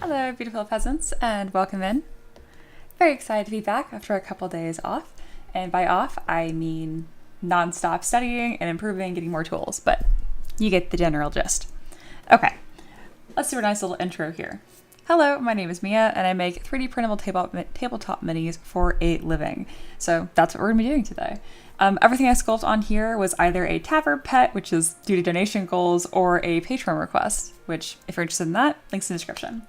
Hello, beautiful peasants, and welcome in. Very excited to be back after a couple days off. And by off, I mean non-stop studying and improving, getting more tools, but you get the general gist. Okay, let's do a nice little intro here. Hello, my name is Mia, and I make 3D printable tabletop minis for a living. So that's what we're going to be doing today. Everything I sculpt on here was either a Tavern pet, which is due to donation goals, or a Patreon request, which, if you're interested in that, links in the description.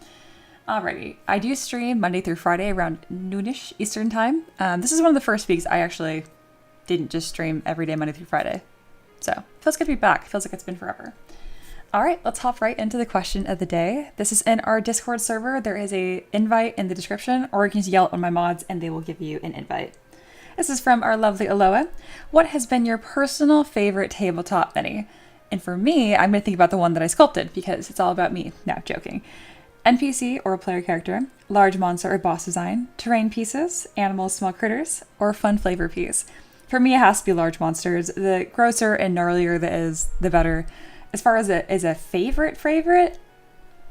Alrighty, I do stream Monday through Friday around noonish Eastern time. This is one of the first weeks I actually didn't just stream every day Monday through Friday. So, feels good to be back. Feels like it's been forever. Alright, let's hop right into the question of the day. This is in our Discord server. There is an invite in the description, or you can just yell on my mods and they will give you an invite. This is from our lovely Aloha. What has been your personal favorite tabletop mini? And for me, I'm going to think about the one that I sculpted because it's all about me. No, joking. NPC or player character, large monster or boss design, terrain pieces, animals, small critters, or fun flavor piece. For me, it has to be large monsters. The grosser and gnarlier that is, the better. As far as a favorite,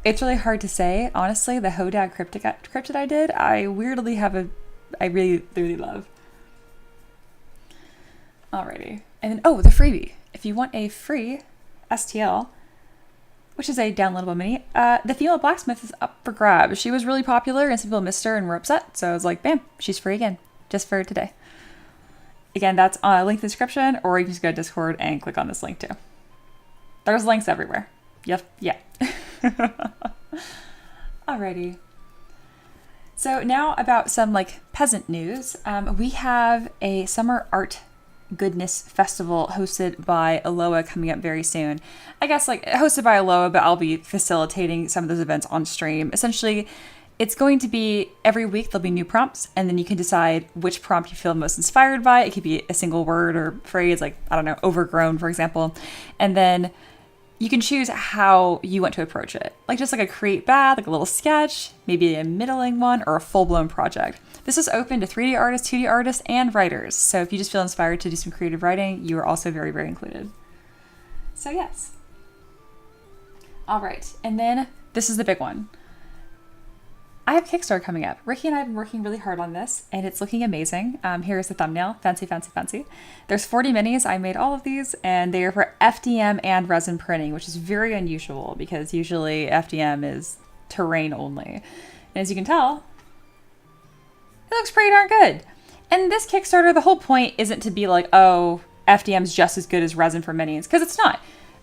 it's really hard to say. Honestly, the Hodag cryptid I did, I really love. Alrighty. And then, the freebie. If you want a free STL, which is a downloadable mini, the female blacksmith is up for grabs. She was really popular and some people missed her and were upset. So I was like, bam, she's free again, just for today. Again, that's a link in the description, or you can just go to Discord and click on this link too. There's links everywhere. Yep, yeah. Alrighty. So now about some peasant news. We have a summer art goodness festival hosted by Aloha coming up very soon. I guess hosted by Aloha, but I'll be facilitating some of those events on stream. Essentially, it's going to be every week there'll be new prompts, and then you can decide which prompt you feel most inspired by. It could be a single word or phrase, overgrown, for example. And then you can choose how you want to approach it. Just a create bad, a little sketch, maybe a middling one, or a full-blown project. This is open to 3D artists, 2D artists, and writers. So if you just feel inspired to do some creative writing, you are also very, very included. So yes. All right, and then this is the big one. I have Kickstarter coming up. Ricky and I have been working really hard on this, and it's looking amazing. Here's the thumbnail. Fancy, fancy, fancy. There's 40 minis. I made all of these, and they are for FDM and resin printing, which is very unusual because usually FDM is terrain only. And as you can tell, it looks pretty darn good. And this Kickstarter, the whole point isn't to be FDM's just as good as resin for minis, because it's not.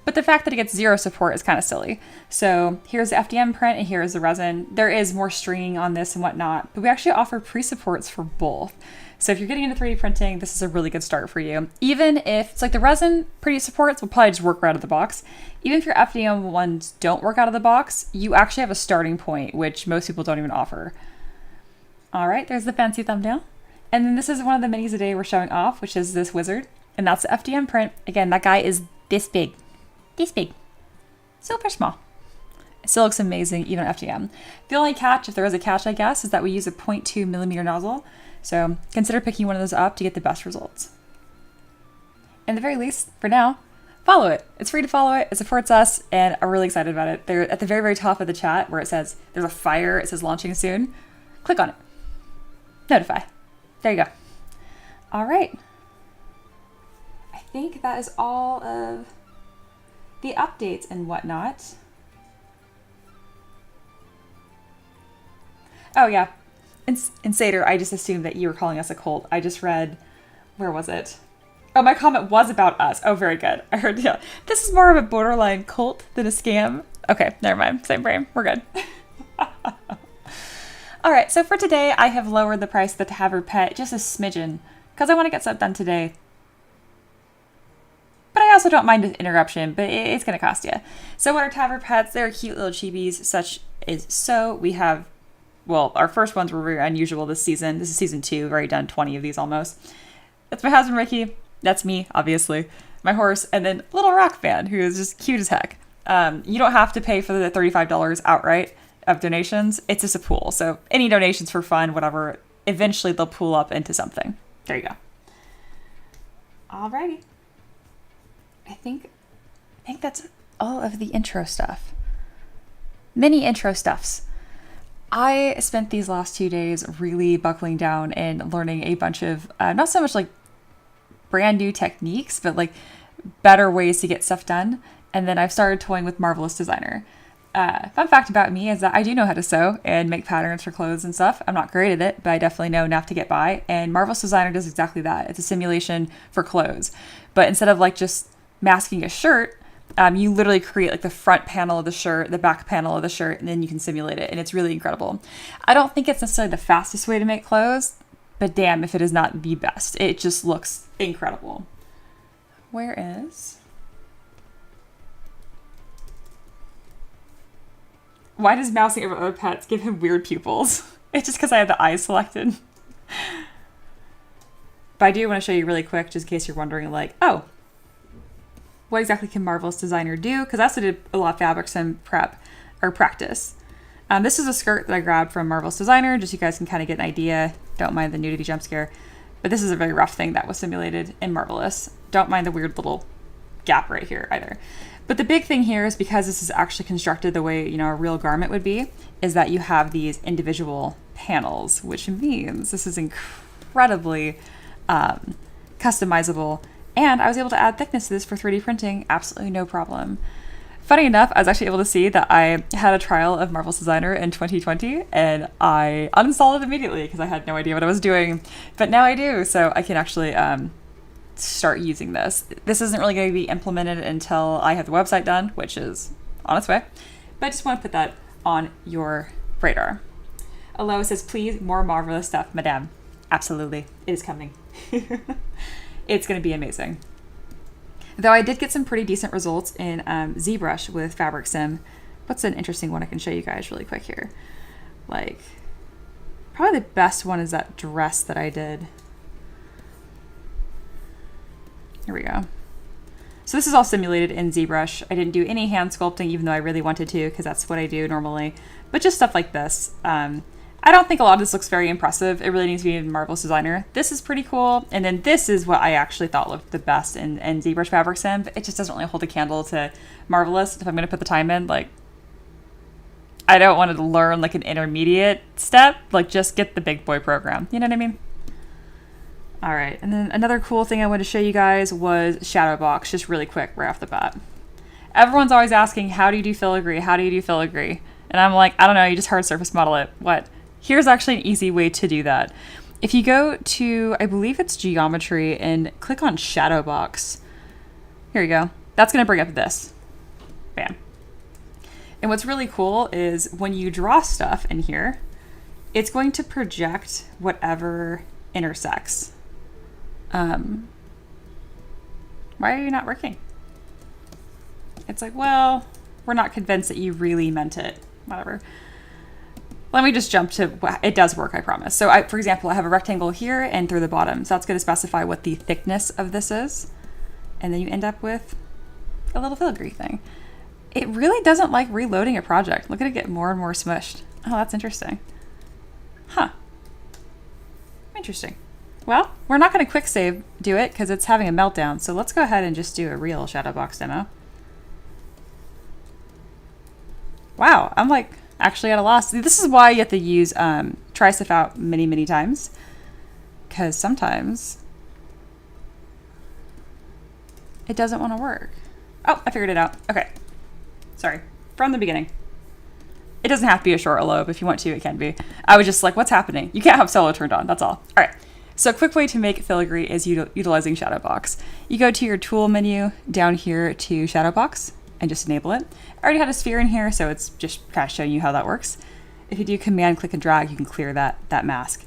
But the fact that it gets zero support is kind of silly. So here's the FDM print and here's the resin. There is more stringing on this and whatnot, but we actually offer pre-supports for both. So if you're getting into 3D printing, this is a really good start for you. Even if it's the resin pre-supports will probably just work right out of the box. Even if your FDM ones don't work out of the box, you actually have a starting point, which most people don't even offer. All right, there's the fancy thumbnail. And then this is one of the minis today we're showing off, which is this wizard. And that's the FDM print. Again, that guy is this big. This big. Super small. It still looks amazing, even on FDM. The only catch, if there is a catch, I guess, is that we use a 0.2 millimeter nozzle. So consider picking one of those up to get the best results. In the very least, for now, follow it. It's free to follow it. It supports us, and I'm really excited about it. They're at the very, very top of the chat where it says there's a fire. It says launching soon. Click on it. Notify. There you go. All right. I think that is all of the updates and whatnot. Oh yeah, in Seder, I just assumed that you were calling us a cult. I just read, where was it? Oh, my comment was about us. Oh, very good. I heard, yeah. This is more of a borderline cult than a scam. Okay, never mind. Same frame. We're good. All right, so for today, I have lowered the price of the Tavern pet just a smidgen because I want to get stuff done today. But I also don't mind an interruption, but it's going to cost you. So what are Tavern pets? They're cute little chibis, such as so. We have, our first ones were very unusual this season. This is season 2. We've already done 20 of these almost. That's my husband, Ricky. That's me, obviously. My horse, and then little rock band, who is just cute as heck. You don't have to pay for the $35 outright of donations. It's just a pool. So any donations for fun, whatever, eventually they'll pool up into something. There you go. Alrighty. I think that's all of the intro stuff. Mini intro stuffs. I spent these last 2 days really buckling down and learning a bunch of, not so much like brand new techniques, but like better ways to get stuff done. And then I've started toying with Marvelous Designer. Fun fact about me is that I do know how to sew and make patterns for clothes and stuff. I'm not great at it, but I definitely know enough to get by. And Marvelous Designer does exactly that. It's a simulation for clothes. But instead of like just masking a shirt, you literally create like the front panel of the shirt, the back panel of the shirt, and then you can simulate it. And it's really incredible. I don't think it's necessarily the fastest way to make clothes, but damn if it is not the best. It just looks incredible. Where is... Why does mousing over other pets give him weird pupils? It's just because I have the eyes selected. But I do want to show you really quick, just in case you're wondering, like, oh, what exactly can Marvelous Designer do? Because I also did a lot of fabrics and prep or practice. This is a skirt that I grabbed from Marvelous Designer, just so you guys can kind of get an idea. Don't mind the nudity jump scare. But this is a very rough thing that was simulated in Marvelous. Don't mind the weird little gap right here either. But the big thing here is because this is actually constructed the way, you know, a real garment would be, is that you have these individual panels, which means this is incredibly customizable. And I was able to add thickness to this for 3D printing, absolutely no problem. Funny enough, I was actually able to see that I had a trial of Marvelous Designer in 2020, and I uninstalled it immediately because I had no idea what I was doing. But now I do, so I can actually start using this. This isn't really going to be implemented until I have the website done, which is on its way. But I just want to put that on your radar. Aloha says, please, more Marvelous stuff, madame. Absolutely. It is coming. It's going to be amazing. Though I did get some pretty decent results in ZBrush with Fabric Sim. What's an interesting one I can show you guys really quick here? Like, probably the best one is that dress that I did. Here we go. So this is all simulated in ZBrush. I didn't do any hand sculpting, even though I really wanted to, because that's what I do normally. But just stuff like this. I don't think a lot of this looks very impressive. It really needs to be in Marvelous Designer. This is pretty cool. And then this is what I actually thought looked the best in ZBrush Fabric Sim. But it just doesn't really hold a candle to Marvelous if I'm going to put the time in. Like, I don't want to learn like an intermediate step. Like, just get the big boy program. You know what I mean? All right, and then another cool thing I wanted to show you guys was shadow box, just really quick right off the bat. Everyone's always asking, how do you do filigree? How do you do filigree? And I'm like, I don't know, you just hard surface model it. What? Here's actually an easy way to do that. If you go to, I believe it's geometry, and click on shadow box. Here you go. That's gonna bring up this. Bam. And what's really cool is when you draw stuff in here, it's going to project whatever intersects. Why are you not working? It's like, well, we're not convinced that you really meant it. Whatever. Let me just jump to, it does work, I promise. So for example, I have a rectangle here and through the bottom. So that's going to specify what the thickness of this is. And then you end up with a little filigree thing. It really doesn't like reloading a project. Look at it get more and more smushed. Oh, that's interesting. Huh. Interesting. Well, we're not going to quick save do it because it's having a meltdown. So let's go ahead and just do a real shadow box demo. Wow, I'm like actually at a loss. This is why you have to use try stuff out many times, because sometimes it doesn't want to work. Oh, I figured it out. Okay. Sorry. From the beginning. It doesn't have to be a short elope. If you want to, it can be. I was just like, what's happening? You can't have solo turned on. That's all. All right. So a quick way to make filigree is utilizing shadow box. You go to your tool menu down here to shadow box and just enable it. I already had a sphere in here, so it's just kind of showing you how that works. If you do command, click and drag, you can clear that mask.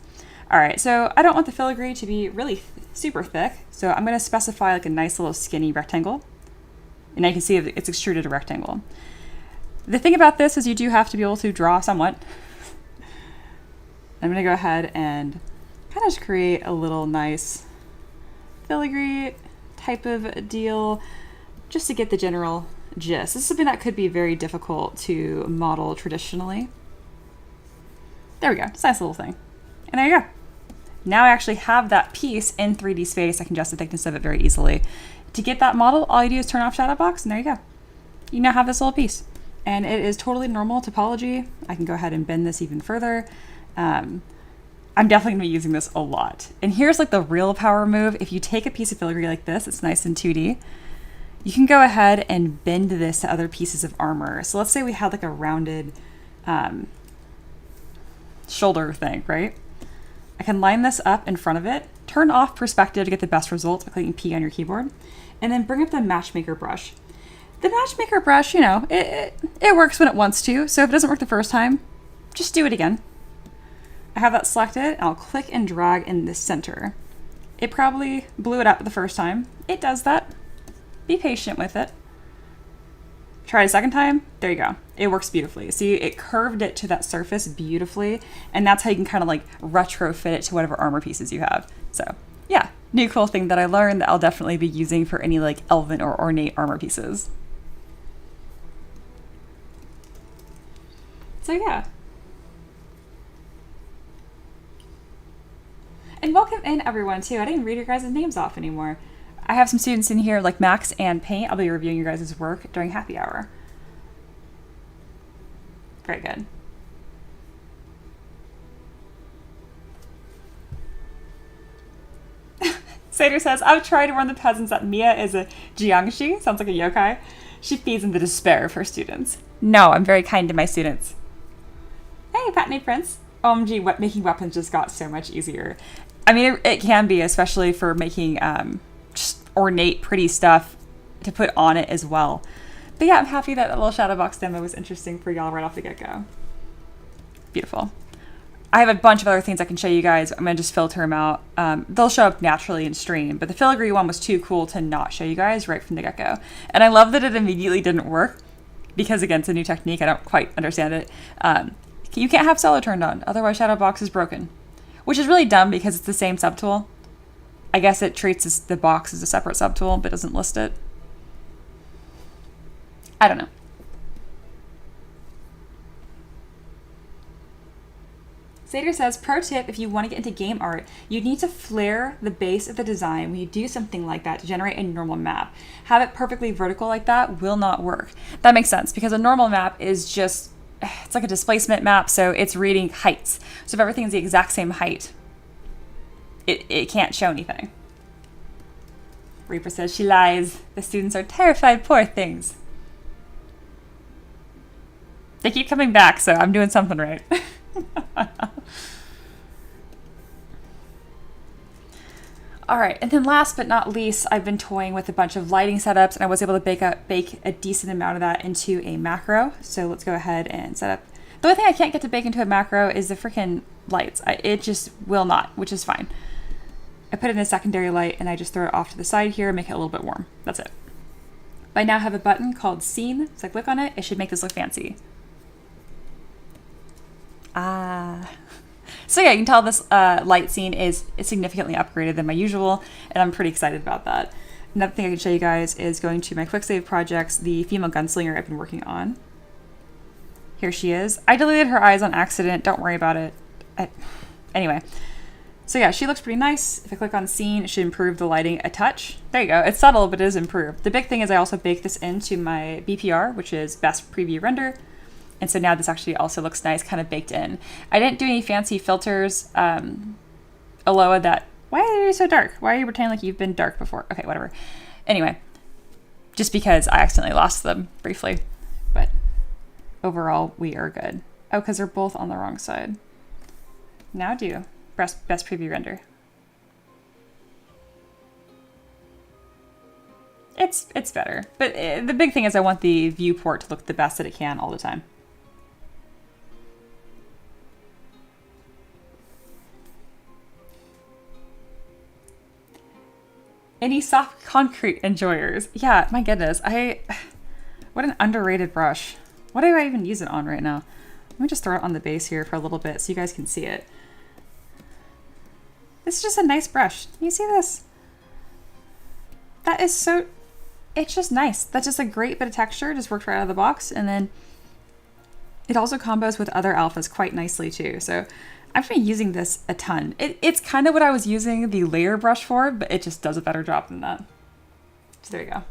All right, so I don't want the filigree to be really super thick, so I'm going to specify like a nice little skinny rectangle. And now you can see it's extruded a rectangle. The thing about this is you do have to be able to draw somewhat. I'm going to go ahead and kind of just create a little nice filigree type of deal just to get the general gist. This is something that could be very difficult to model traditionally. There we go, it's a nice little thing. And there you go. Now I actually have that piece in 3D space. I can adjust the thickness of it very easily. To get that model, all you do is turn off shadow box and there you go. You now have this little piece. and it is totally normal topology. I can go ahead and bend this even further. I'm definitely gonna be using this a lot. And here's like the real power move. If you take a piece of filigree like this, it's nice in 2D, you can go ahead and bend this to other pieces of armor. So let's say we had like a rounded shoulder thing, right? I can line this up in front of it, turn off perspective to get the best results by clicking P on your keyboard, and then bring up the matchmaker brush. The matchmaker brush, you know, it works when it wants to, so if it doesn't work the first time, just do it again. I have that selected, and I'll click and drag in the center. It probably blew it up the first time. It does that. Be patient with it. Try it a second time. There you go. It works beautifully. See, it curved it to that surface beautifully, and that's how you can kind of like retrofit it to whatever armor pieces you have. So yeah, new cool thing that I learned that I'll definitely be using for any like elven or ornate armor pieces. So yeah. And welcome in everyone too. I didn't read your guys' names off anymore. I have some students in here like Max and Paint. I'll be reviewing your guys' work during happy hour. Very good. Sater says, I've tried to warn the peasants that Mia is a jiangshi, sounds like a yokai. She feeds in the despair of her students. No, I'm very kind to my students. Hey, Patney Prince. OMG, making weapons just got so much easier. I mean, it can be, especially for making just ornate, pretty stuff to put on it as well. But yeah, I'm happy that little shadow box demo was interesting for y'all right off the get-go. Beautiful. I have a bunch of other things I can show you guys. I'm going to just filter them out. They'll show up naturally in stream, but the filigree one was too cool to not show you guys right from the get-go. And I love that it immediately didn't work because, again, it's a new technique. I don't quite understand it. You can't have cello turned on, otherwise shadow box is broken. Which is really dumb because it's the same subtool. I guess it treats the box as a separate subtool, but doesn't list it. I don't know. Sater says, pro tip, if you want to get into game art, you need to flare the base of the design when you do something like that to generate a normal map. Have it perfectly vertical like that will not work. That makes sense because a normal map is just, it's like a displacement map, so it's reading heights. So if everything's the exact same height, it can't show anything. Reaper says she lies. The students are terrified, poor things. They keep coming back, so I'm doing something right. All right, and then last but not least, I've been toying with a bunch of lighting setups, and I was able to bake a decent amount of that into a macro. So let's go ahead and set up. The only thing I can't get to bake into a macro is the freaking lights. It just will not, which is fine. I put in a secondary light, and I just throw it off to the side here and make it a little bit warm. That's it. I now have a button called Scene, so I click on it. It should make this look fancy. So yeah, you can tell this light scene is significantly upgraded than my usual, and I'm pretty excited about that. Another thing I can show you guys is going to my quick save projects, the female gunslinger I've been working on. Here she is. I deleted her eyes on accident. Don't worry about it. Anyway, so yeah, she looks pretty nice. If I click on scene, it should improve the lighting a touch. There you go. It's subtle, but it is improved. The big thing is I also baked this into my BPR, which is Best Preview Render. And so now this actually also looks nice, kind of baked in. I didn't do any fancy filters. Aloha, why are you so dark? Why are you pretending like you've been dark before? Okay, whatever. Anyway, just because I accidentally lost them briefly. But overall, we are good. Oh, because they're both on the wrong side. Now do best preview render. It's better. But the big thing is I want the viewport to look the best that it can all the time. Any soft concrete enjoyers? Yeah, my goodness. What an underrated brush. What do I even use it on right now? Let me just throw it on the base here for a little bit so you guys can see it. This is just a nice brush. Can you see this? That is so... It's just nice. That's just a great bit of texture. Just worked right out of the box. And then it also combos with other alphas quite nicely too. So I've been using this a ton. It's kind of what I was using the layer brush for, but it just does a better job than that. So there you go.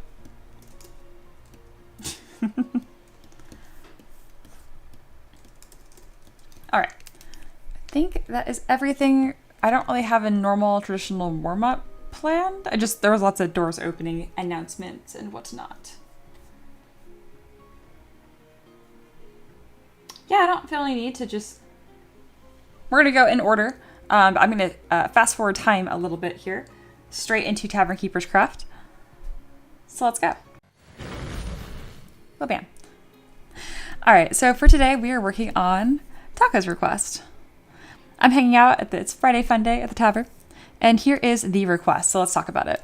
think that is everything. I don't really have a normal traditional warm-up planned. There was lots of doors opening announcements and whatnot. Yeah, I don't feel any need to just... We're going to go in order. I'm going to fast forward time a little bit here. Straight into Tavern Keeper's Craft. So let's go. Well, bam. All right, so for today, we are working on Taka's request. I'm hanging out at it's Friday Fun Day at the tavern, and here is the request, so let's talk about it.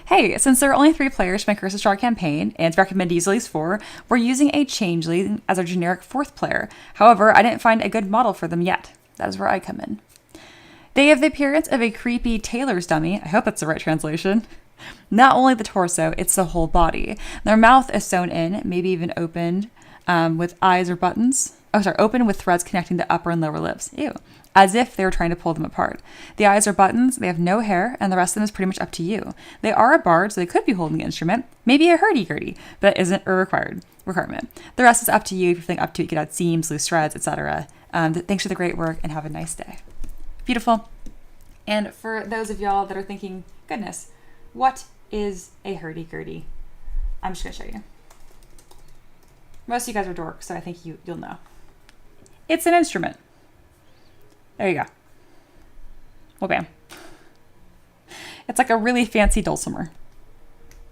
Hey, since there are only 3 players to my Curse of Strahd campaign, and it's recommended easily is 4, we're using a changeling as our generic 4th player. However, I didn't find a good model for them yet. That is where I come in. They have the appearance of a creepy tailor's dummy. I hope that's the right translation. Not only the torso, it's the whole body. Their mouth is sewn in, maybe even opened with eyes or buttons. Open with threads connecting the upper and lower lips. Ew. As if they were trying to pull them apart. The eyes are buttons, they have no hair, and the rest of them is pretty much up to you. They are a bard, so they could be holding an instrument. Maybe a hurdy-gurdy, but that isn't a requirement. The rest is up to you. If you're feeling up to it, you could add seams, loose threads, etc. Thanks for the great work, and have a nice day. Beautiful. And for those of y'all that are thinking, goodness, what is a hurdy-gurdy? I'm just going to show you. Most of you guys are dorks, so I think you'll know. It's an instrument. There you go. Well, bam. It's like a really fancy dulcimer.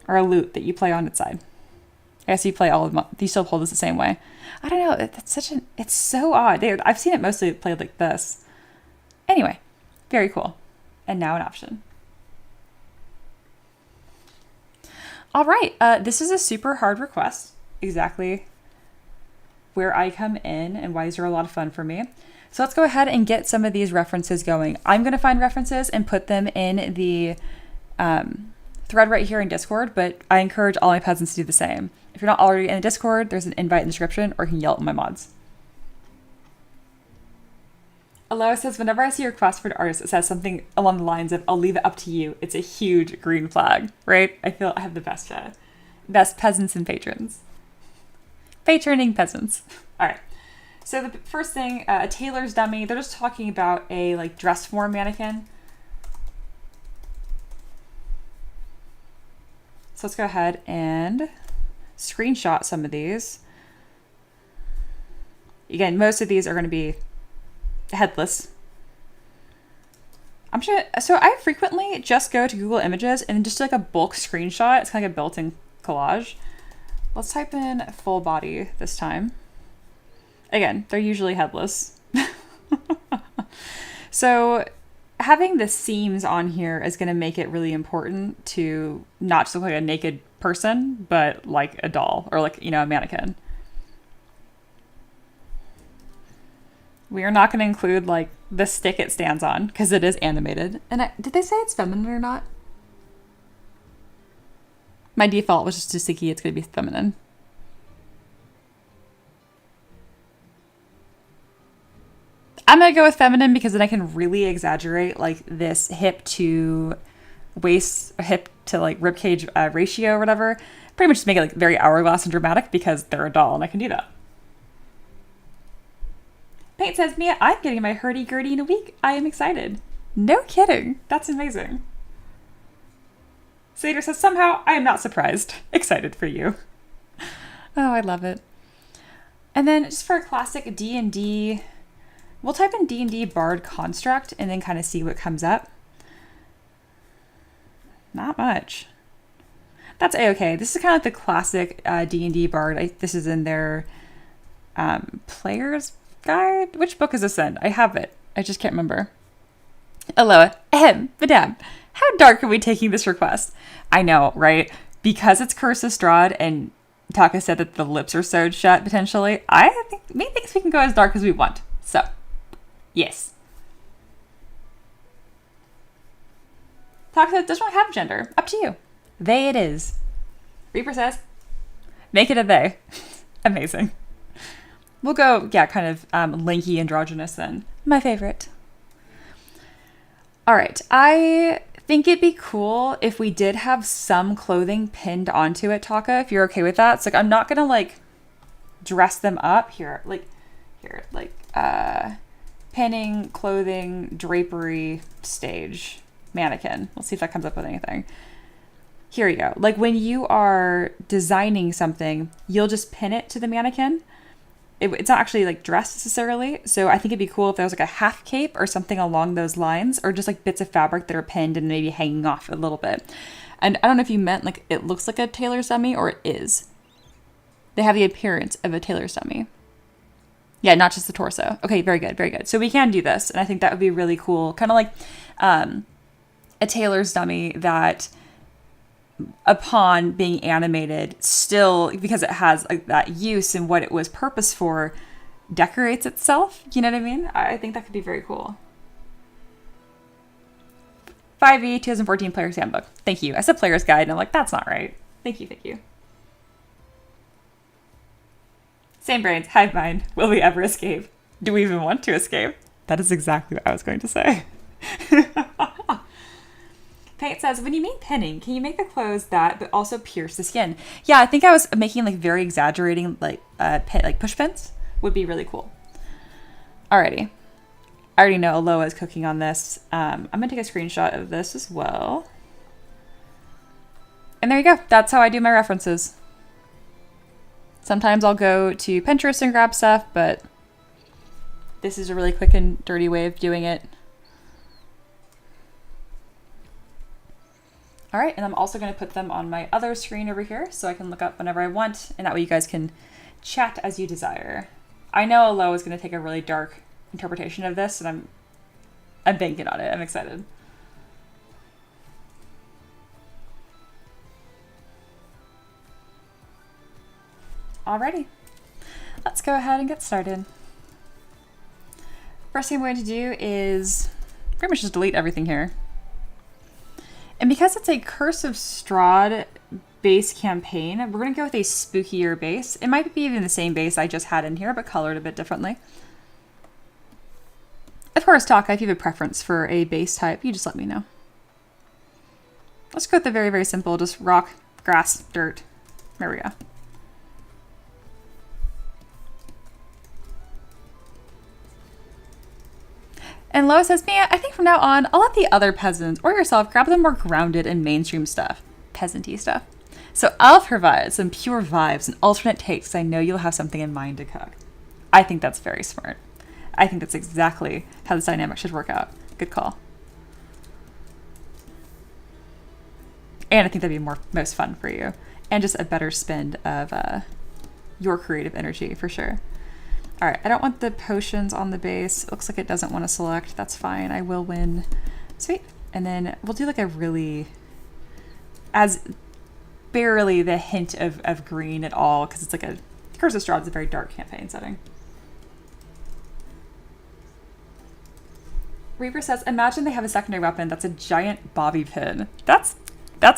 Or a lute that you play on its side. I guess you play all of them. You still hold this the same way. I don't know. It's so odd. I've seen it mostly played like this. Anyway, very cool. And now an option. All right. This is a super hard request. Exactly where I come in and why these are a lot of fun for me. So let's go ahead and get some of these references going. I'm going to find references and put them in the thread right here in Discord, but I encourage all my peasants to do the same. If you're not already in the Discord, there's an invite in the description, or you can yell at my mods. Aloha says, whenever I see a request for an artist, it says something along the lines of, I'll leave it up to you. It's a huge green flag, right? I feel I have the best peasants and patrons. Patroning peasants. All right. So the first thing, a tailor's dummy. They're just talking about a dress form mannequin. So let's go ahead and screenshot some of these. Again, most of these are going to be headless. So I frequently just go to Google Images and just do a bulk screenshot. It's kind of like a built-in collage. Let's type in full body this time. Again, they're usually headless. So having the seams on here is going to make it really important to not just look like a naked person, but like a doll or a mannequin. We are not going to include the stick it stands on because it is animated. And did they say it's feminine or not? My default was just to sticky, it's going to be feminine. I'm going to go with feminine because then I can really exaggerate this hip to waist, hip to ribcage ratio or whatever. Pretty much just make it very hourglass and dramatic because they're a doll and I can do that. Paint says, Mia, I'm getting my hurdy-gurdy in a week. I am excited. No kidding. That's amazing. Seder says, somehow I am not surprised. Excited for you. Oh, I love it. And then just for a classic D&D, we'll type in D&D Bard Construct and then kind of see what comes up. Not much. That's a-okay. This is kind of the classic D&D Bard. This is in their player's guide. Which book is this in? I have it. I just can't remember. Aloha. Madame. How dark are we taking this request? I know, right? Because it's Curse of Strahd and Taka said that the lips are sewed shut potentially. I think me thinks we can go as dark as we want. So, yes. Taka said doesn't really have gender. Up to you. They it is. Reaper says, make it a they. Amazing. We'll go, kind of lanky androgynous then. My favorite. All right. I think it'd be cool if we did have some clothing pinned onto it, Taka, if you're okay with that. So I'm not going to dress them up here. pinning, clothing, drapery, stage, mannequin. Let's see if that comes up with anything. Here you go. Like when you are designing something, you'll just pin it to the mannequin. It's not actually like dress necessarily. So I think it'd be cool if there was like a half cape or something along those lines, or just like bits of fabric that are pinned and maybe hanging off a little bit. And I don't know if you meant like it looks like a tailor's dummy or it is. They have the appearance of a tailor's dummy. Yeah, not just the torso. Okay, very good, very good. So we can do this, and I think that would be really cool. Kind of like a tailor's dummy that, upon being animated, still, because it has like that use and what it was purpose for, decorates itself. You know what I mean? I think that could be very cool. 5e 2014 Player's Handbook. Thank you. I said Player's Guide, and I'm like, that's not right. Thank you, thank you. Same brains, hive mind. Will we ever escape? Do we even want to escape? That is exactly what I was going to say. Paint says, when you mean pinning, can you make the clothes that, but also pierce the skin? Yeah, I think I was making like very exaggerating, like like push pins would be really cool. Alrighty. I already know Aloha is cooking on this. I'm gonna take a screenshot of this as well. And there you go. That's how I do my references. Sometimes I'll go to Pinterest and grab stuff, but this is a really quick and dirty way of doing it. All right, and I'm also going to put them on my other screen over here so I can look up whenever I want, and that way you guys can chat as you desire. I know Alo is going to take a really dark interpretation of this, and I'm banking on it. I'm excited. Alrighty, let's go ahead and get started. First thing I'm going to do is pretty much just delete everything here. And because it's a Curse of Strahd base campaign, we're going to go with a spookier base. It might be even the same base I just had in here, but colored a bit differently. Of course, Taka, if you have a preference for a base type, you just let me know. Let's go with the very, very simple, just rock, grass, dirt. There we go. And Lois says, Mia, I think from now on, I'll let the other peasants or yourself grab the more grounded and mainstream stuff. Peasanty stuff. So I'll provide some pure vibes and alternate takes. I know you'll have something in mind to cook. I think that's very smart. I think that's exactly how this dynamic should work out. Good call. And I think that'd be most fun for you. And just a better spend of your creative energy for sure. All right, I don't want the potions on the base. It looks like it doesn't want to select. That's fine. I will win. Sweet. And then we'll do like a really, as barely the hint of green at all, because it's like a, Curse of Strahd is a very dark campaign setting. Reaper says, imagine they have a secondary weapon that's a giant bobby pin. That's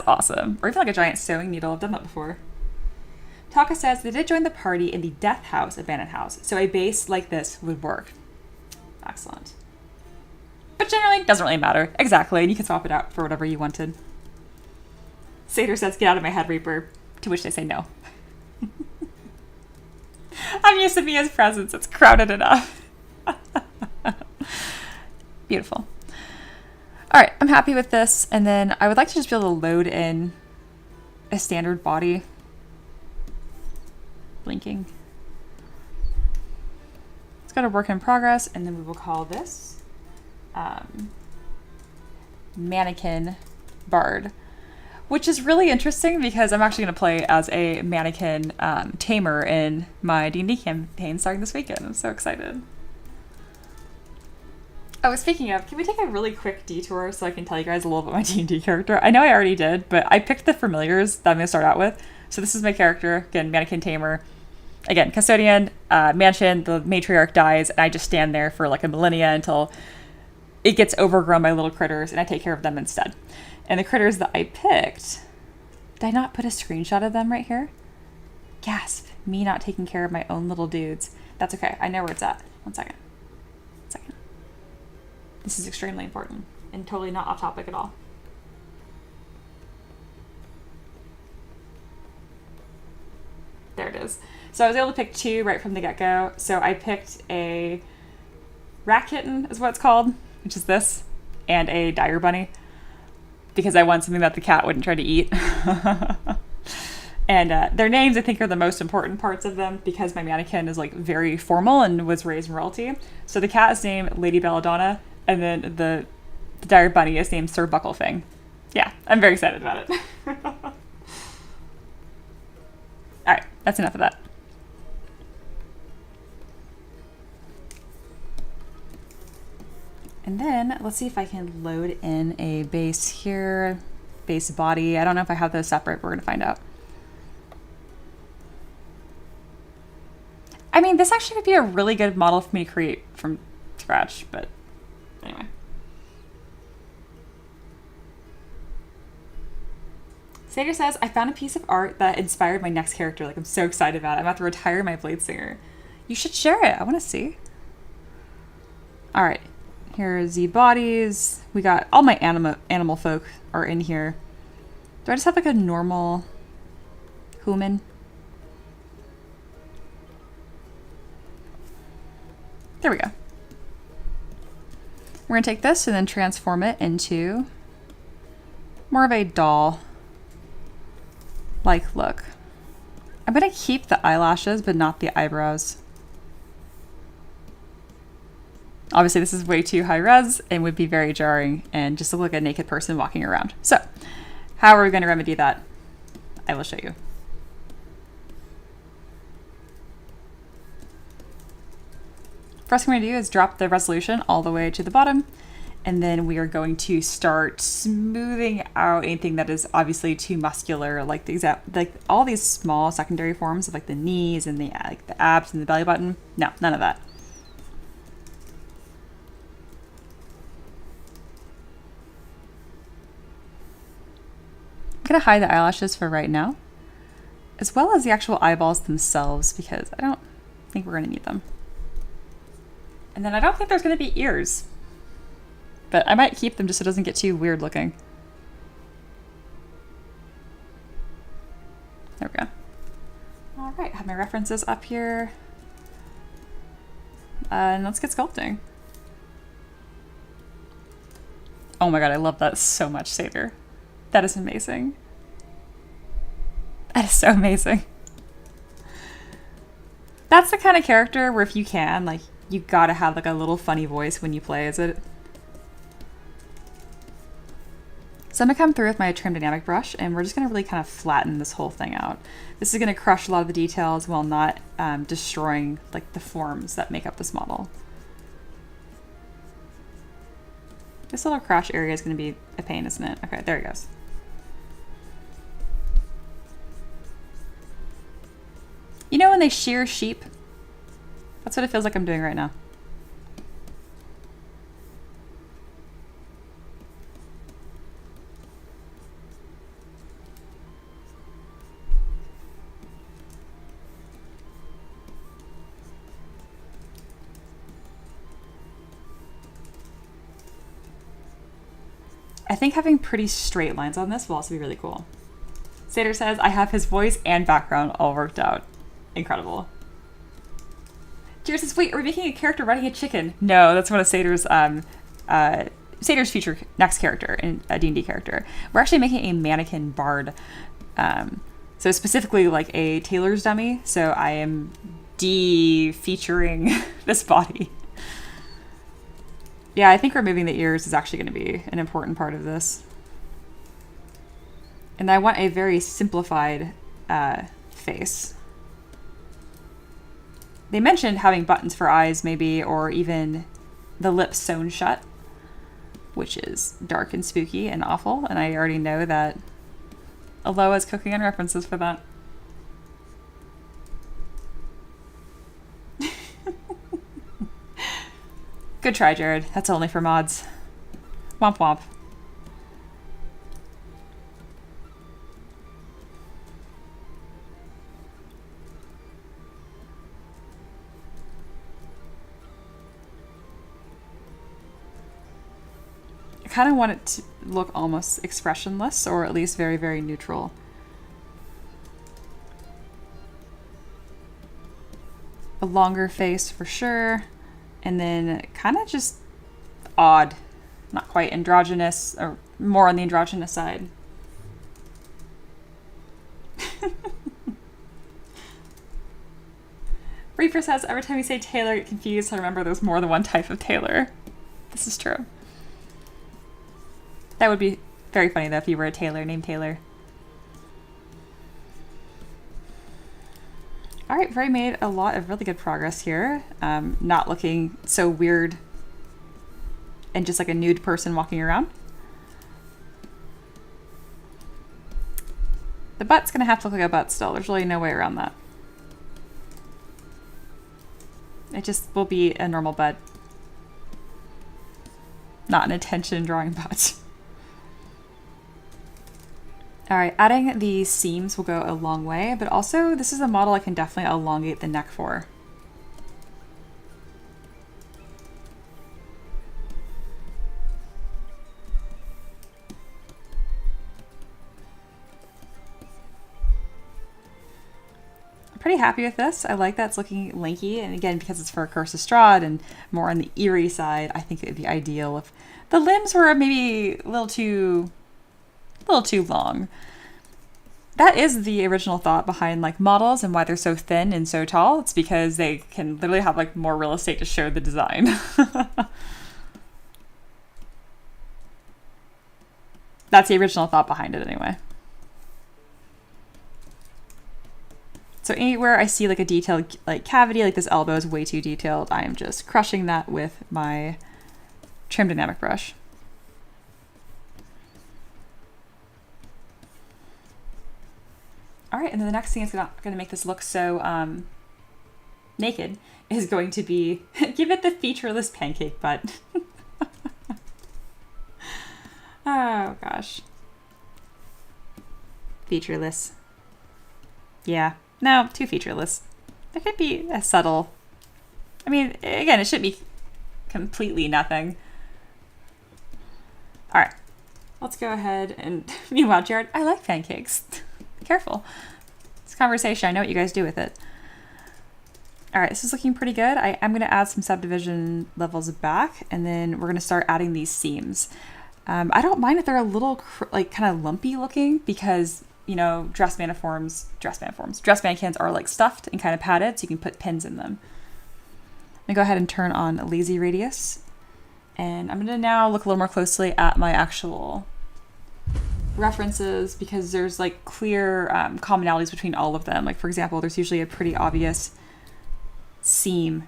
awesome. Or even like a giant sewing needle. I've done that before. Taka says they did join the party in the Death House abandoned house, so a base like this would work. Excellent. But generally, doesn't really matter. Exactly, and you can swap it out for whatever you wanted. Satyr says, get out of my head, Reaper. To which they say no. I'm used to Mia's presence. It's crowded enough. Beautiful. All right, I'm happy with this, and then I would like to just be able to load in a standard body. Blinking. It's got a work in progress, and then we will call this Mannequin Bard, which is really interesting because I'm actually going to play as a mannequin tamer in my D&D campaign starting this weekend. I'm so excited. Oh, speaking of, can we take a really quick detour so I can tell you guys a little bit about my D&D character? I know I already did, but I picked the familiars that I'm going to start out with. So this is my character, again, mannequin tamer. Again, custodian, mansion, the matriarch dies, and I just stand there for like a millennia until it gets overgrown by little critters, and I take care of them instead. And the critters that I picked, did I not put a screenshot of them right here? Gasp, me not taking care of my own little dudes. That's okay, I know where it's at. One second. This is extremely important and totally not off topic at all. There it is. So I was able to pick two right from the get-go. So I picked a rat kitten is what it's called, which is this, and a dire bunny, because I want something that the cat wouldn't try to eat. And their names, I think, are the most important parts of them, because my mannequin is like very formal and was raised in royalty. So the cat is named Lady Belladonna, and then the dire bunny is named Sir Bucklefing. Yeah, I'm very excited about it. All right, that's enough of that. And then let's see if I can load in a base here, base body. I don't know if I have those separate. We're going to find out. I mean, this actually would be a really good model for me to create from scratch, but anyway. Sader says, I found a piece of art that inspired my next character. Like, I'm so excited about it. I'm about to retire my Blade Singer. You should share it. I want to see. All right. Here are Z bodies. We got all my animal folk are in here. Do I just have like a normal human? There we go. We're going to take this and then transform it into more of a doll-like look. I'm going to keep the eyelashes, but not the eyebrows. Obviously, this is way too high res and would be very jarring and just look like a naked person walking around. So, how are we going to remedy that? I will show you. First thing we're going to do is drop the resolution all the way to the bottom, and then we are going to start smoothing out anything that is obviously too muscular, like all these small secondary forms of like the knees and the abs and the belly button. No, none of that. I'm going to hide the eyelashes for right now, as well as the actual eyeballs themselves, because I don't think we're going to need them. And then I don't think there's going to be ears, but I might keep them just so it doesn't get too weird looking. There we go. All right, I have my references up here. And let's get sculpting. Oh my god, I love that so much, Sader. That is amazing. That is so amazing. That's the kind of character where if you can, like, you gotta have like a little funny voice when you play as it. So I'm gonna come through with my trim dynamic brush, and we're just gonna really kind of flatten this whole thing out. This is gonna crush a lot of the details while not destroying like the forms that make up this model. This little crash area is gonna be a pain, isn't it? Okay, there it goes. You know when they shear sheep? That's what it feels like I'm doing right now. I think having pretty straight lines on this will also be really cool. Sader says, I have his voice and background all worked out. Incredible. Jared says, wait, are we making a character riding a chicken? No, that's one of Sader's future next character, in a D&D character. We're actually making a mannequin bard. So specifically like a tailor's dummy. So I am de-featuring this body. Yeah, I think removing the ears is actually going to be an important part of this. And I want a very simplified face. They mentioned having buttons for eyes maybe, or even the lips sewn shut, which is dark and spooky and awful. And I already know that Aloha's cooking on references for that. Good try, Jared. That's only for mods. Womp womp. I kind of want it to look almost expressionless, or at least very, very neutral. A longer face for sure, and then kind of just odd, not quite androgynous, or more on the androgynous side. Reaper says, every time you say tailor, I get confused. I remember there's more than one type of tailor. This is true. That would be very funny, though, if you were a tailor named Taylor. All right, we've already made a lot of really good progress here. Not looking so weird and just like a nude person walking around. The butt's gonna have to look like a butt still. There's really no way around that. It just will be a normal butt. Not an attention drawing butt. All right, adding these seams will go a long way, but also this is a model I can definitely elongate the neck for. I'm pretty happy with this. I like that it's looking lanky, and again, because it's for a Curse of Strahd and more on the eerie side, I think it would be ideal if the limbs were maybe a little too long. That is the original thought behind like models and why they're so thin and so tall. It's because they can literally have like more real estate to show the design. That's the original thought behind it anyway. So anywhere I see like a detailed like cavity, like this elbow is way too detailed, I am just crushing that with my trim dynamic brush. All right, and then the next thing that's going to make this look so naked is going to be, give it the featureless pancake butt. Oh gosh. Featureless. Yeah, no, too featureless. There could be a subtle, I mean, again, it should be completely nothing. All right, let's go ahead and, meanwhile, Jared, I like pancakes. Careful. It's a conversation. I know what you guys do with it. All right, this is looking pretty good. I'm going to add some subdivision levels back, and then we're going to start adding these seams. I don't mind if they're a little like kind of lumpy looking because, you know, dress mannequins are like stuffed and kind of padded, so you can put pins in them. I'm going to go ahead and turn on lazy radius, and I'm going to now look a little more closely at my actual references because there's like clear commonalities between all of them. Like for example, there's usually a pretty obvious seam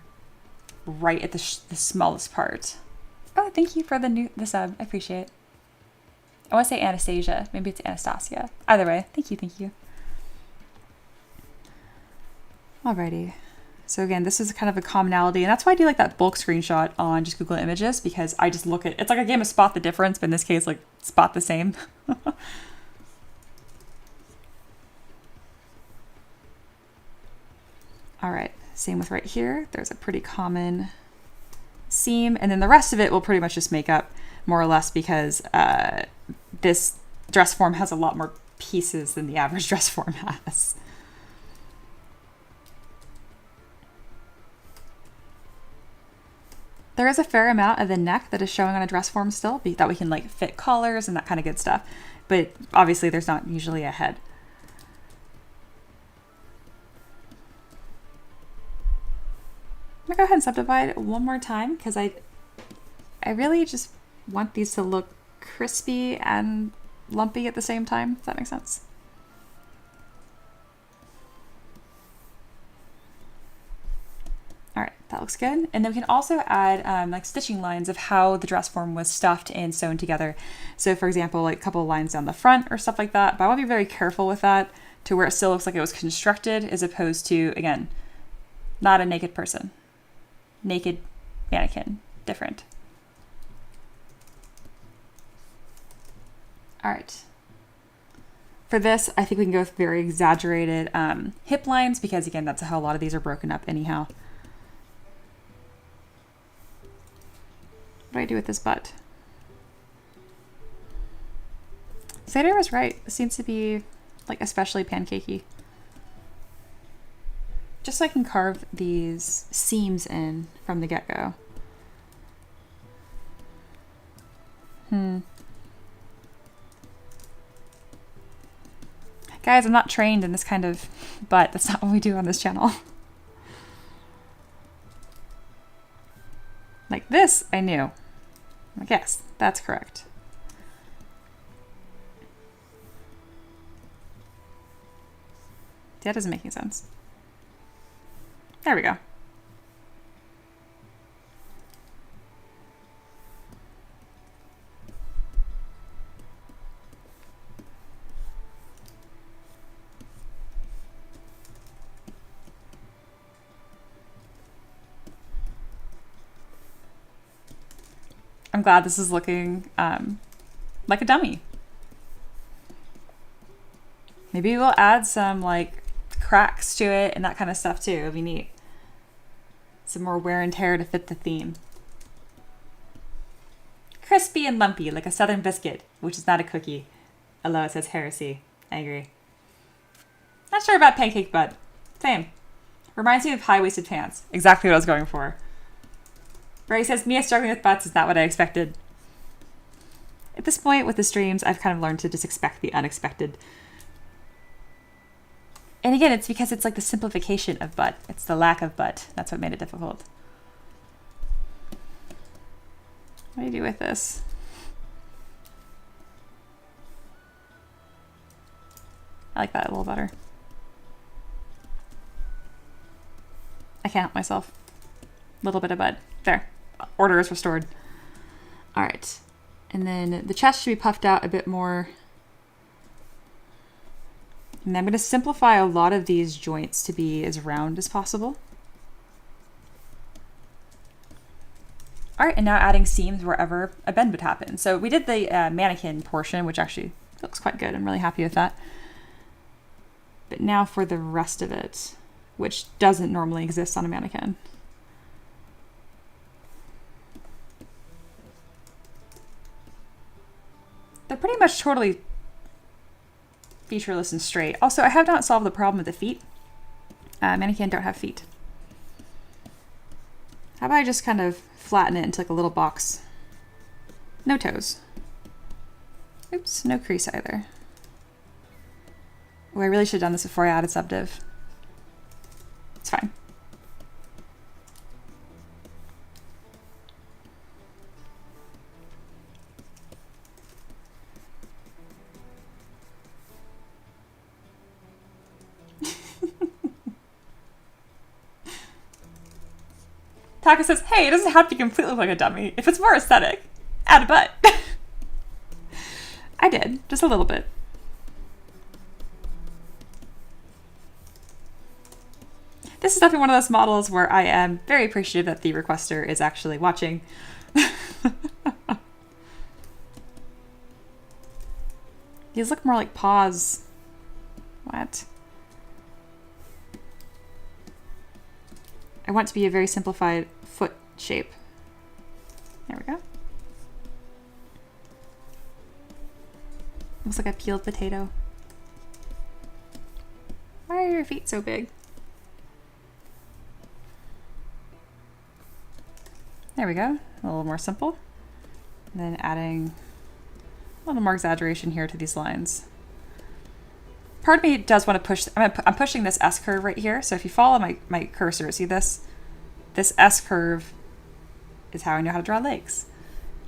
right at the smallest part. Oh, thank you for the sub. I appreciate it. I want to say Anastasia. Maybe it's Anastasia. Either way, thank you. Alrighty. So again, this is kind of a commonality, and that's why I do like that bulk screenshot on just Google Images, because I just look at, it's like a game of spot the difference, but in this case, like spot the same. All right, same with right here. There's a pretty common seam, and then the rest of it will pretty much just make up more or less because this dress form has a lot more pieces than the average dress form has. There is a fair amount of the neck that is showing on a dress form still, that we can like fit collars and that kind of good stuff. But obviously there's not usually a head. I'm gonna go ahead and subdivide one more time because I really just want these to look crispy and lumpy at the same time, if that makes sense. All right, that looks good. And then we can also add like stitching lines of how the dress form was stuffed and sewn together. So for example, like a couple of lines down the front or stuff like that, but I want to be very careful with that to where it still looks like it was constructed as opposed to, again, not a naked person. Naked mannequin, different. All right. For this, I think we can go with very exaggerated hip lines because again, that's how a lot of these are broken up anyhow. What do I do with this butt? Sader was right. It seems to be like especially pancakey. Just so I can carve these seams in from the get-go. Guys, I'm not trained in this kind of butt. That's not what we do on this channel. Like this, I knew. Like, yes, that's correct. That doesn't make any sense. There we go. I'm glad this is looking like a dummy. Maybe we'll add some like cracks to it and that kind of stuff too. It'd be neat. Some more wear and tear to fit the theme. Crispy and lumpy like a southern biscuit, which is not a cookie. Although it says heresy. I agree. Not sure about pancake butt. Same. Reminds me of high-waisted pants. Exactly what I was going for. Ray says, Mia struggling with butts is not what I expected. At this point with the streams, I've kind of learned to just expect the unexpected. And again, it's because it's like the simplification of butt. It's the lack of butt. That's what made it difficult. What do you do with this? I like that a little better. I can't help myself. A little bit of butt. There. Order is restored. All right. And then the chest should be puffed out a bit more. And I'm going to simplify a lot of these joints to be as round as possible. All right, and now adding seams wherever a bend would happen. So we did the mannequin portion, which actually looks quite good. I'm really happy with that. But now for the rest of it, which doesn't normally exist on a mannequin. They're pretty much totally featureless and straight. Also, I have not solved the problem with the feet. Mannequin don't have feet. How about I just kind of flatten it into like a little box? No toes. Oops, no crease either. Oh, I really should have done this before I added subdiv. It's fine. Taka says, hey, it doesn't have to be completely like a dummy. If it's more aesthetic, add a butt. I did, just a little bit. This is definitely one of those models where I am very appreciative that the requester is actually watching. These look more like paws. What? I want it to be a very simplified foot shape. There we go. Looks like a peeled potato. Why are your feet so big? There we go. A little more simple. And then adding a little more exaggeration here to these lines. Part of me does want to push, I'm pushing this S curve right here. So if you follow my cursor, see this? This S curve is how I know how to draw legs.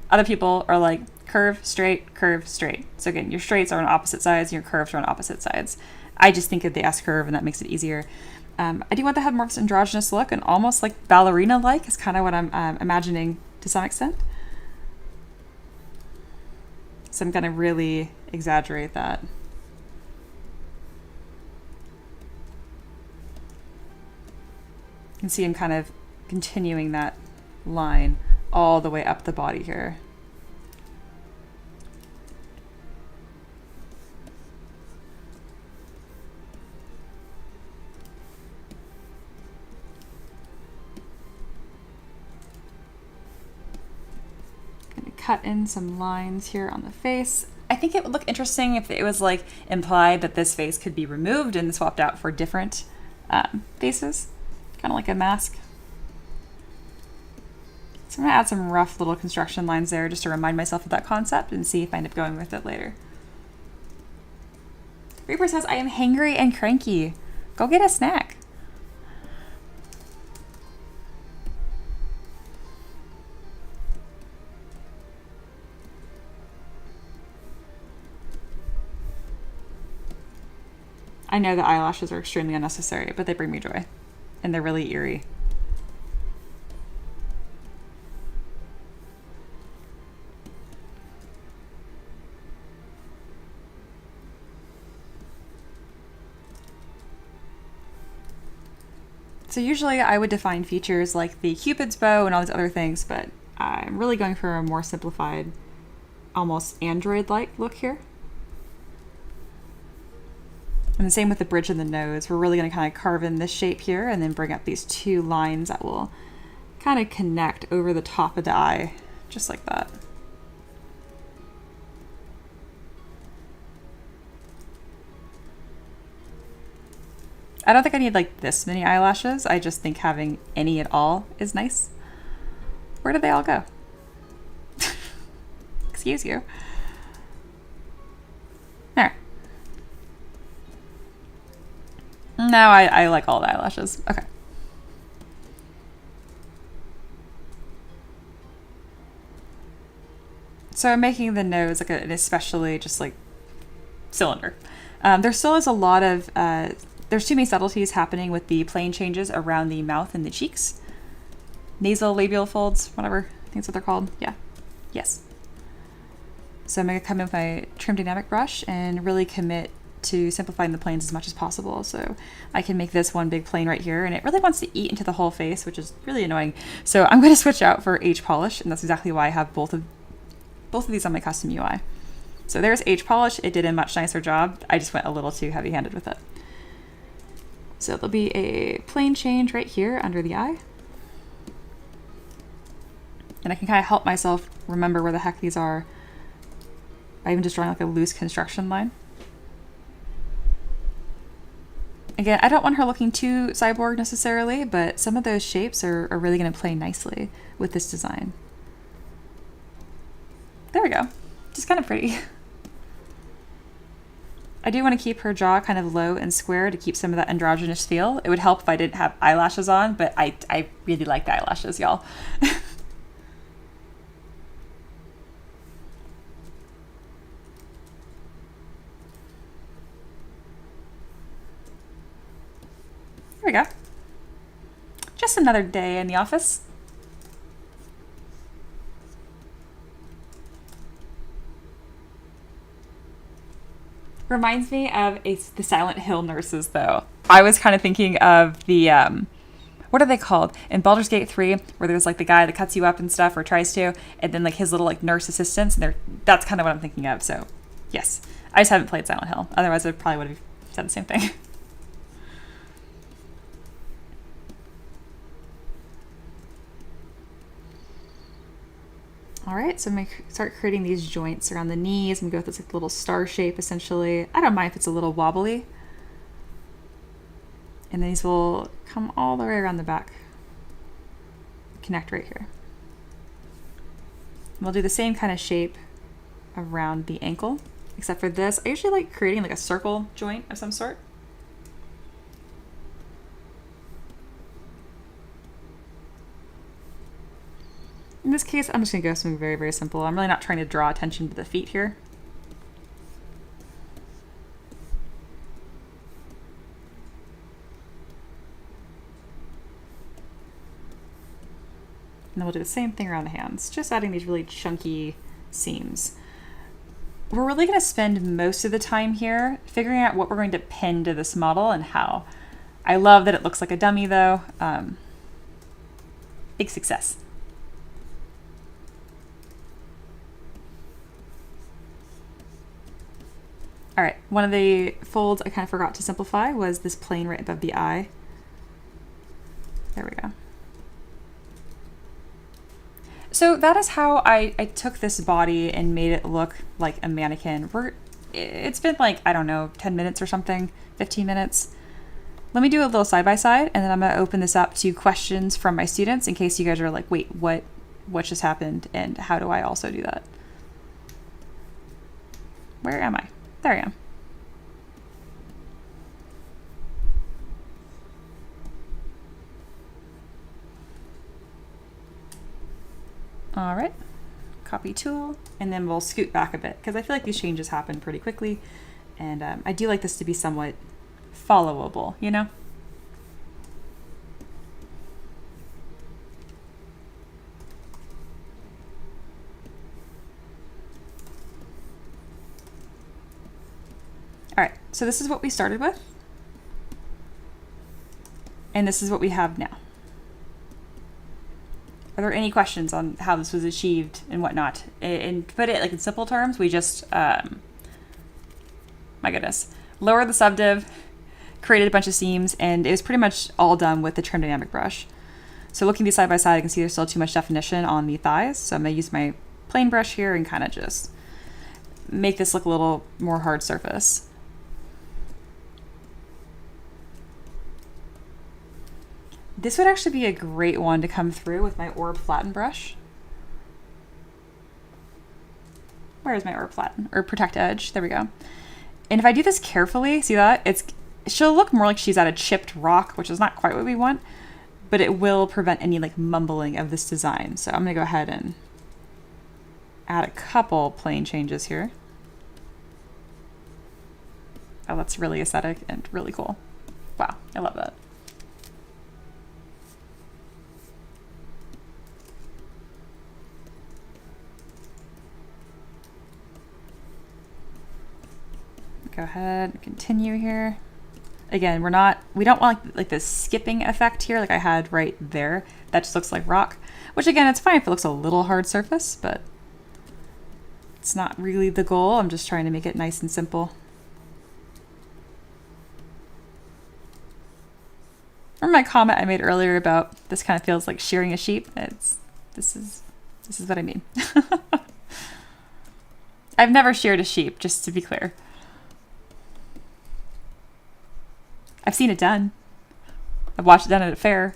Other people are like curve, straight, curve, straight. So again, your straights are on opposite sides and your curves are on opposite sides. I just think of the S curve and that makes it easier. I do want to have more of an androgynous look and almost like ballerina-like is kind of what I'm imagining to some extent. So I'm going to really exaggerate that. You can see I'm kind of continuing that line all the way up the body here. Gonna cut in some lines here on the face. I think it would look interesting if it was like implied that this face could be removed and swapped out for different faces. Kind of like a mask. So I'm gonna add some rough little construction lines there just to remind myself of that concept and see if I end up going with it later. Reaper says, I am hangry and cranky. Go get a snack. I know that eyelashes are extremely unnecessary, but they bring me joy. And they're really eerie. So usually I would define features like the Cupid's bow and all these other things, but I'm really going for a more simplified, almost Android-like look here. And the same with the bridge of the nose. We're really going to kind of carve in this shape here and then bring up these two lines that will kind of connect over the top of the eye, just like that. I don't think I need like this many eyelashes. I just think having any at all is nice. Where did they all go? Excuse you. There. No, I like all the eyelashes. Okay. So I'm making the nose like an especially just like cylinder. There still is a lot of there's too many subtleties happening with the plane changes around the mouth and the cheeks. Nasal labial folds, whatever. I think that's what they're called. Yeah. Yes. So I'm going to come in with my trim dynamic brush and really commit to simplifying the planes as much as possible. So I can make this one big plane right here, and it really wants to eat into the whole face, which is really annoying. So I'm going to switch out for H polish, and that's exactly why I have both of these on my custom UI. So there's H polish. It did a much nicer job. I just went a little too heavy-handed with it. So there'll be a plane change right here under the eye. And I can kind of help myself remember where the heck these are by even just drawing like a loose construction line. Again, I don't want her looking too cyborg necessarily, but some of those shapes are really going to play nicely with this design. There we go. Just kind of pretty. I do want to keep her jaw kind of low and square to keep some of that androgynous feel. It would help if I didn't have eyelashes on, but I really like the eyelashes, y'all. There we go. Just another day in the office. Reminds me of the Silent Hill nurses, though. I was kind of thinking of the, what are they called? In Baldur's Gate 3, where there's like the guy that cuts you up and stuff, or tries to, and then like his little like nurse assistants, and that's kind of what I'm thinking of, so yes. I just haven't played Silent Hill. Otherwise, I probably would have said the same thing. All right, so I'm gonna start creating these joints around the knees and go with this like little star shape essentially. I don't mind if it's a little wobbly. And these will come all the way around the back. Connect right here. And we'll do the same kind of shape around the ankle, except for this. I usually like creating like a circle joint of some sort. In this case, I'm just going to go something very, very simple. I'm really not trying to draw attention to the feet here. And then we'll do the same thing around the hands, just adding these really chunky seams. We're really going to spend most of the time here figuring out what we're going to pin to this model and how. I love that it looks like a dummy though. Big success. All right, one of the folds I kind of forgot to simplify was this plane right above the eye. There we go. So that is how I took this body and made it look like a mannequin. It's been like, I don't know, 10 minutes or something, 15 minutes. Let me do a little side by side, and then I'm gonna open this up to questions from my students in case you guys are like, wait, what what just happened and how do I also do that. Where am I? There I am. All right, copy tool, and then we'll scoot back a bit because I feel like these changes happen pretty quickly, and I do like this to be somewhat followable, you know? All right, so this is what we started with, and this is what we have now. Are there any questions on how this was achieved and whatnot? And to put it like in simple terms, we just, my goodness, lowered the subdiv, created a bunch of seams, and it was pretty much all done with the trim dynamic brush. So looking these side by side, I can see there's still too much definition on the thighs. So I'm gonna use my plane brush here and kind of just make this look a little more hard surface. This would actually be a great one to come through with my orb flatten brush. Where is my orb flatten? Or protect edge, there we go. And if I do this carefully, see that? She'll look more like she's at a chipped rock, which is not quite what we want, but it will prevent any like mumbling of this design. So I'm gonna go ahead and add a couple plane changes here. Oh, that's really aesthetic and really cool. Wow, I love that. Go ahead and continue here. Again, we don't want like this skipping effect here like I had right there. That just looks like rock, which again, it's fine if it looks a little hard surface, but it's not really the goal. I'm just trying to make it nice and simple. Remember my comment I made earlier about this kind of feels like shearing a sheep? This is what I mean. I've never sheared a sheep, just to be clear. I've seen it done. I've watched it done at a fair.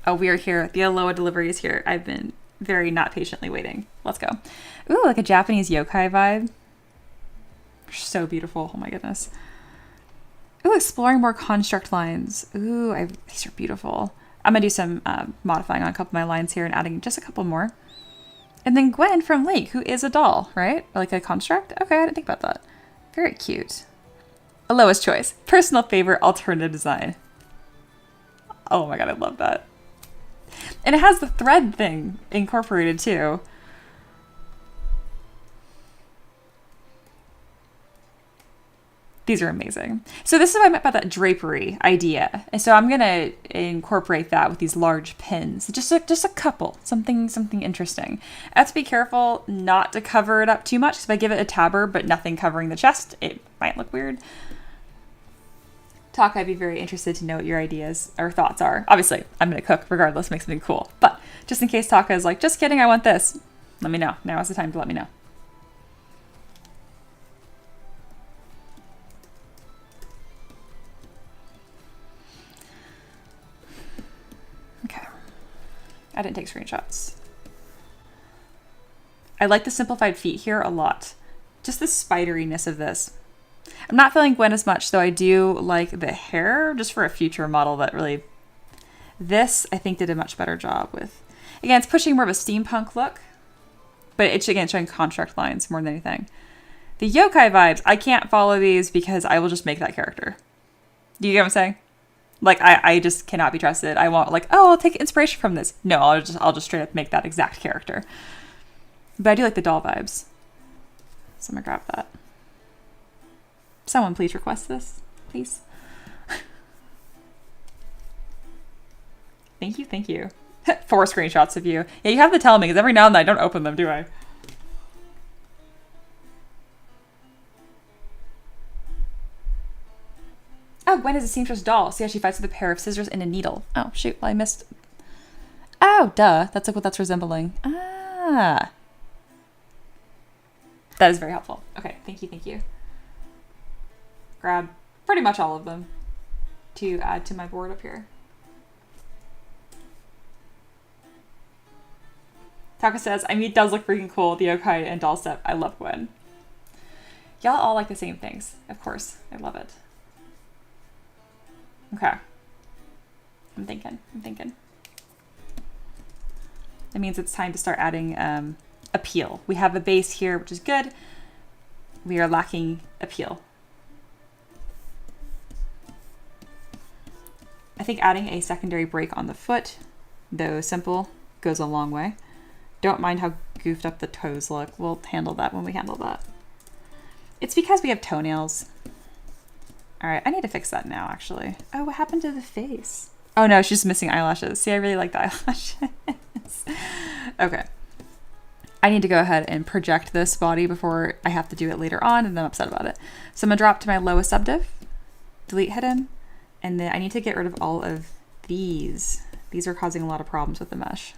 Oh, we are here. The Aloha delivery is here. I've been very not patiently waiting. Let's go. Ooh, like a Japanese yokai vibe. So beautiful. Oh my goodness. Ooh, exploring more construct lines. Ooh, these are beautiful. I'm gonna do some modifying on a couple of my lines here and adding just a couple more. And then Gwen from Lake, who is a doll, right? Like a construct? Okay, I didn't think about that. Very cute. Aloha's choice. Personal favorite alternative design. Oh my god, I love that. And it has the thread thing incorporated too. These are amazing. So this is what I meant by that drapery idea. And so I'm gonna incorporate that with these large pins. Just a couple, something interesting. I have to be careful not to cover it up too much, because if I give it a tabard but nothing covering the chest, it might look weird. Taka, I'd be very interested to know what your ideas or thoughts are. Obviously, I'm gonna cook regardless, make something cool. But just in case Taka is like, just kidding, I want this, let me know. Now is the time to let me know. Okay. I didn't take screenshots. I like the simplified feet here a lot. Just the spideriness of this. I'm not feeling Gwen as much, though I do like the hair, just for a future model that really... This, I think, did a much better job with... Again, it's pushing more of a steampunk look, but it's, again, showing construct lines more than anything. The yokai vibes, I can't follow these because I will just make that character. Do you get what I'm saying? Like, I just cannot be trusted. I want, like, oh, I'll take inspiration from this. No, I'll just straight up make that exact character. But I do like the doll vibes. So I'm gonna grab that. Someone please request this, please. Thank you, thank you. 4 screenshots of you. Yeah, you have to tell me, because every now and then I don't open them, do I? Oh, Gwen is a seamstress doll. So yeah, she fights with a pair of scissors and a needle. Oh, shoot. Well, I missed. Oh, duh. That's like what that's resembling. Ah. That is very helpful. Okay, thank you, thank you. Grab pretty much all of them to add to my board up here. Taka says, I mean, it does look freaking cool, the yokai and doll set. I love Gwen. Y'all all like the same things. Of course. I love it. Okay. I'm thinking. That means it's time to start adding appeal. We have a base here, which is good. We are lacking appeal. I think adding a secondary break on the foot, though simple, goes a long way. Don't mind how goofed up the toes look. We'll handle that when we handle that. It's because we have toenails. All right, I need to fix that now, actually. Oh, what happened to the face? Oh no, she's missing eyelashes. See, I really like the eyelashes. Okay. I need to go ahead and project this body before I have to do it later on, and then I'm upset about it. So I'm gonna drop to my lowest subdiv, delete hidden, and then I need to get rid of all of these. These are causing a lot of problems with the mesh.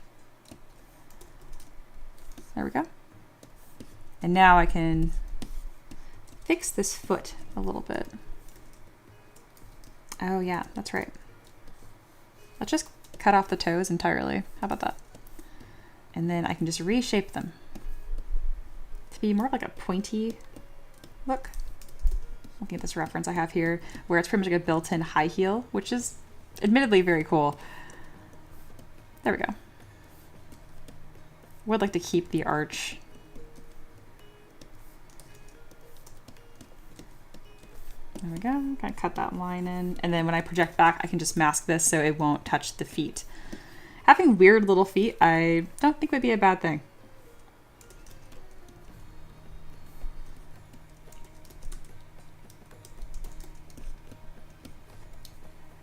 There we go. And now I can fix this foot a little bit. Oh yeah, that's right. Let's just cut off the toes entirely. How about that? And then I can just reshape them to be more like a pointy look. Looking at this reference I have here, where it's pretty much like a built-in high heel, which is admittedly very cool. There we go. Would like to keep the arch. There we go. Gonna cut that line in. And then when I project back, I can just mask this so it won't touch the feet. Having weird little feet, I don't think would be a bad thing.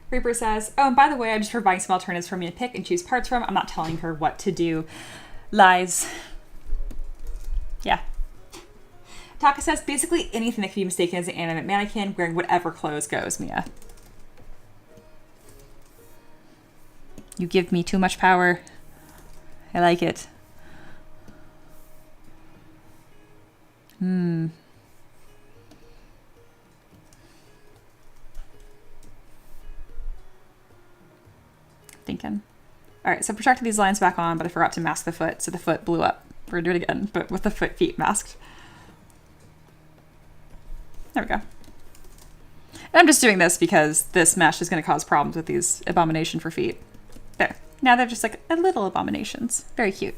Reaper says, oh, and by the way, I'm just providing some alternatives for me to pick and choose parts from. I'm not telling her what to do. Lies. Yeah. Taka says, basically anything that can be mistaken as an animate mannequin wearing whatever clothes goes, Mia. You give me too much power. I like it. Thinking. All right, so I projected these lines back on, but I forgot to mask the foot, so the foot blew up. We're gonna do it again, but with the feet masked. There we go. And I'm just doing this because this mesh is gonna cause problems with these abomination for feet. There. Now they're just like a little abominations. Very cute.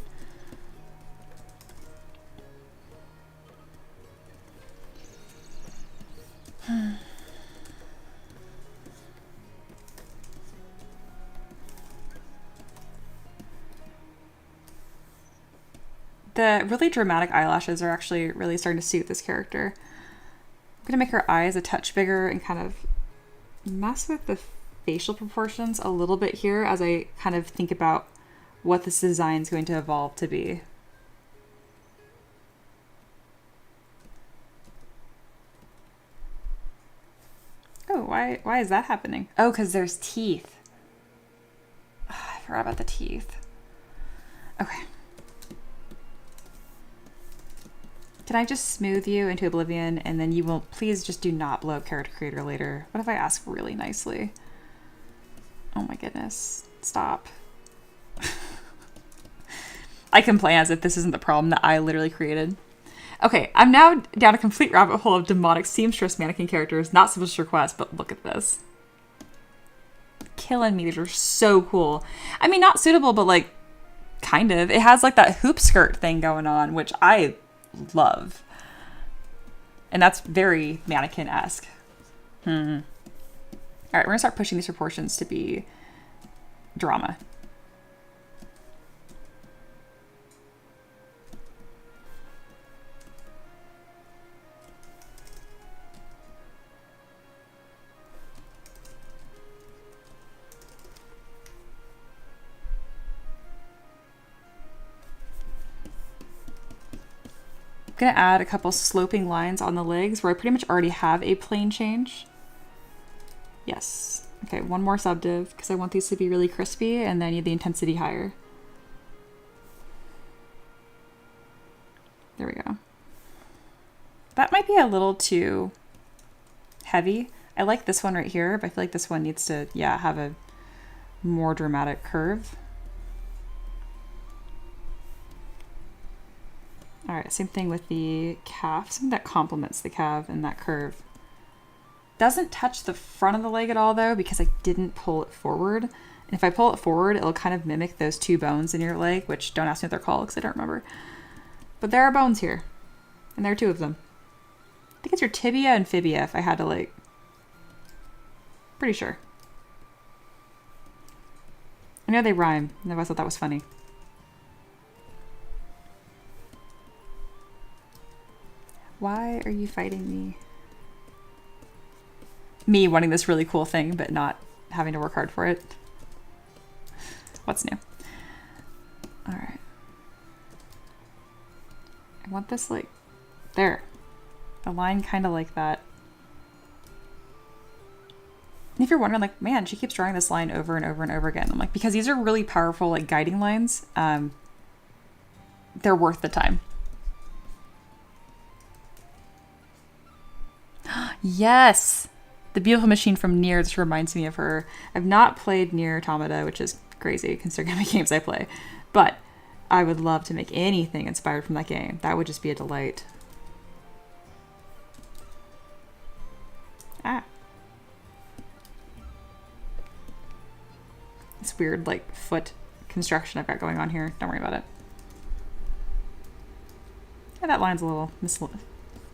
The really dramatic eyelashes are actually really starting to suit this character. I'm gonna make her eyes a touch bigger and kind of mess with the facial proportions a little bit here as I kind of think about what this design is going to evolve to be. Oh, why is that happening? Oh, because there's teeth. Oh, I forgot about the teeth. Okay. Can I just smooth you into oblivion and then you will please just do not blow up character creator later? What if I ask really nicely? Oh my goodness. Stop. I complain as if this isn't the problem that I literally created. Okay, I'm now down a complete rabbit hole of demonic seamstress mannequin characters, not submission requests, but look at this. Killing me. These are so cool. I mean, not suitable, but like, kind of. It has like that hoop skirt thing going on, which I love. And that's very mannequin-esque. Alright, we're gonna start pushing these proportions to be drama. I'm gonna add a couple sloping lines on the legs where I pretty much already have a plane change. Yes. Okay, one more subdiv because I want these to be really crispy and then I need the intensity higher. There we go. That might be a little too heavy. I like this one right here, but I feel like this one needs to, yeah, have a more dramatic curve. All right, same thing with the calf, something that complements the calf and that curve. Doesn't touch the front of the leg at all though, because I didn't pull it forward. And if I pull it forward, it'll kind of mimic those two bones in your leg, which don't ask me what they're called because I don't remember. But there are bones here, and there are two of them. I think it's your tibia and fibia if I had to like, pretty sure. I know they rhyme, and I always thought that was funny. Why are you fighting me? Me wanting this really cool thing, but not having to work hard for it. What's new? All right. I want this like, there. A line kind of like that. And if you're wondering, like, man, she keeps drawing this line over and over and over again. I'm like, because these are really powerful, like, guiding lines. They're worth the time. Yes! The beautiful machine from Nier just reminds me of her. I've not played Nier Automata, which is crazy considering how many games I play. But I would love to make anything inspired from that game. That would just be a delight. Ah. This weird, like, foot construction I've got going on here. Don't worry about it. Yeah, that line's a little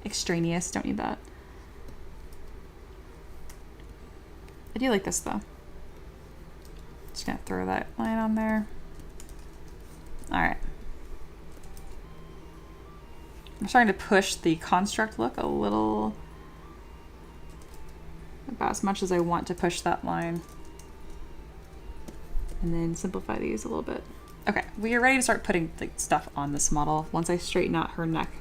extraneous. Don't need that. I do like this, though. Just gonna throw that line on there. All right. I'm starting to push the construct look a little, about as much as I want to push that line. And then simplify these a little bit. Okay, we are ready to start putting like stuff on this model once I straighten out her neck.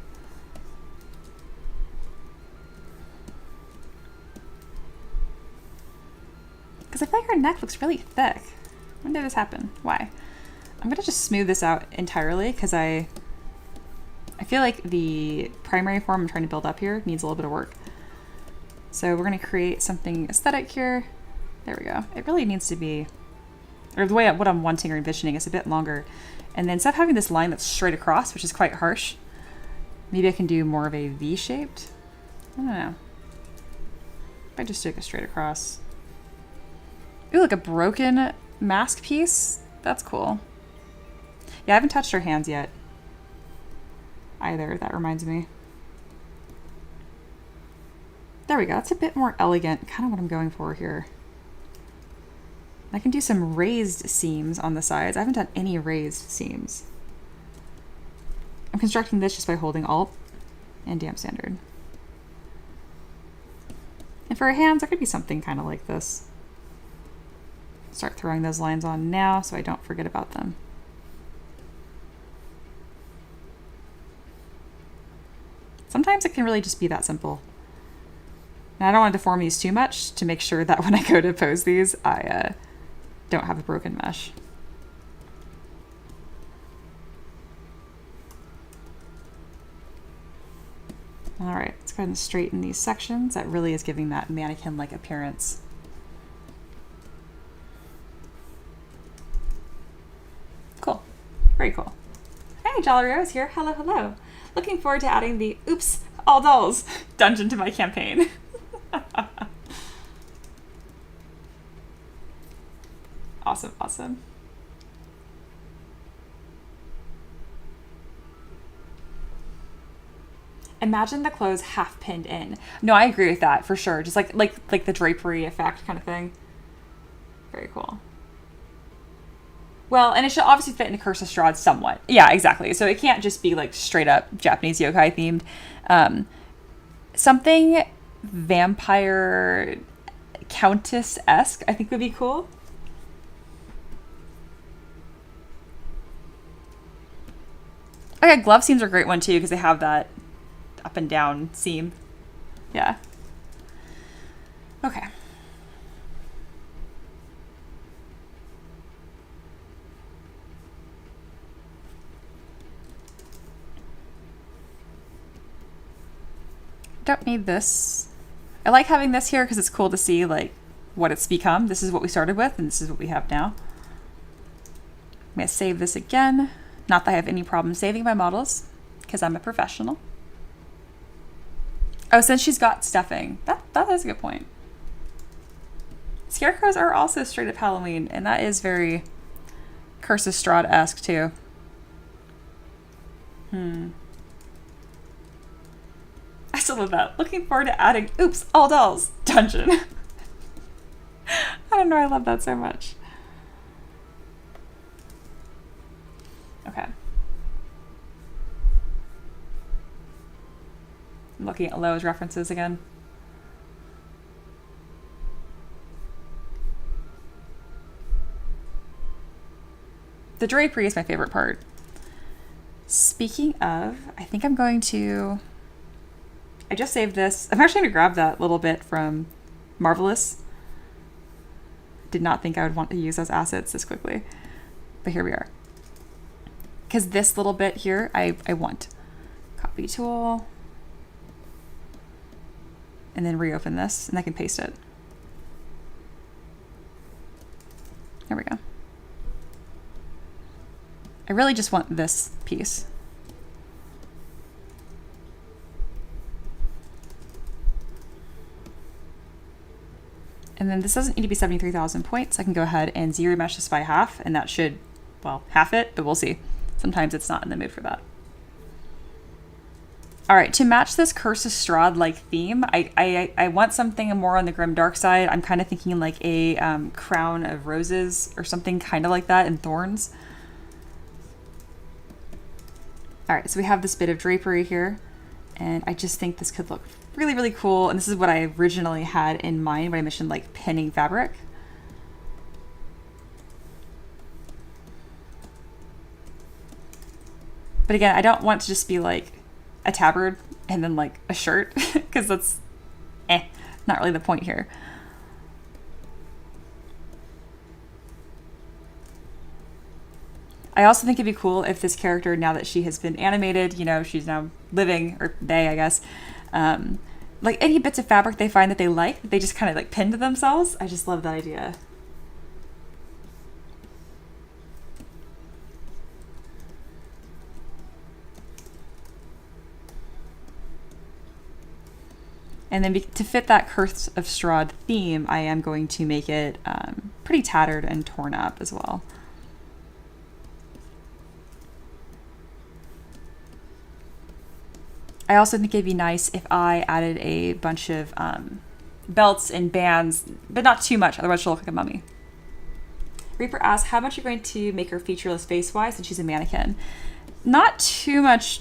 Because I feel like her neck looks really thick. When did this happen? Why? I'm gonna just smooth this out entirely because I feel like the primary form I'm trying to build up here needs a little bit of work. So we're gonna create something aesthetic here. There we go. It really needs to be, or the way what I'm wanting or envisioning is a bit longer. And then instead of having this line that's straight across, which is quite harsh, maybe I can do more of a V-shaped. I don't know. If I just do like a straight across. Ooh, like a broken mask piece. That's cool. Yeah, I haven't touched her hands yet either. That reminds me. There we go. That's a bit more elegant. Kind of what I'm going for here. I can do some raised seams on the sides. I haven't done any raised seams. I'm constructing this just by holding Alt and Damp Standard. And for her hands, there could be something kind of like this. Start throwing those lines on now so I don't forget about them. Sometimes it can really just be that simple. And I don't want to deform these too much to make sure that when I go to pose these, I don't have a broken mesh. All right, let's go ahead and straighten these sections. That really is giving that mannequin-like appearance. Cool, very cool. Hey, Jolly Rose here, hello, hello. Looking forward to adding the Oops, All Dolls dungeon to my campaign. Awesome, awesome. Imagine the clothes half pinned in. No, I agree with that for sure. Just like the drapery effect kind of thing. Very cool. Well, and it should obviously fit into Curse of Strahd somewhat. Yeah, exactly. So it can't just be like straight up Japanese yokai themed. Something vampire countess-esque I think would be cool. Okay, glove seams are a great one too because they have that up and down seam. Yeah. Okay. don't need this. I like having this here because it's cool to see like what it's become. This is what we started with and this is what we have now. I'm going to save this again. Not that I have any problem saving my models because I'm a professional. Oh, since she's got stuffing. That is a good point. Scarecrows are also straight up Halloween, and that is very Curse of Strahd-esque too. I still love that. Looking forward to adding Oops, All Dolls dungeon. I don't know, I love that so much. Okay. I'm looking at Lowe's references again. The drapery is my favorite part. Speaking of, I think I'm going to... I just saved this. I'm actually going to grab that little bit from Marvelous. Did not think I would want to use those assets this quickly. But here we are. Because this little bit here, I want. Copy tool. And then reopen this, and I can paste it. There we go. I really just want this piece. And then this doesn't need to be 73,000 points. I can go ahead and ZBrush this by half, and that should, well, half it, but we'll see. Sometimes it's not in the mood for that. All right, to match this Curse of Strahd-like theme, I want something more on the grim dark side. I'm kind of thinking like a crown of roses or something kind of like that, and thorns. All right, so we have this bit of drapery here, and I just think this could look really, really cool. And this is what I originally had in mind when I mentioned like pinning fabric. But again, I don't want to just be like a tabard and then like a shirt because that's not really the point here. I also think it'd be cool if this character, now that she has been animated, you know, she's now living, or they, I guess, like any bits of fabric they find that they like, they just kind of like pin to themselves. I just love that idea. And then to fit that Curse of Strahd theme, I am going to make it pretty tattered and torn up as well. I also think it'd be nice if I added a bunch of belts and bands, but not too much, otherwise she'll look like a mummy. Reaper asks, how much are you going to make her featureless face-wise since she's a mannequin? Not too much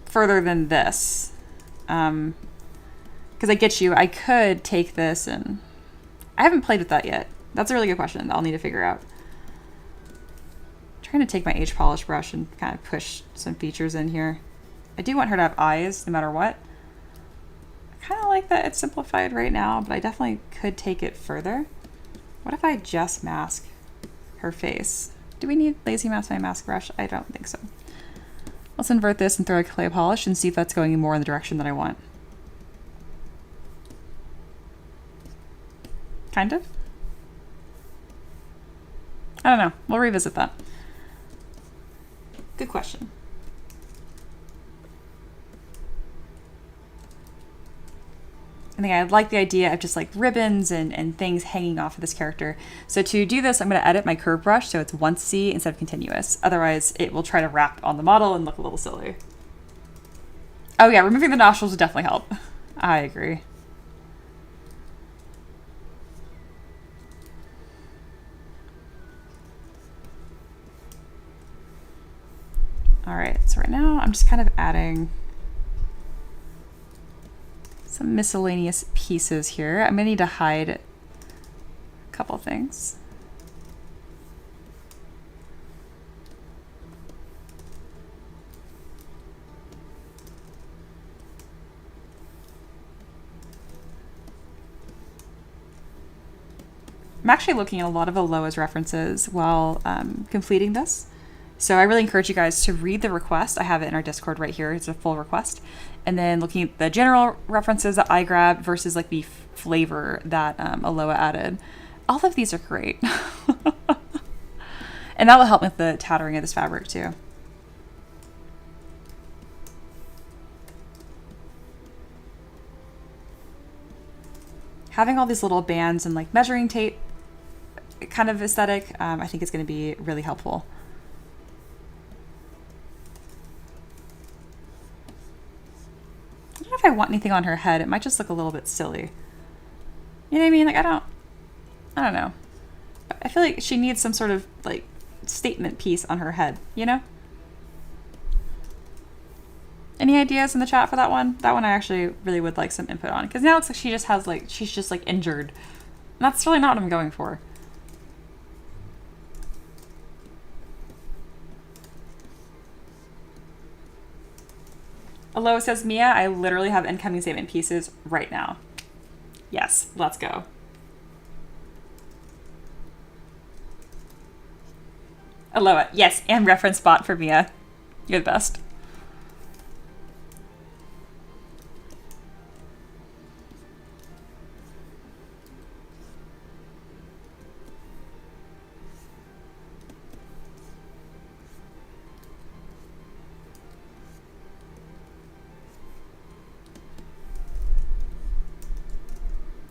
further than this. Because I get you, I could take this and... I haven't played with that yet. That's a really good question that I'll need to figure out. I'm trying to take my age polish brush and kind of push some features in here. I do want her to have eyes no matter what. I kind of like that it's simplified right now, but I definitely could take it further. What if I just mask her face? Do we need lazy mask my mask brush? I don't think so. Let's invert this and throw a clay polish and see if that's going more in the direction that I want. Kind of? I don't know. We'll revisit that. Good question. I think I like the idea of just like ribbons and things hanging off of this character. So to do this, I'm going to edit my curve brush so it's once C instead of continuous. Otherwise, it will try to wrap on the model and look a little silly. Oh yeah, removing the nostrils would definitely help. I agree. All right, so right now I'm just kind of adding some miscellaneous pieces here. I'm gonna need to hide a couple things. I'm actually looking at a lot of Aloha's references while completing this, So I really encourage you guys to read the request. I have it in our Discord right here. It's a full request. And then looking at the general references that I grabbed versus like the flavor that Aloha added. All of these are great. And that will help with the tattering of this fabric too. Having all these little bands and like measuring tape kind of aesthetic, I think is going to be really helpful. I don't know if I want anything on her head. It might just look a little bit silly. You know what I mean? Like, I don't know. I feel like she needs some sort of like statement piece on her head, you know? Any ideas in the chat for that one? That one I actually really would like some input on, because now it looks like she just has like, she's just like injured. And that's really not what I'm going for. Aloha says, Mia, I literally have incoming statement pieces right now. Yes, let's go. Aloha, yes, and reference bot for Mia. You're the best.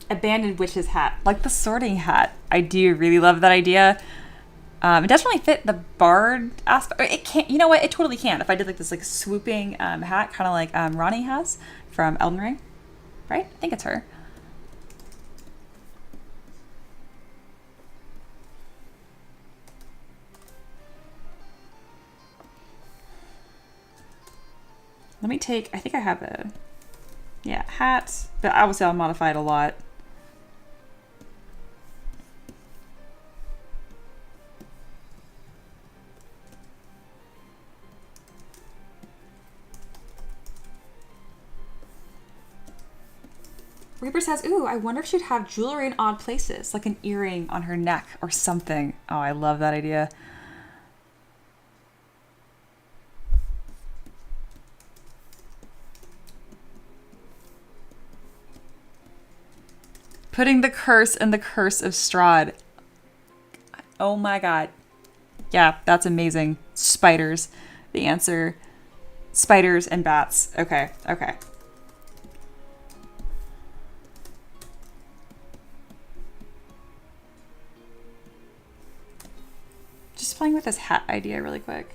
Abandoned witch's hat, like the sorting hat. I do really love that idea. It doesn't really fit the bard aspect. It can't, you know what? It totally can. If I did like this like swooping hat, kind of like Ronnie has from Elden Ring, right? I think it's her. Let me take, I think I have a, yeah, hat, but obviously I'll modify it a lot. Reaper says, ooh, I wonder if she'd have jewelry in odd places, like an earring on her neck or something. Oh, I love that idea. Putting the curse in the curse of Strahd. Oh my god. Yeah, that's amazing. Spiders. The answer. Spiders and bats. Okay, okay. Just playing with this hat idea really quick.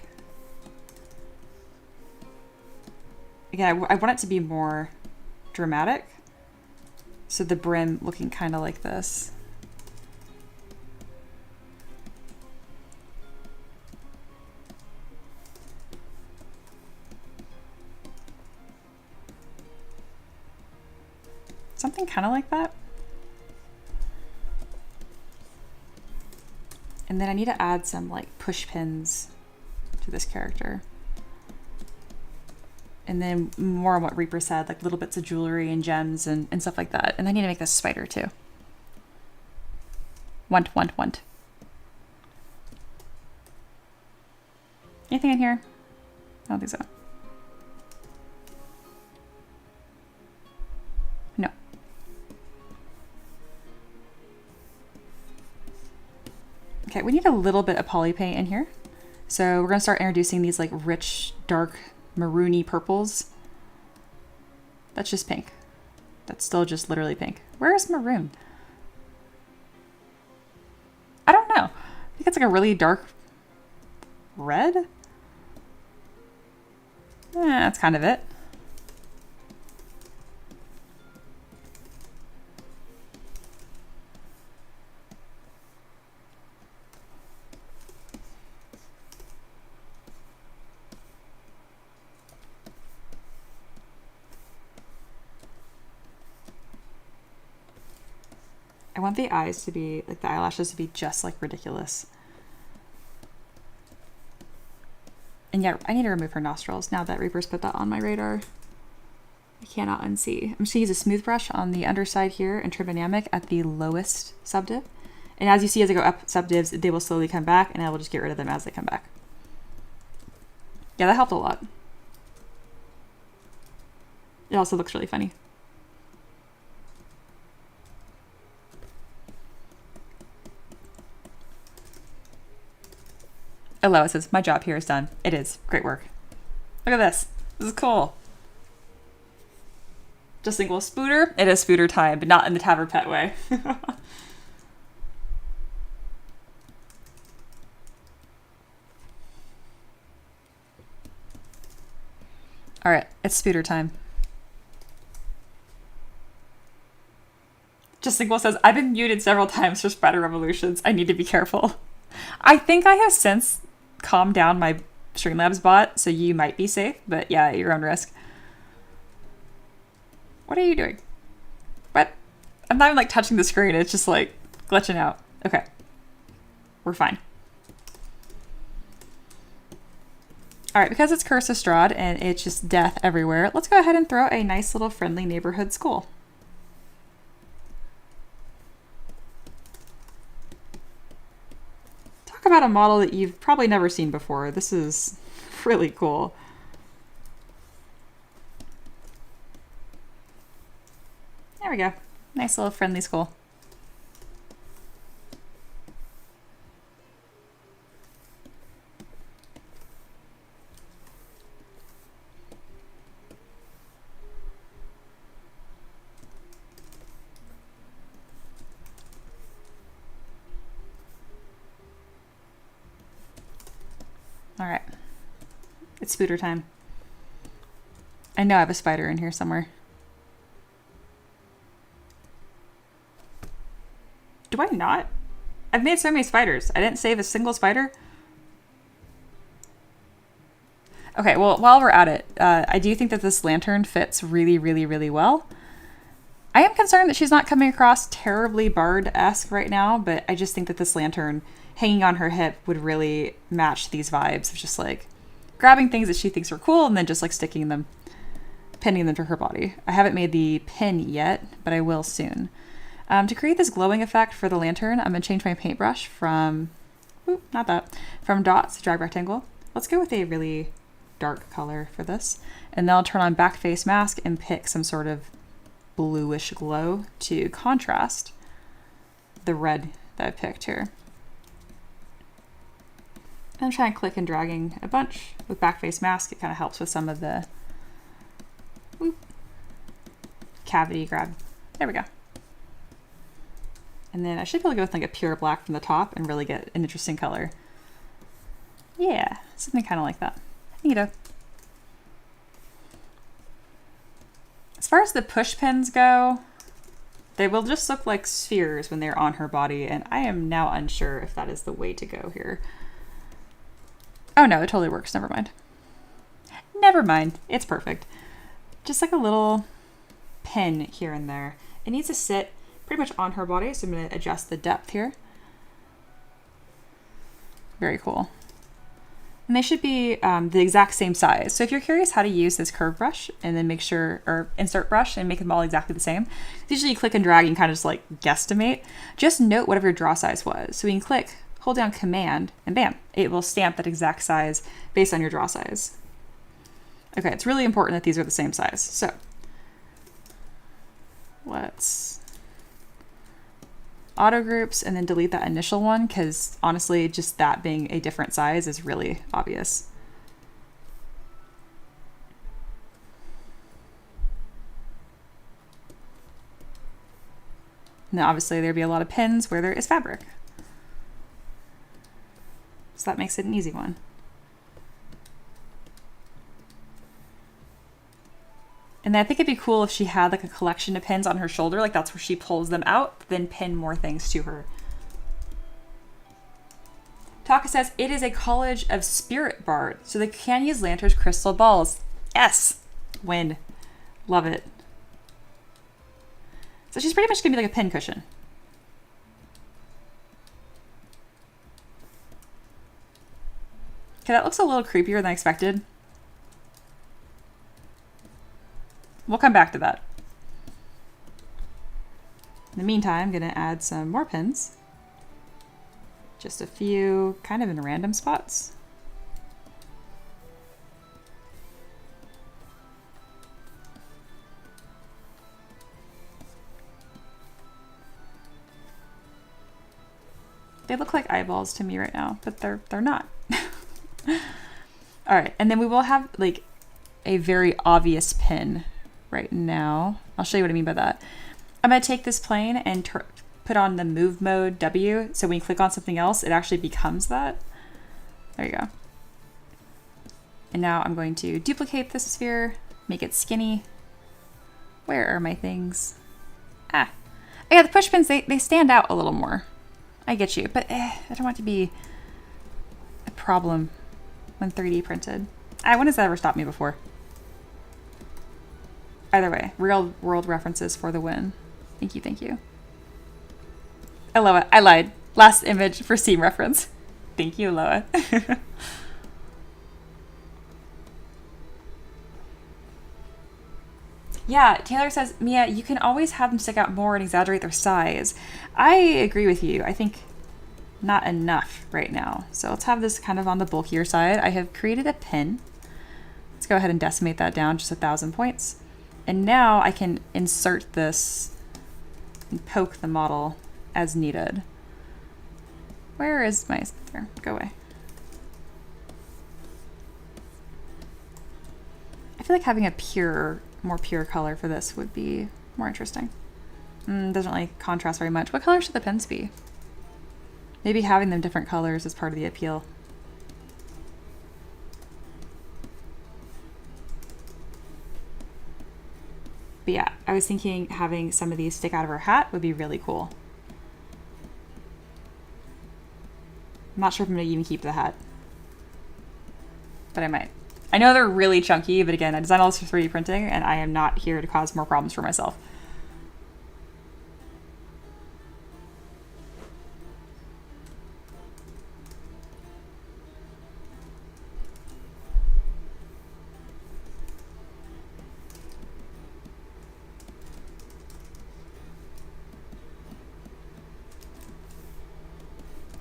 Again, I want it to be more dramatic. So the brim looking kind of like this. Something kind of like that. And then I need to add some like push pins to this character. And then more on what Reaper said, like little bits of jewelry and gems and stuff like that. And I need to make this spider too. Want. Anything in here? I don't think so. No. Okay, we need a little bit of poly paint in here. So we're gonna start introducing these like rich, dark, maroony purples. That's just pink. That's still just literally pink. Where is maroon? I don't know. I think it's like a really dark red. That's kind of it. I want the eyes to be, like the eyelashes to be just like ridiculous. And yeah, I need to remove her nostrils now that Reaper's put that on my radar. I cannot unsee. I'm just gonna use a smooth brush on the underside here and trim dynamic at the lowest subdiv. And as you see, as I go up subdivs, they will slowly come back and I will just get rid of them as they come back. Yeah, that helped a lot. It also looks really funny. Aloha says, my job here is done. It is. Great work. Look at this. This is cool. Just think, well, spooter? It is spooter time, but not in the Tavern Pet way. All right, it's spooter time. Just think, well, says, I've been muted several times for Spider Revolutions. I need to be careful. I think I have since calmed down my Streamlabs bot, so you might be safe, but yeah, at your own risk. What are you doing? What? I'm not even like touching the screen. It's just like glitching out. Okay. We're fine. All right, because it's Curse of Strahd and it's just death everywhere, let's go ahead and throw a nice little friendly neighborhood school. Talk about a model that you've probably never seen before. This is really cool. There we go. Nice little friendly school. All right. It's spooter time. I know I have a spider in here somewhere. Do I not? I've made so many spiders. I didn't save a single spider. Okay, well, while we're at it, I do think that this lantern fits really, really, really well. I am concerned that she's not coming across terribly Bard-esque right now, but I just think that this lantern hanging on her hip would really match these vibes of just like grabbing things that she thinks are cool and then just like sticking them, pinning them to her body. I haven't made the pin yet, but I will soon. To create this glowing effect for the lantern, I'm going to change my paintbrush from, from dots to drag rectangle. Let's go with a really dark color for this. And then I'll turn on backface mask and pick some sort of bluish glow to contrast the red that I picked here. And I'm trying clicking and dragging a bunch with backface mask. It kind of helps with some of the cavity grab. There we go. And then I should be able to go with like a pure black from the top and really get an interesting color. Yeah, something kind of like that. Neato. As far as the push pins go, they will just look like spheres when they're on her body, and I am now unsure if that is the way to go here. Oh no, it totally works. Never mind. Never mind. It's perfect. Just like a little pin here and there. It needs to sit pretty much on her body, so I'm going to adjust the depth here. Very cool. And they should be the exact same size. So if you're curious how to use this curve brush and then make sure, or insert brush and make them all exactly the same, usually you click and drag and kind of just like guesstimate. Just note whatever your draw size was. So we can click, hold down Command, and bam, it will stamp that exact size based on your draw size. Okay, it's really important that these are the same size. So let's auto groups and then delete that initial one, because honestly, just that being a different size is really obvious. Now, obviously, there'd be a lot of pins where there is fabric. So that makes it an easy one. And then I think it'd be cool if she had like a collection of pins on her shoulder, like that's where she pulls them out, then pin more things to her. Taka says, it is a college of spirit bard, so they can use lanterns, crystal balls. Yes! Win. Love it. So she's pretty much gonna be like a pin cushion. Okay, that looks a little creepier than I expected. We'll come back to that. In the meantime, I'm gonna add some more pins. Just a few kind of in random spots. They look like eyeballs to me right now, but they're not. All right, and then we will have like a very obvious pin right now. I'll show you what I mean by that. I'm gonna take this plane and put on the move mode W, so when you click on something else, it actually becomes that. There you go. And now I'm going to duplicate this sphere, make it skinny. Where are my things? Ah, yeah, the push pins, they stand out a little more. I get you, but I don't want it to be a problem when 3D printed. When has that ever stopped me before? Either way, real world references for the win. Thank you, thank you. I love it. I lied. Last image for Steam reference. Thank you, Loa. Yeah, Taylor says, Mia, you can always have them stick out more and exaggerate their size. I agree with you. I think not enough right now. So let's have this kind of on the bulkier side. I have created a pin. Let's go ahead and decimate that down just 1,000 points. And now I can insert this and poke the model as needed. Where is my, there, go away. I feel like having a more pure color for this would be more interesting. Doesn't really contrast very much. What color should the pins be? Maybe having them different colors is part of the appeal. But yeah, I was thinking having some of these stick out of her hat would be really cool. I'm not sure if I'm gonna even keep the hat, but I might. I know they're really chunky, but again, I designed all this for 3D printing and I am not here to cause more problems for myself.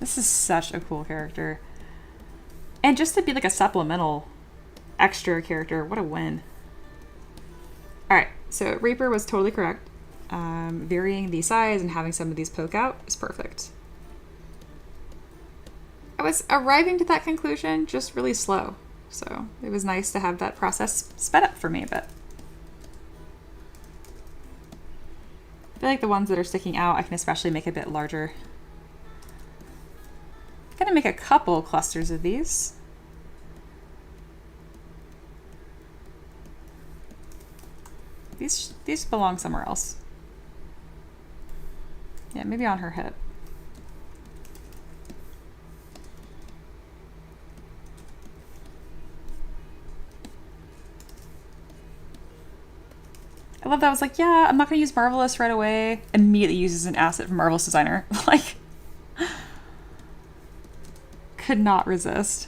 This is such a cool character. And just to be like a supplemental extra character, what a win. All right, so Reaper was totally correct. Varying the size and having some of these poke out is perfect. I was arriving to that conclusion just really slow. So it was nice to have that process sped up for me a bit. I feel like the ones that are sticking out, I can especially make a bit larger. I'm gonna make a couple clusters of these. These belong somewhere else. Yeah, maybe on her hip. I love that. I was like, yeah, I'm not gonna use Marvelous right away. Immediately uses an asset from Marvelous Designer. Like, could not resist.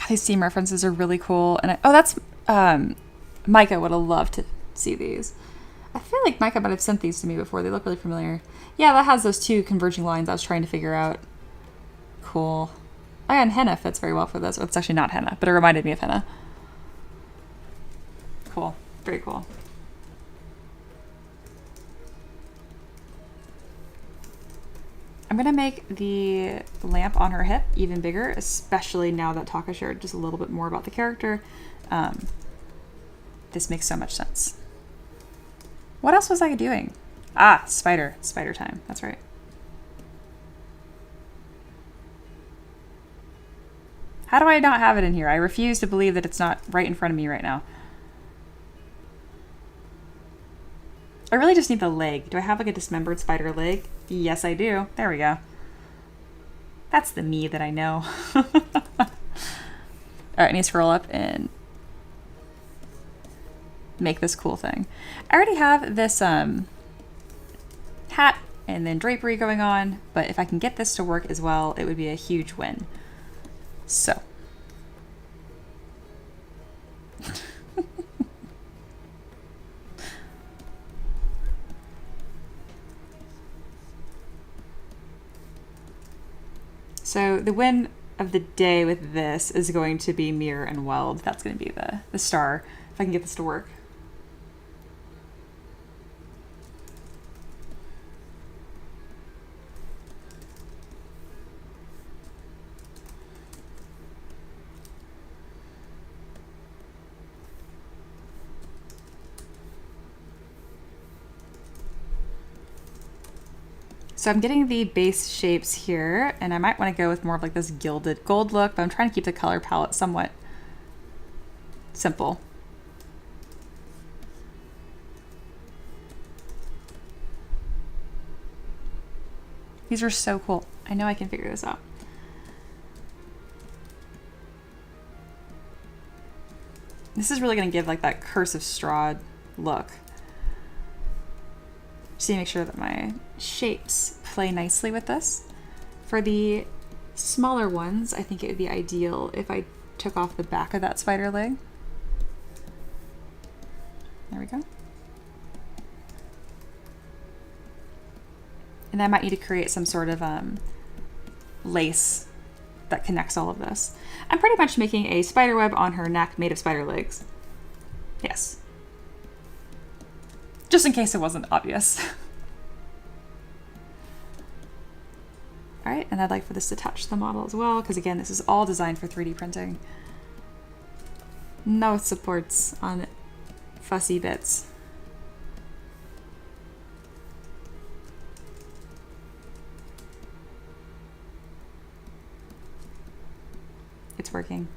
These Steam references are really cool. And oh, that's Micah would have loved to see these. I feel like Micah might have sent these to me before. They look really familiar. Yeah, that has those two converging lines I was trying to figure out. Cool. Oh, yeah, and henna fits very well for this. Oh, it's actually not henna, but it reminded me of henna. Cool. Very cool. I'm gonna make the lamp on her hip even bigger, especially now that Taka shared just a little bit more about the character. This makes so much sense. What else was I doing? Ah, spider time. That's right. How do I not have it in here? I refuse to believe that it's not right in front of me right now. I really just need the leg. Do I have like a dismembered spider leg? Yes, I do. There we go. That's the me that I know. All right, I need to scroll up and make this cool thing. I already have this hat and then drapery going on, but if I can get this to work as well, it would be a huge win. So. So the win of the day with this is going to be mirror and weld. That's going to be the star, if I can get this to work. So I'm getting the base shapes here, and I might want to go with more of like this gilded gold look, but I'm trying to keep the color palette somewhat simple. These are so cool. I know I can figure this out. This is really going to give like that cursive straw look. Just need to make sure that my shapes play nicely with this. For the smaller ones, I think it would be ideal if I took off the back of that spider leg. There we go. And I might need to create some sort of lace that connects all of this. I'm pretty much making a spider web on her neck made of spider legs. Yes. Just in case it wasn't obvious. All right, and I'd like for this to touch the model as well, because again, this is all designed for 3D printing. No supports on fussy bits. It's working.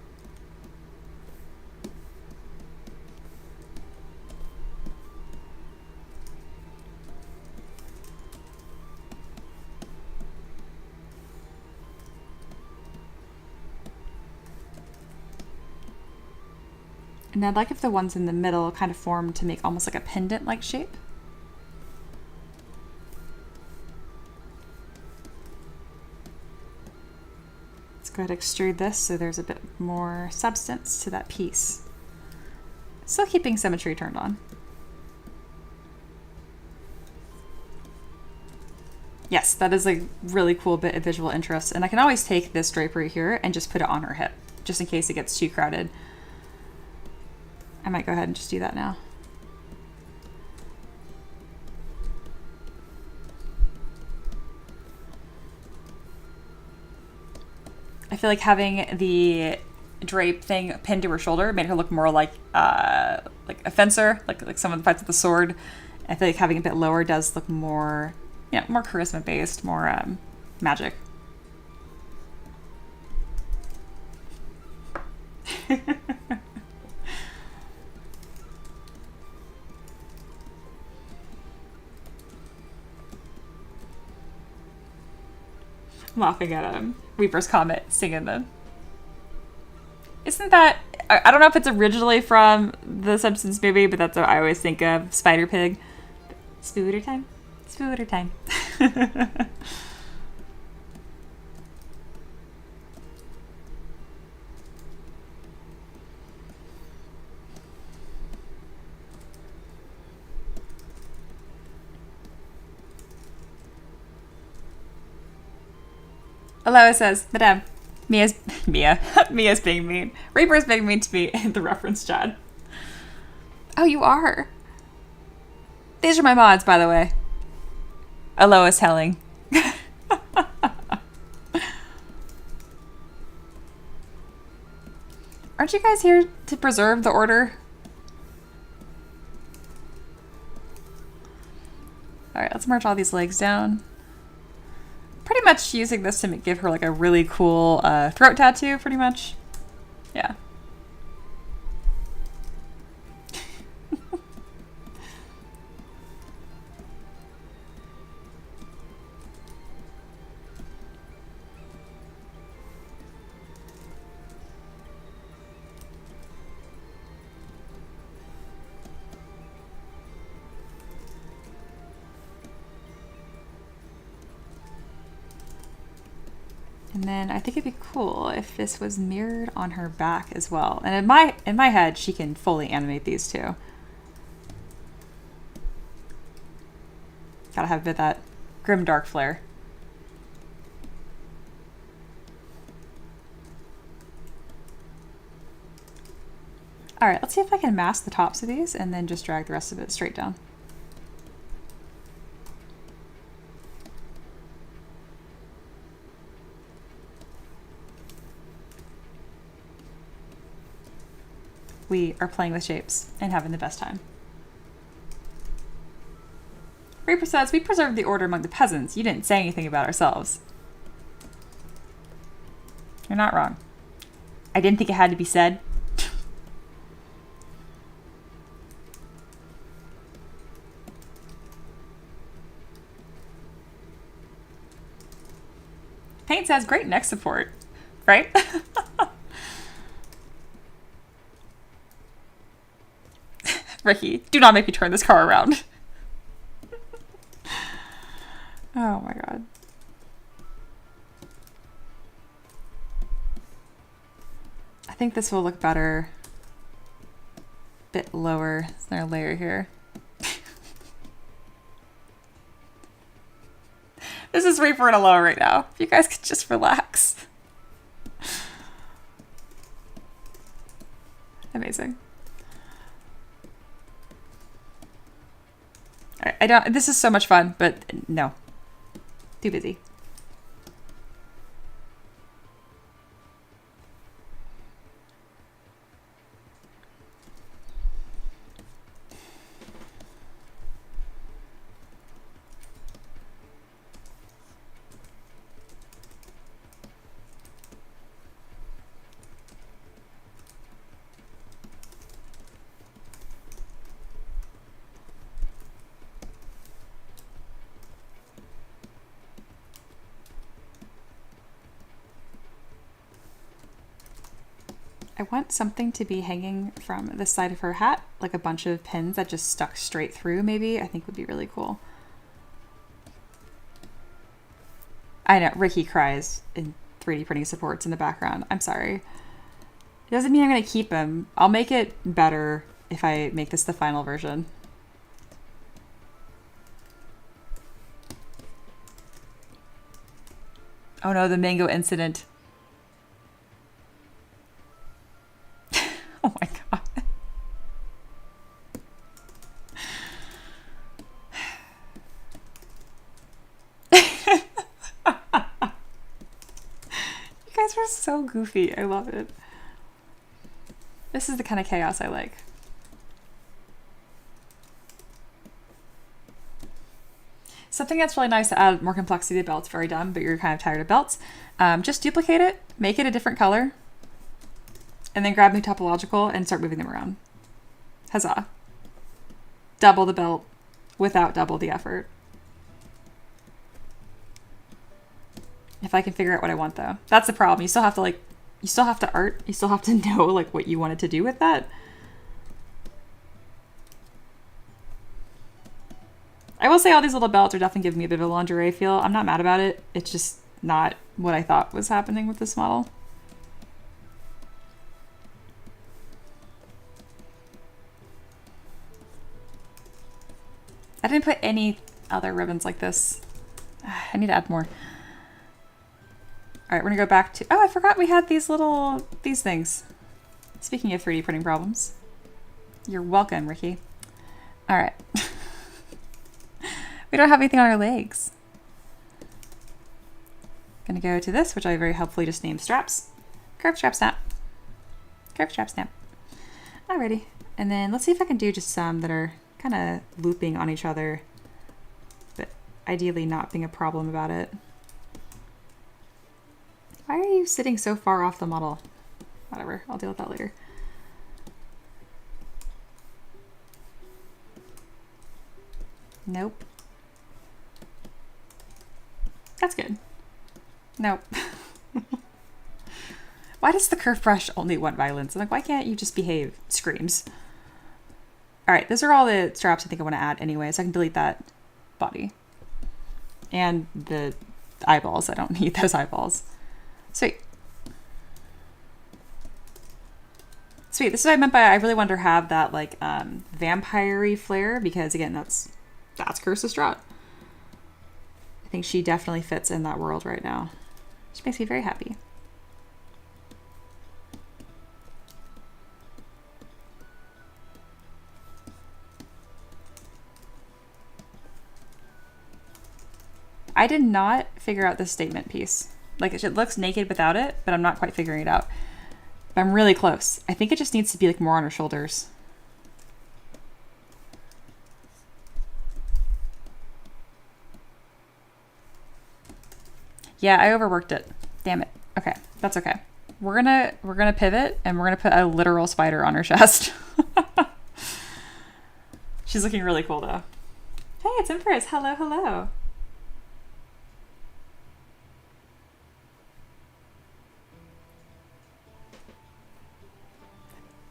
And I'd like if the ones in the middle kind of form to make almost like a pendant-like shape. Let's go ahead and extrude this so there's a bit more substance to that piece. Still keeping symmetry turned on. Yes, that is a really cool bit of visual interest. And I can always take this drapery here and just put it on her hip, just in case it gets too crowded. I might go ahead and just do that now. I feel like having the drape thing pinned to her shoulder made her look more like a fencer, like someone fights with a sword. I feel like having it a bit lower does look more, yeah, more charisma based, more magic. I'm laughing at Reaper's Comet singing the. Isn't that? I don't know if it's originally from the Simpsons movie, but that's what I always think of. Spider Pig. Spooter time. Spooter time. Aloha says, Madame, Mia's being mean. Reaper's being mean to me in the reference chat. Oh, you are. These are my mods, by the way. Aloha's telling. Aren't you guys here to preserve the order? All right, let's merge all these legs down. Pretty much using this to give her like a really cool throat tattoo, pretty much. Yeah. And then I think it'd be cool if this was mirrored on her back as well. And in my head, she can fully animate these too. Gotta have a bit of that grim dark flair. All right, let's see if I can mask the tops of these and then just drag the rest of it straight down. We are playing with shapes and having the best time. Reaper says, we preserved the order among the peasants. You didn't say anything about ourselves. You're not wrong. I didn't think it had to be said. Paint says, great neck support, right? Ricky, do not make me turn this car around. Oh my god. I think this will look better. A bit lower than our layer here. This is Reaper at a low right now. If you guys could just relax. Amazing. I don't, this is so much fun, but no. Too busy. I want something to be hanging from the side of her hat, like a bunch of pins that just stuck straight through, maybe. I think would be really cool. I know, Ricky cries in 3D printing supports in the background. I'm sorry. It doesn't mean I'm going to keep him. I'll make it better if I make this the final version. Oh no, the mango incident. Oh my god. You guys are so goofy. I love it. This is the kind of chaos I like. Something that's really nice to add more complexity to belts, very dumb, but you're kind of tired of belts. Just duplicate it, make it a different color, and then grab new topological and start moving them around. Huzzah. Double the belt without double the effort. If I can figure out what I want though. That's the problem. You still have to like, you still have to art. You still have to know like what you wanted to do with that. I will say all these little belts are definitely giving me a bit of a lingerie feel. I'm not mad about it. It's just not what I thought was happening with this model. I didn't put any other ribbons like this. I need to add more. All right, we're gonna go back to, oh, I forgot we had these things. Speaking of 3D printing problems. You're welcome, Ricky. All right. We don't have anything on our legs. Gonna go to this, which I very helpfully just named straps. Curved strap snap. Curved strap snap. Alrighty. And then let's see if I can do just some that are kind of looping on each other, but ideally not being a problem about it. Why are you sitting so far off the model? Whatever, I'll deal with that later. Nope. That's good. Nope. Why does the curve brush only want violence? I'm like, why can't you just behave? Screams. All right, those are all the straps I think I want to add anyway, so I can delete that body. And the eyeballs, I don't need those eyeballs. Sweet. Sweet, this is what I meant by I really wanted to have that like vampire-y flair, because again, that's Curse of Strahd. I think she definitely fits in that world right now. She makes me very happy. I did not figure out this statement piece. Like it looks naked without it, but I'm not quite figuring it out. But I'm really close. I think it just needs to be like more on her shoulders. Yeah, I overworked it. Damn it. Okay, that's okay. We're gonna pivot and we're gonna put a literal spider on her chest. She's looking really cool though. Hey, it's Empress. Hello, hello.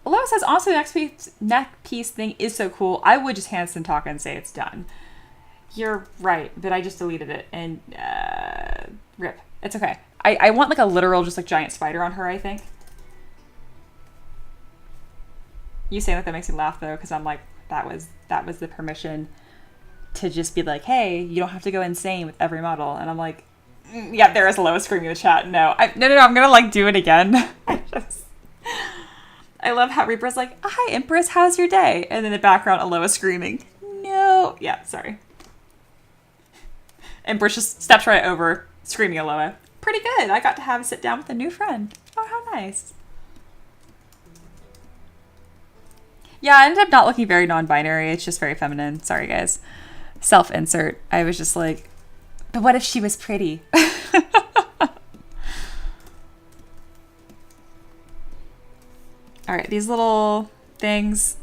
Lois says, honestly, the neck piece thing is so cool. I would just hand Sintaka and say it's done. You're right, but I just deleted it and rip. It's okay. I want like a literal just like giant spider on her, I think. You saying that makes me laugh though, because I'm like, that was the permission to just be like, hey, you don't have to go insane with every model. And I'm like, yeah, there is Lois screaming in the chat. No, no, I'm gonna like do it again. I love how Reaper's like, hi, Empress, how's your day? And in the background, Aloha screaming. No. Yeah, sorry. Empress just steps right over, screaming Aloha. Pretty good. I got to have a sit down with a new friend. Oh, how nice. Yeah, I ended up not looking very non-binary. It's just very feminine. Sorry, guys. Self-insert. I was just like, but what if she was pretty? All right, these little things.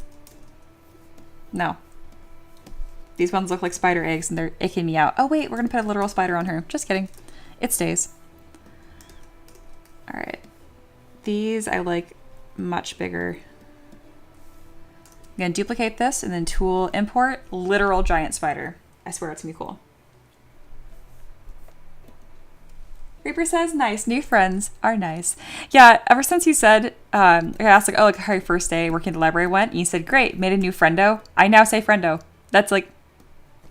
No. These ones look like spider eggs and they're icking me out. Oh wait, we're gonna put a literal spider on her. Just kidding. It stays. All right. These I like much bigger. I'm gonna duplicate this and then tool import literal giant spider. I swear it's gonna be cool. Reaper says, nice. New friends are nice. Yeah, ever since you said, I asked like, oh, like how your first day working at the library went, and you said, great, made a new friendo. I now say friendo. That's like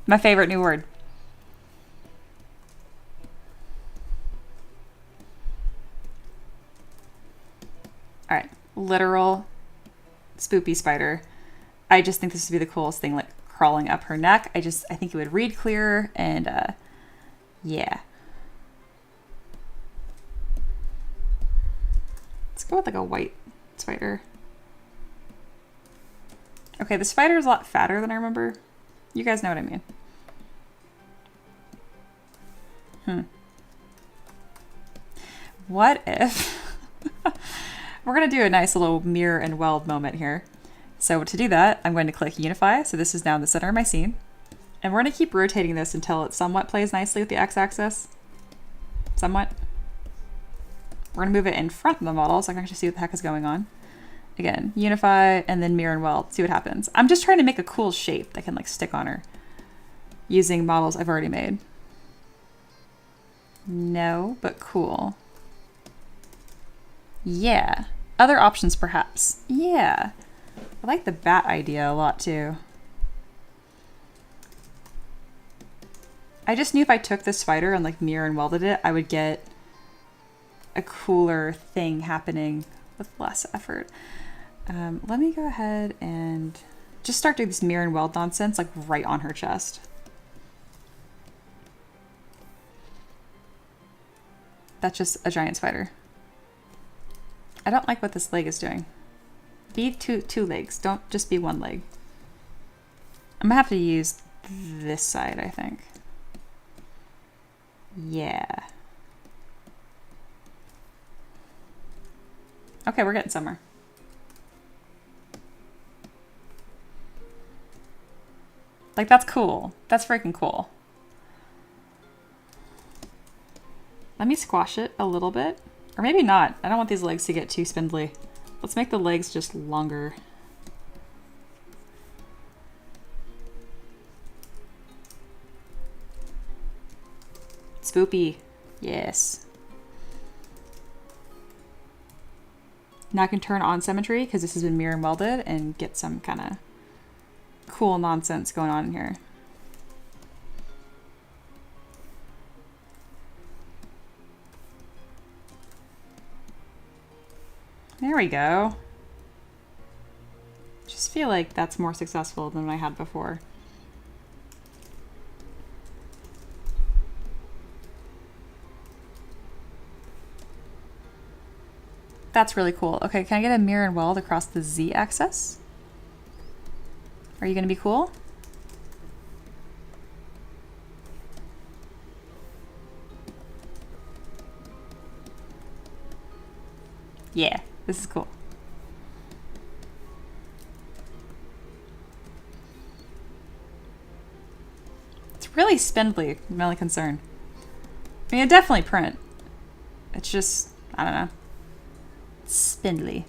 my favorite new word. All right, literal spoopy spider. I just think this would be the coolest thing, like crawling up her neck. I think it would read clearer and yeah. Let's go with like a white spider. Okay, the spider is a lot fatter than I remember. You guys know what I mean. What if we're gonna do a nice little mirror and weld moment here. So to do that, I'm going to click Unify. So this is now in the center of my scene. And we're gonna keep rotating this until it somewhat plays nicely with the x-axis. Somewhat. We're gonna move it in front of the model so I can actually see what the heck is going on. Again, unify and then mirror and weld, see what happens. I'm just trying to make a cool shape that can like stick on her using models I've already made. No, but cool. Yeah. Other options perhaps. Yeah. I like the bat idea a lot too. I just knew if I took this spider and like mirror and welded it, I would get a cooler thing happening with less effort. Let me go ahead and just start doing this mirror and weld nonsense like right on her chest. That's just a giant spider. I don't like what this leg is doing. Be two legs, don't just be one leg. I'm gonna have to use this side, I think. Yeah. Okay, we're getting somewhere. Like, that's cool. That's freaking cool. Let me squash it a little bit. Or maybe not. I don't want these legs to get too spindly. Let's make the legs just longer. Spoopy. Yes. Now I can turn on symmetry because this has been mirror and welded and get some kind of cool nonsense going on in here. There we go. Just feel like that's more successful than I had before. That's really cool. Okay, can I get a mirror and weld across the Z axis? Are you gonna be cool? Yeah, this is cool. It's really spindly, I'm really concerned. I mean, it definitely print. It's just, I don't know. It's spindly.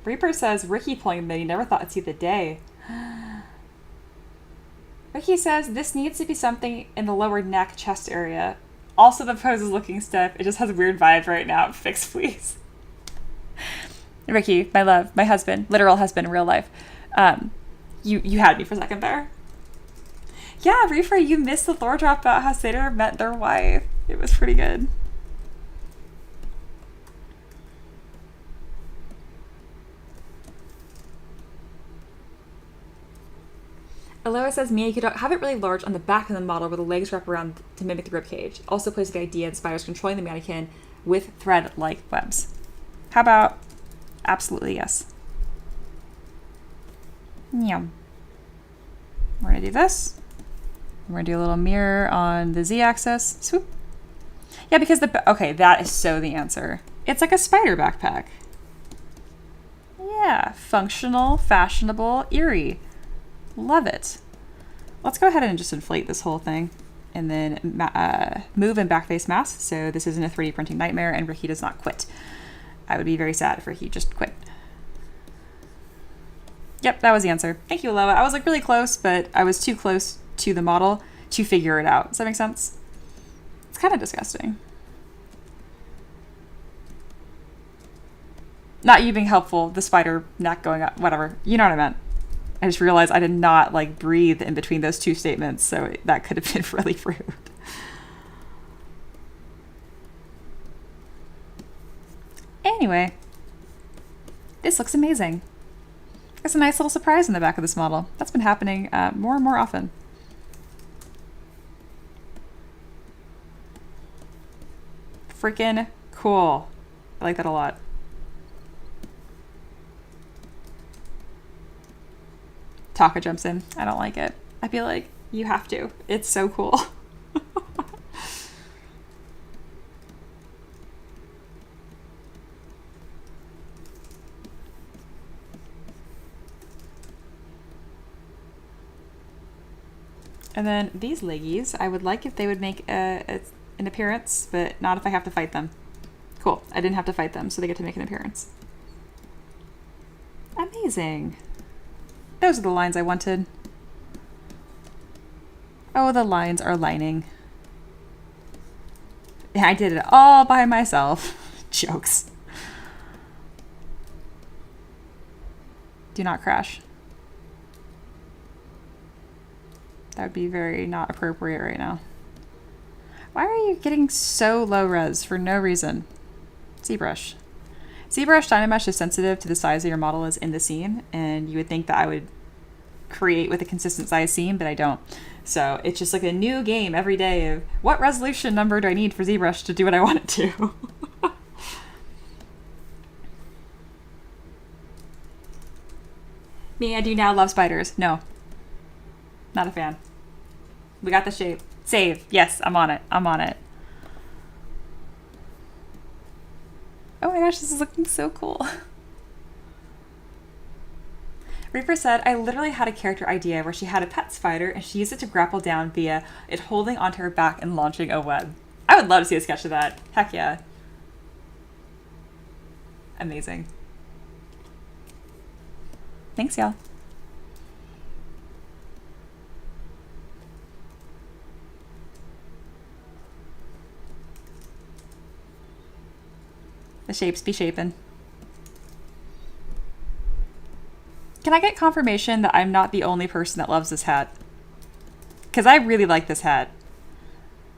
Reaper says Ricky pulling that he never thought it'd see the day. Ricky says this needs to be something in the lower neck chest area. Also, the pose is looking stiff. It just has weird vibes right now. Fix, please. Ricky, my love, my husband, literal husband in real life. You had me for a second there. Yeah, Reaper, you missed the lore drop about how Satyr met their wife. It was pretty good. Aloha says, Mia, you could have it really large on the back of the model where the legs wrap around to mimic the ribcage. Also plays with the idea of spiders controlling the mannequin with thread-like webs. How about absolutely yes? Yeah. We're gonna do this. We're gonna do a little mirror on the Z-axis. Swoop. Yeah, because okay, that is so the answer. It's like a spider backpack. Yeah, functional, fashionable, eerie. Love it. Let's go ahead and just inflate this whole thing and then move and backface mask so this isn't a 3D printing nightmare and Ricky does not quit. I would be very sad if Ricky just quit. Yep, that was the answer. Thank you, Aloha. I was like really close, but I was too close to the model to figure it out. Does that make sense? It's kind of disgusting. Not you being helpful, the spider neck going up, whatever. You know what I meant. I just realized I did not like breathe in between those two statements, so that could have been really rude. Anyway, this looks amazing. There's a nice little surprise in the back of this model. That's been happening more and more often. Freaking cool. I like that a lot. Taka jumps in. I don't like it. I feel like you have to. It's so cool. And then these leggies, I would like if they would make an appearance, but not if I have to fight them. Cool. I didn't have to fight them, so they get to make an appearance. Amazing. Those are the lines I wanted. Oh, the lines are lining. Yeah, I did it all by myself. Jokes. Do not crash. That would be very not appropriate right now. Why are you getting so low res for no reason? ZBrush. ZBrush Dynamesh is sensitive to the size of your model is in the scene, and you would think that I would create with a consistent size scene, but I don't. So it's just like a new game every day of what resolution number do I need for ZBrush to do what I want it to. Mia, do you now love spiders? No. Not a fan. We got the shape. Save. Yes, I'm on it. I'm on it. Oh my gosh, this is looking so cool. Reaper said, I literally had a character idea where she had a pet spider and she used it to grapple down via it holding onto her back and launching a web. I would love to see a sketch of that. Heck yeah. Amazing. Thanks, y'all. The shapes be shaping. Can I get confirmation that I'm not the only person that loves this hat? Because I really like this hat.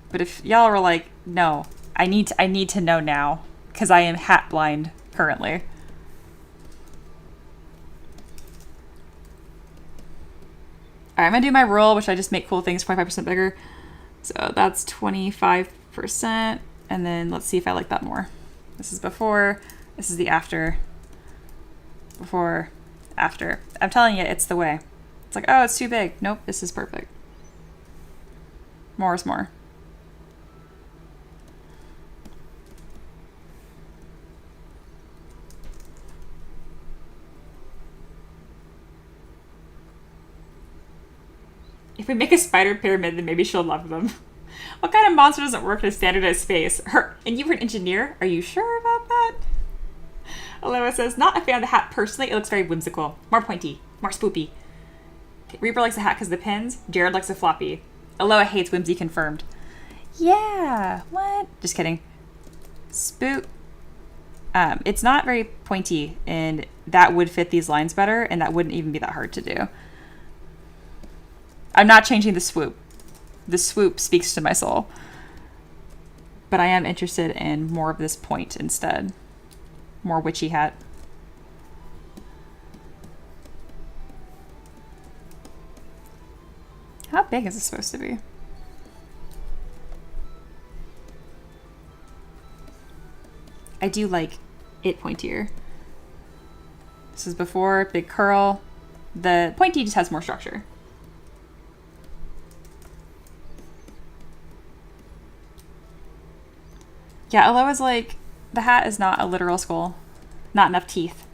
But if y'all were like, no, I need to know now. because I am hat blind currently. All right, I'm gonna do my roll, which I just make cool things 25% bigger. So that's 25%. And then let's see if I like that more. This is before, this is the after. Before, after. I'm telling you, it's the way. It's like, oh, it's too big. Nope, this is perfect. More is more. If we make a spider pyramid, then maybe she'll love them. What kind of monster doesn't work in a standardized space? Her, and you were an engineer? Are you sure about that? Aloha says, not a fan of the hat personally. It looks very whimsical. More pointy. More spoopy. Reaper likes the hat because of the pins. Jared likes the floppy. Aloha hates whimsy confirmed. Yeah. What? Just kidding. Spoop. It's not very pointy, and that would fit these lines better, and that wouldn't even be that hard to do. I'm not changing the swoop. The swoop speaks to my soul. But I am interested in more of this point instead. More witchy hat. How big is this supposed to be? I do like it pointier. This is before, big curl. The pointy just has more structure. Yeah, Aloha's like, the hat is not a literal skull. Not enough teeth.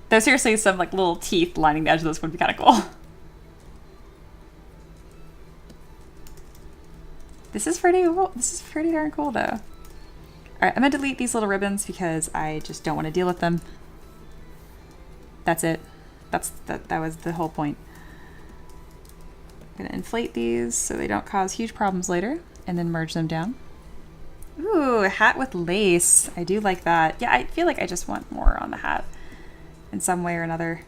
Though seriously, some like little teeth lining the edge of this would be kind of cool. This is pretty cool. This is pretty darn cool though. All right, I'm gonna delete these little ribbons because I just don't want to deal with them. That's it. That was the whole point. I'm gonna inflate these so they don't cause huge problems later, and then merge them down. Ooh, a hat with lace. I do like that. Yeah, I feel like I just want more on the hat in some way or another.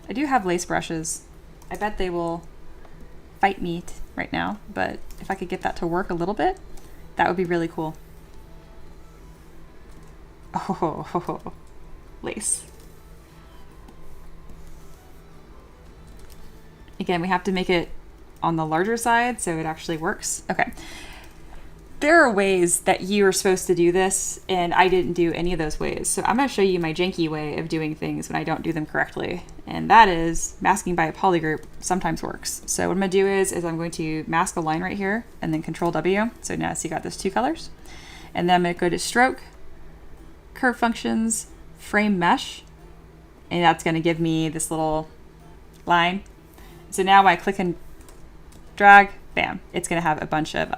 I do have lace brushes. I bet they will fight me right now, but if I could get that to work a little bit, that would be really cool. Oh, lace. Again, we have to make it on the larger side so it actually works. Okay. There are ways that you are supposed to do this, and I didn't do any of those ways. So I'm going to show you my janky way of doing things when I don't do them correctly. And that is masking by a polygroup sometimes works. So what I'm going to do is I'm going to mask a line right here and then Control W. So now see, you got those two colors. And then I'm going to go to Stroke, Curve Functions, Frame Mesh. And that's going to give me this little line. So now when I click and drag, bam, it's going to have a bunch of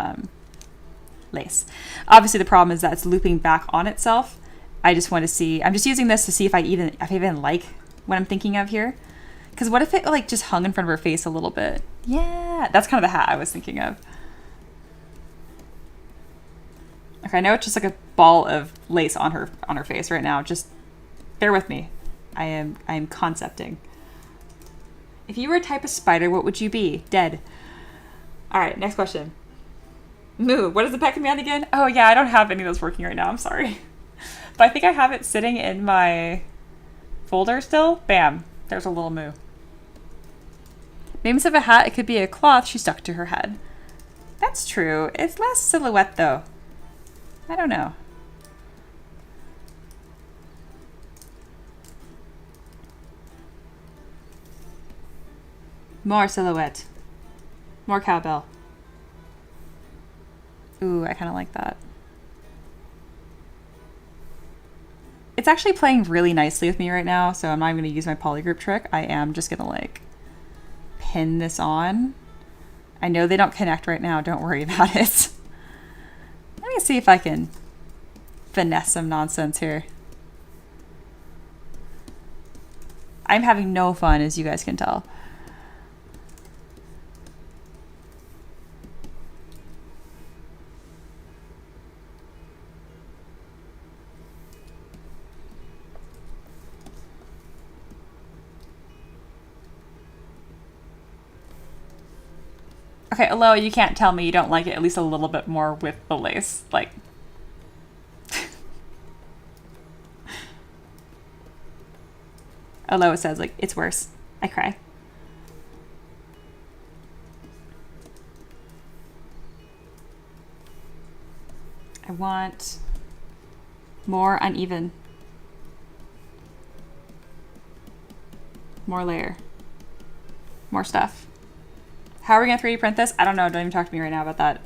lace. Obviously the problem is that it's looping back on itself. I just want to see, I'm just using this to see if I even like what I'm thinking of here. Because what if it like just hung in front of her face a little bit? Yeah, that's kind of the hat I was thinking of. Okay, I know it's just like a ball of lace on her face right now. Just bear with me. I am concepting. If you were a type of spider, what would you be? Dead. All right, next question. Moo, what is the pet command again? Oh yeah, I don't have any of those working right now, I'm sorry. But I think I have it sitting in my folder still. Bam, there's a little moo. Maybe instead of a hat, it could be a cloth she stuck to her head. That's true. It's less silhouette though. I don't know. More silhouette. More cowbell. Ooh, I kind of like that. It's actually playing really nicely with me right now, so I'm not even going to use my polygroup trick. I am just going to like pin this on. I know they don't connect right now. Don't worry about it. Let me see if I can finesse some nonsense here. I'm having no fun, as you guys can tell. Okay, Aloha, you can't tell me you don't like it at least a little bit more with the lace. Like, Aloha says, like, it's worse. I cry. I want more uneven. More layer. More stuff. How are we gonna 3D print this? I don't know. Don't even talk to me right now about that.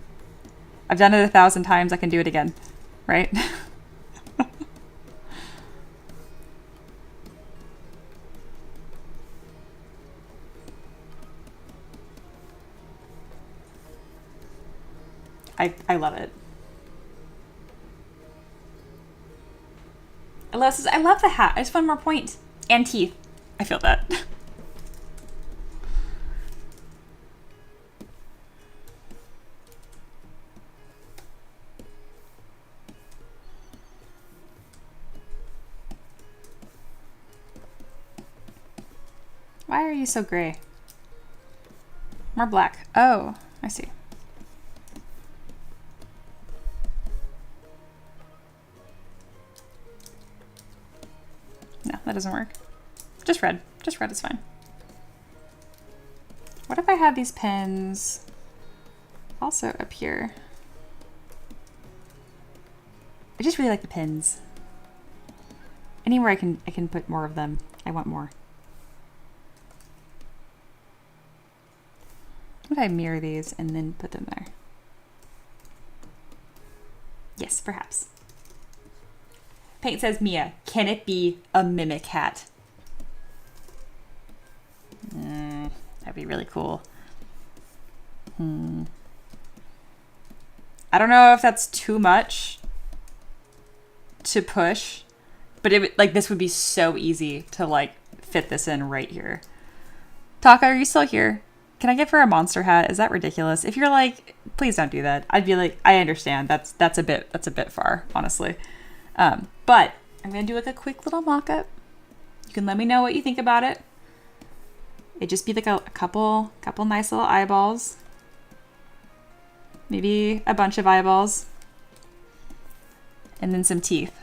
I've done it 1,000 times. I can do it again, right? I love it. Aloha says, I love the hat. I just want more point. And teeth. I feel that. Why are you so gray? More black. Oh, I see. No, that doesn't work. Just red. Just red is fine. What if I had these pins also up here? I just really like the pins. Anywhere I can put more of them, I want more. What if I mirror these and then put them there? Yes, perhaps. Paint says, Mia, can it be a mimic hat? That'd be really cool. I don't know if that's too much to push, but it like this would be so easy to like fit this in right here. Taka, are you still here? Can I give her a monster hat? Is that ridiculous? If you're like, please don't do that. I'd be like, I understand. That's a bit far, honestly. But I'm gonna do like a quick little mock-up. You can let me know what you think about it. It'd just be like a couple nice little eyeballs. Maybe a bunch of eyeballs. And then some teeth.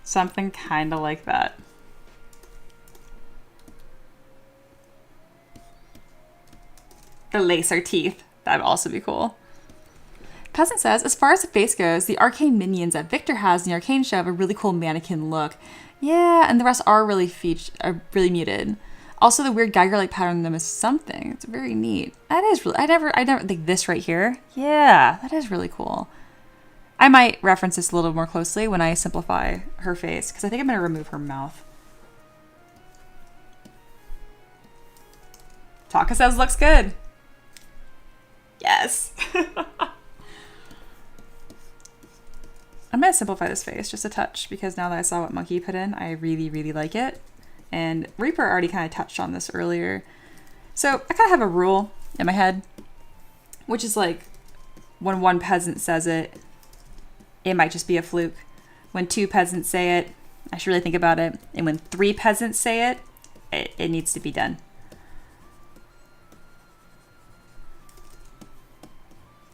Something kind of like that. The lacer teeth. That'd also be cool. Peasant says, as far as the face goes, the arcane minions that Victor has in the Arcane show have a really cool mannequin look. Yeah, and the rest are really muted. Also, the weird Geiger-like pattern on them is something. It's very neat. That is really, I never think this right here. Yeah, that is really cool. I might reference this a little more closely when I simplify her face, because I think I'm going to remove her mouth. Taka says, looks good. Yes. I'm going to simplify this face just a touch, because now that I saw what Monkey put in, I really, really like it. And Reaper already kind of touched on this earlier. So I kind of have a rule in my head, which is like, when one peasant says it, it might just be a fluke. When 2 peasants say it, I should really think about it. And when 3 peasants say it, it needs to be done.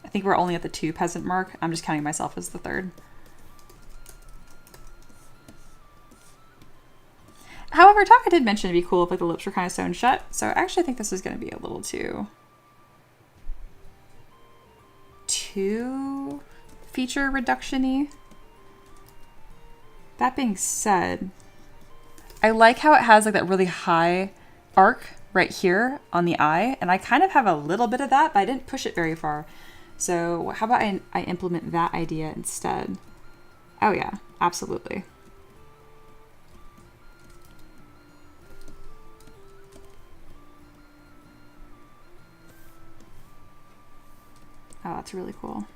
I think we're only at the 2 peasant mark. I'm just counting myself as the 3rd. However, Taka did mention it'd be cool if like the lips were kind of sewn shut. So I actually think this is going to be a little too feature reduction-y. That being said, I like how it has like that really high arc right here on the eye, and I kind of have a little bit of that, but I didn't push it very far. So how about I implement that idea instead? Oh yeah, absolutely. Oh, that's really cool.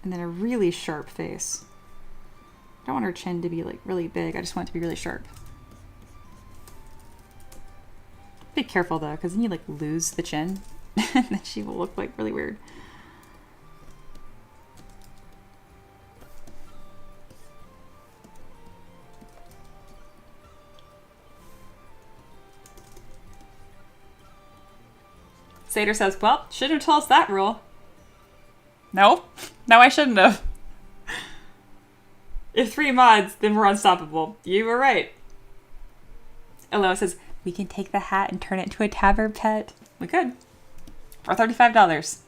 And then a really sharp face. I don't want her chin to be like really big. I just want it to be really sharp. Be careful though, because then you like lose the chin and then she will look like really weird. Sater says, well, shouldn't have told us that rule. No. No, I shouldn't have. If 3 mods, then we're unstoppable. You were right. Aloha says, we can take the hat and turn it into a tavern pet. We could. For $35.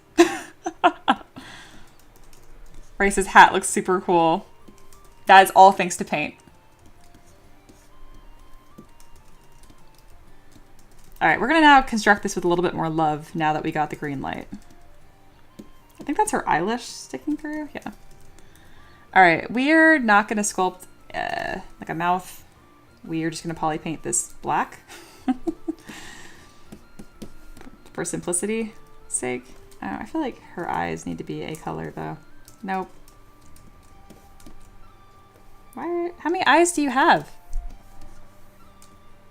Race's hat looks super cool. That is all thanks to paint. Alright, we're going to now construct this with a little bit more love now that we got the green light. I think that's her eyelash sticking through. Yeah. Alright, we're not going to sculpt like a mouth. We're just going to poly paint this black. For simplicity's sake. I feel like her eyes need to be a color though. Nope. Why? How many eyes do you have?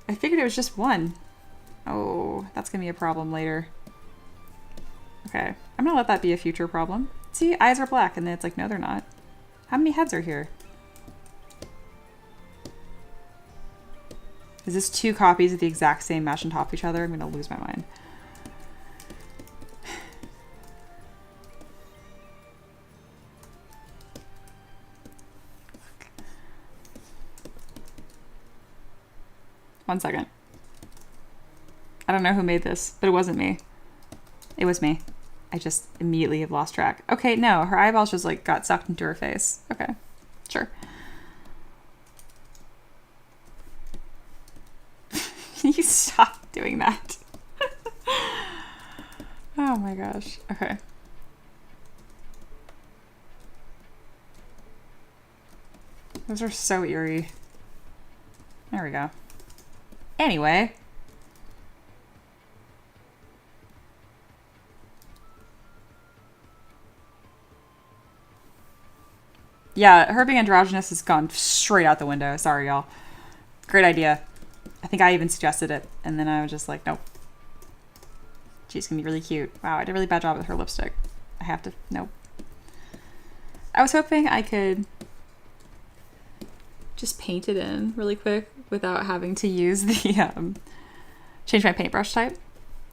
I figured it was just one. Oh, that's gonna be a problem later. Okay, I'm gonna let that be a future problem. See, eyes are black, and then it's like, no, they're not. How many heads are here? Is this 2 copies of the exact same mesh on top of each other? I'm gonna lose my mind. One second. I don't know who made this, but it wasn't me. It was me. I just immediately have lost track. Okay, no, her eyeballs just like got sucked into her face. Okay, sure. Can you stop doing that? Oh my gosh. Okay. Those are so eerie. There we go. Anyway. Yeah, her being androgynous has gone straight out the window. Sorry, y'all. Great idea. I think I even suggested it, and then I was just like, nope. She's gonna be really cute. Wow, I did a really bad job with her lipstick. I have to, nope. I was hoping I could just paint it in really quick without having to use the, change my paintbrush type,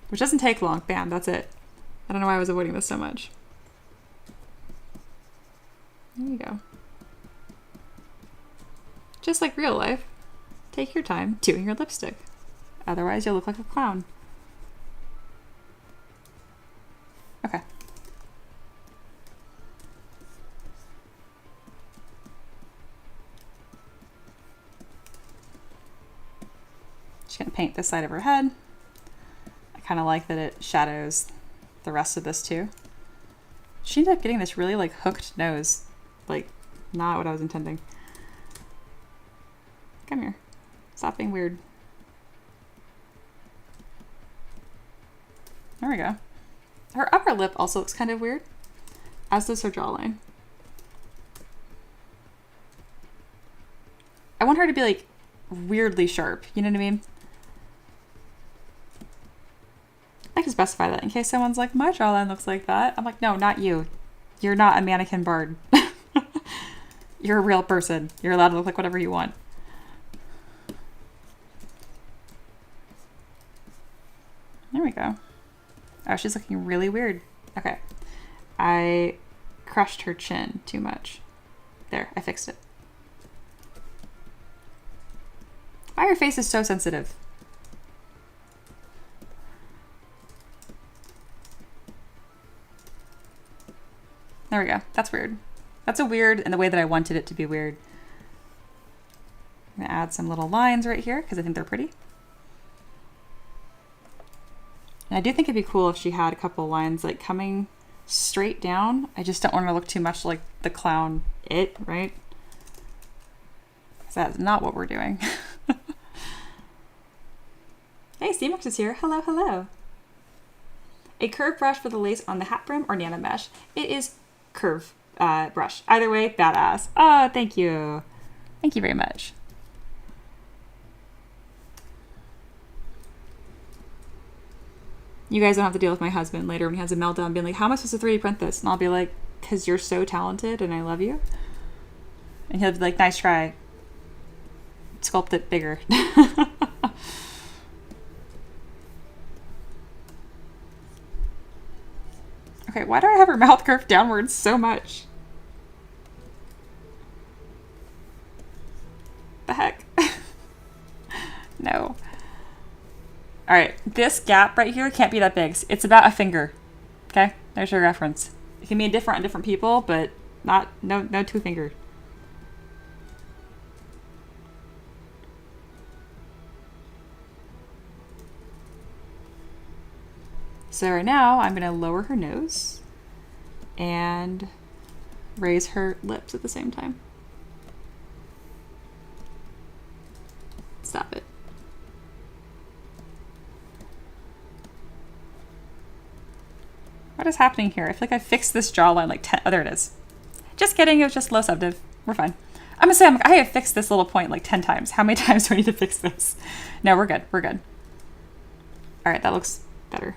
which doesn't take long. Bam, that's it. I don't know why I was avoiding this so much. There you go. Just like real life, take your time doing your lipstick. Otherwise, you'll look like a clown. Okay. Just gonna paint this side of her head. I kind of like that it shadows the rest of this too. She ended up getting this really like hooked nose. Like, not what I was intending. Come here. Stop being weird. There we go. Her upper lip also looks kind of weird, as does her jawline. I want her to be like weirdly sharp, you know what I mean? I can specify that in case someone's like, my jawline looks like that. I'm like, no, not you. You're not a mannequin bard. You're a real person. You're allowed to look like whatever you want. There we go. Oh, she's looking really weird. Okay. I crushed her chin too much. There, I fixed it. Why your face is so sensitive? There we go. That's weird. That's a weird in the way that I wanted it to be weird. I'm gonna add some little lines right here because I think they're pretty. And I do think it'd be cool if she had a couple lines like coming straight down. I just don't want her to look too much like the clown It, right? Because that's not what we're doing. Hey, CMX is here. Hello, hello. A curved brush for the lace on the hat brim or nano mesh? It is curve brush. Either way, badass. Oh, thank you. Thank you very much. You guys don't have to deal with my husband later when he has a meltdown being like, how am I supposed to 3D print this? And I'll be like, because you're so talented and I love you. And he'll be like, nice try. Sculpt it bigger. Okay, why do I have her mouth curved downwards so much? The heck? No. All right, this gap right here can't be that big. It's about a finger. Okay, there's your reference. It can be different on different people, but no 2 finger. So right now I'm gonna lower her nose and raise her lips at the same time. Stop it. What is happening here? I feel like I fixed this jawline like 10. Oh, there it is. Just kidding. It was just low subdiv. We're fine. I'm gonna say I have fixed this little point like 10 times. How many times do I need to fix this? No, we're good. We're good. All right, that looks better.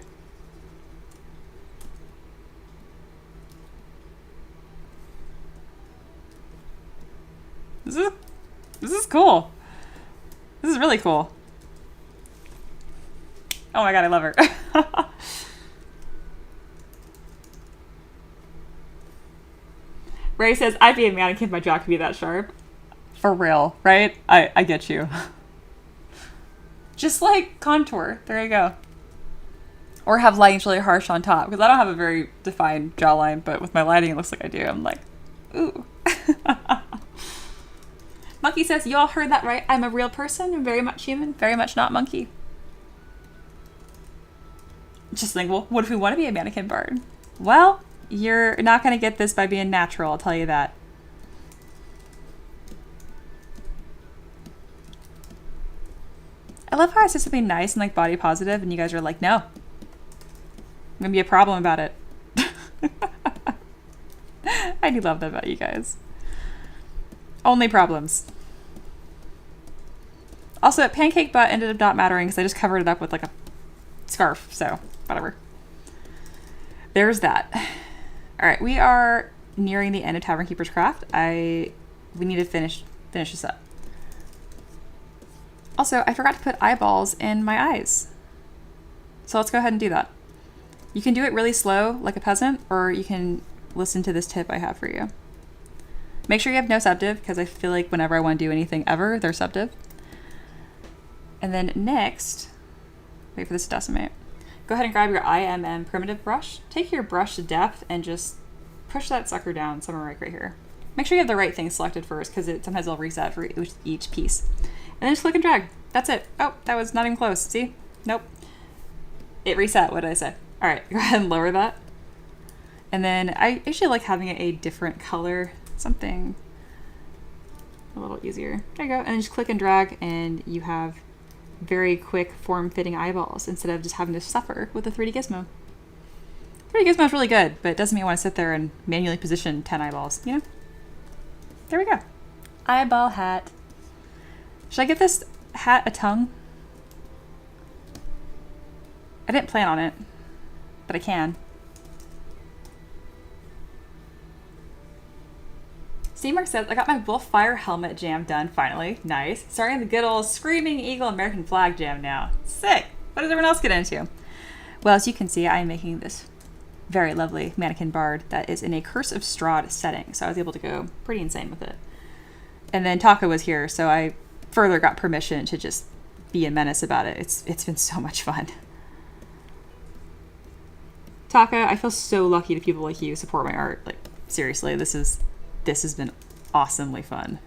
This is cool. This is really cool. Oh my god, I love her. Ray says, I'd be a mannequin if my jaw could be that sharp. For real, right? I get you. Just like contour. There you go. Or have lines really harsh on top. Because I don't have a very defined jawline, but with my lighting it looks like I do. I'm like, ooh. Monkey says, you all heard that right. I'm a real person. I'm very much human. Very much not monkey. Just think, well, what if we want to be a mannequin bard? Well, you're not going to get this by being natural, I'll tell you that. I love how I say something nice and like body positive and you guys are like, no. I'm going to be a problem about it. I do love that about you guys. Only problems. Also, pancake butt ended up not mattering because I just covered it up with like a scarf, so whatever. There's that. All right, we are nearing the end of Tavern Keeper's Craft. We need to finish this up. Also, I forgot to put eyeballs in my eyes. So let's go ahead and do that. You can do it really slow, like a peasant, or you can listen to this tip I have for you. Make sure you have no subdiv, because I feel like whenever I want to do anything ever, they're subdiv. And then next, wait for this to decimate. Go ahead and grab your IMM primitive brush. Take your brush to depth and just push that sucker down somewhere right here. Make sure you have the right thing selected first, because sometimes it'll reset for each piece. And then just click and drag. That's it. Oh, that was not even close. See? Nope. It reset. What did I say? All right, go ahead and lower that. And then I actually like having it a different color, something a little easier. There you go. And then just click and drag and you have very quick form-fitting eyeballs instead of just having to suffer with the 3D Gizmo. 3D Gizmo is really good, but it doesn't mean I want to sit there and manually position 10 eyeballs, you know? There we go. Eyeball hat. Should I give this hat a tongue? I didn't plan on it, but I can. Steamark says, I got my Wolffire helmet jam done finally. Nice. Starting the good old Screaming Eagle American flag jam now. Sick. What does everyone else get into? Well, as you can see, I am making this very lovely mannequin bard that is in a Curse of Strahd setting. So I was able to go pretty insane with it. And then Taka was here, so I further got permission to just be a menace about it. It's been so much fun. Taka, I feel so lucky to people like you support my art. Like, seriously, this has been awesomely fun.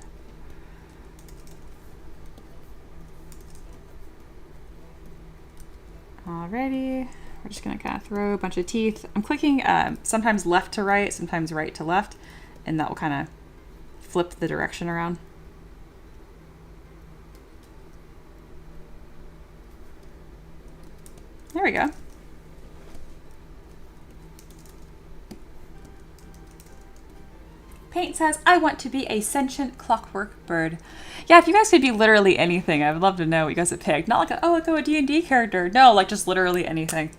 Alrighty, we're just gonna kind of throw a bunch of teeth. I'm clicking sometimes left to right, sometimes right to left, and that will kind of flip the direction around. There we go. Paint says, I want to be a sentient clockwork bird. Yeah, if you guys could be literally anything, I would love to know what you guys would pick. Not like, like a D&D character. No, like just literally anything.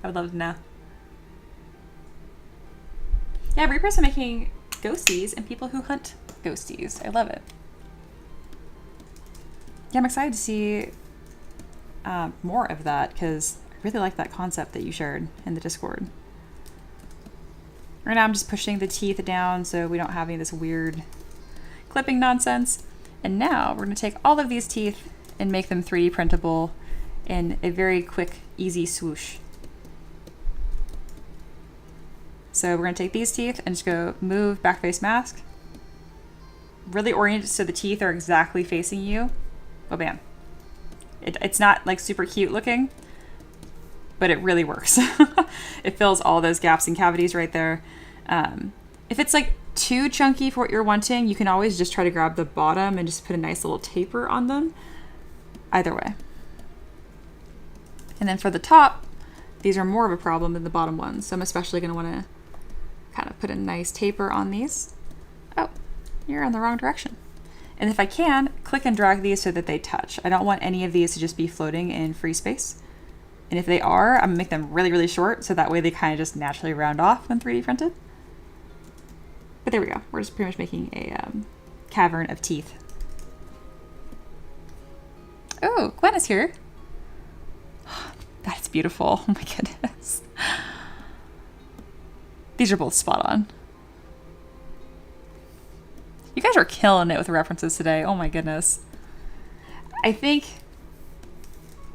I would love to know. Yeah, Reapers are making ghosties and people who hunt ghosties. I love it. Yeah, I'm excited to see more of that because I really like that concept that you shared in the Discord. Right now I'm just pushing the teeth down so we don't have any of this weird clipping nonsense. And now we're going to take all of these teeth and make them 3D printable in a very quick, easy swoosh. So we're going to take these teeth and just go move back face mask. Really orient it so the teeth are exactly facing you. Oh, bam. It's not like super cute looking, but it really works. It fills all those gaps and cavities right there. If it's like too chunky for what you're wanting, you can always just try to grab the bottom and just put a nice little taper on them. Either way. And then for the top, these are more of a problem than the bottom ones. So I'm especially going to want to kind of put a nice taper on these. Oh, you're in the wrong direction. And if I can, click and drag these so that they touch. I don't want any of these to just be floating in free space. And if they are, I'm gonna make them really, really short so that way they kind of just naturally round off when 3D printed. But there we go. We're just pretty much making a cavern of teeth. Oh, Gwen is here. That's beautiful. Oh my goodness. These are both spot on. You guys are killing it with the references today. Oh my goodness. I think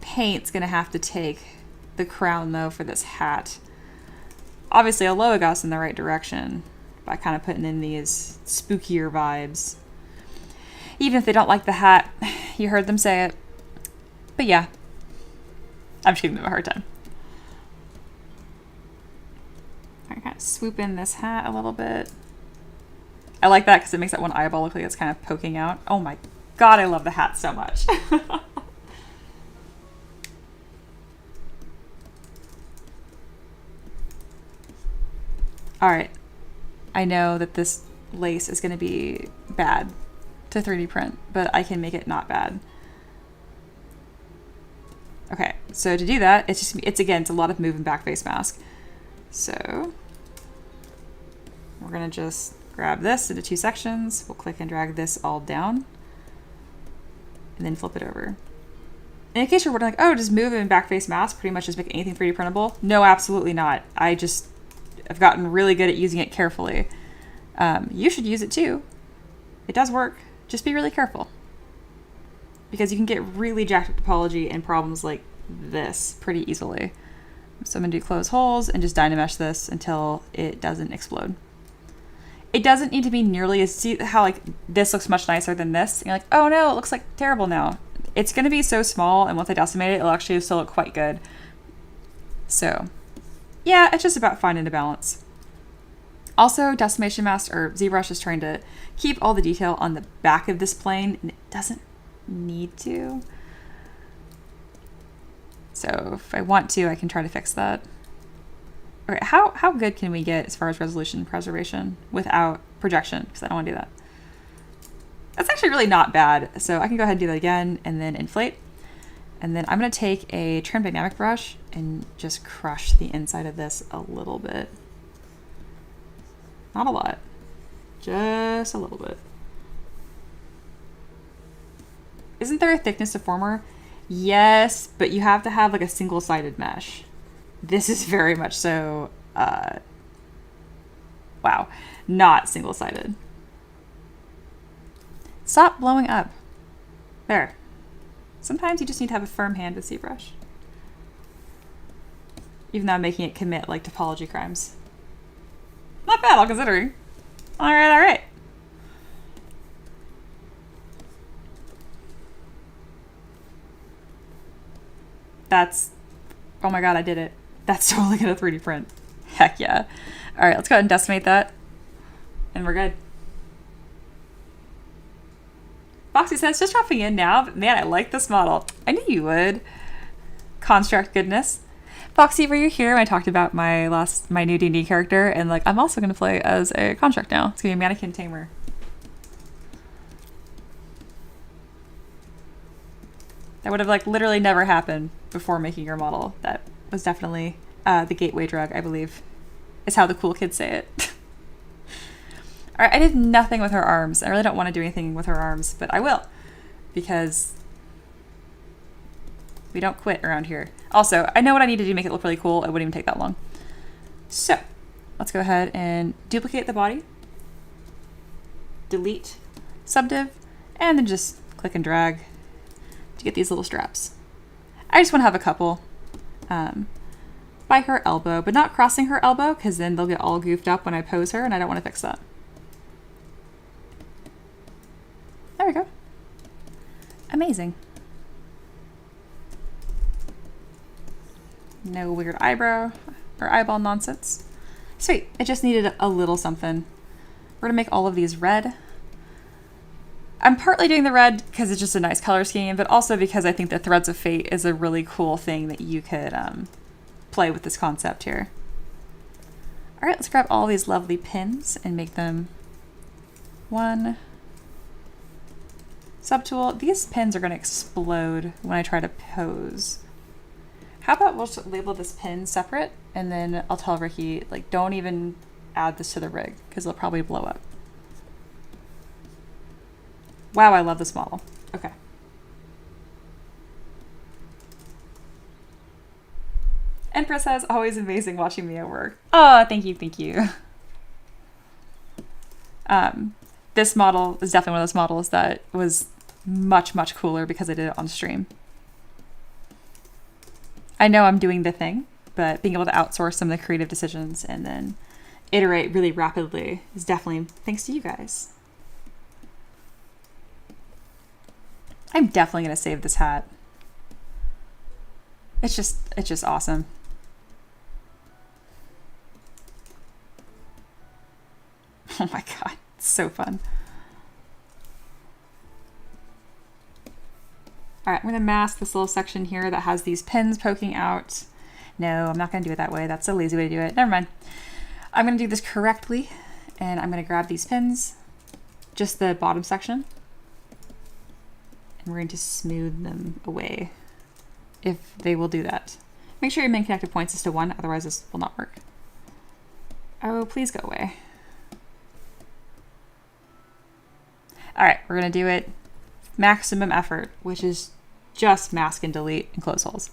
paint's gonna have to take the crown though for this hat. Obviously Aloha got us in the right direction by kind of putting in these spookier vibes. Even if they don't like the hat, you heard them say it. But yeah, I'm just giving them a hard time. I kind of swoop in this hat a little bit. I like that because it makes that one eyeball look like it's kind of poking out. Oh my god, I love the hat so much. Alright, I know that this lace is going to be bad to 3D print, but I can make it not bad. Okay, so to do that, it's a lot of moving back face mask. So we're going to just grab this into 2 sections. We'll click and drag this all down and then flip it over. And in case you're wondering, like, oh, just move it in back face mask, pretty much just make anything 3D printable. No, absolutely not. I've gotten really good at using it carefully. You should use it too. It does work. Just be really careful. Because you can get really jacked up topology and problems like this pretty easily. So I'm going to do close holes and just Dynamesh this until it doesn't explode. It doesn't need to be nearly as... See how like this looks much nicer than this? And you're like, oh no, it looks like terrible now. It's going to be so small, and once I decimate it, it'll actually still look quite good. So yeah, it's just about finding a balance. Also, Decimation Mask or ZBrush is trying to keep all the detail on the back of this plane, and it doesn't need to. So if I want to, I can try to fix that. Okay, how good can we get as far as resolution preservation without projection? Because I don't want to do that. That's actually really not bad. So I can go ahead and do that again and then inflate. And then I'm going to take a trim dynamic brush and just crush the inside of this a little bit. Not a lot, just a little bit. Isn't there a thickness deformer? Yes, but you have to have like a single-sided mesh. This is very much so, wow, not single-sided. Stop blowing up. There. Sometimes you just need to have a firm hand with ZBrush. Even though I'm making it commit like topology crimes. Not bad, all considering. All right, all right. That's, oh my god, I did it. That's totally gonna 3D print. Heck yeah. All right, let's go ahead and decimate that. And we're good. Foxy says, just dropping in now, but man, I like this model. I knew you would. Construct goodness. Foxy, were you here when I talked about my new D&D character? And like, I'm also going to play as a construct now. It's going to be a mannequin tamer. That would have like literally never happened before making your model. That was definitely the gateway drug, I believe, is how the cool kids say it. All right, I did nothing with her arms. I really don't want to do anything with her arms, but I will, because we don't quit around here. Also, I know what I need to do to make it look really cool. It wouldn't even take that long. So, let's go ahead and duplicate the body, delete subdiv, and then just click and drag to get these little straps. I just want to have a couple by her elbow, but not crossing her elbow because then they'll get all goofed up when I pose her, and I don't want to fix that. There we go. Amazing. No weird eyebrow or eyeball nonsense. Sweet. It just needed a little something. We're gonna make all of these red. I'm partly doing the red because it's just a nice color scheme, but also because I think the Threads of Fate is a really cool thing that you could play with this concept here. All right, let's grab all these lovely pins and make them one subtool. These pins are going to explode when I try to pose. How about we'll just label this pin separate, and then I'll tell Ricky, like, don't even add this to the rig because it'll probably blow up. Wow, I love this model. Okay. Empress says, always amazing watching me at work. Oh, thank you, thank you. This model is definitely one of those models that was much, much cooler because I did it on stream. I know I'm doing the thing, but being able to outsource some of the creative decisions and then iterate really rapidly is definitely thanks to you guys. I'm definitely going to save this hat. It's just awesome. Oh my God, it's so fun. All right, I'm gonna mask this little section here that has these pins poking out. No, I'm not gonna do it that way. That's a lazy way to do it. Never mind. I'm gonna do this correctly, and I'm gonna grab these pins, just the bottom section, and we're going to smooth them away if they will do that. Make sure your main connected points is to 1, otherwise this will not work. Oh, please go away. All right, we're gonna do it maximum effort, which is just mask and delete and close holes.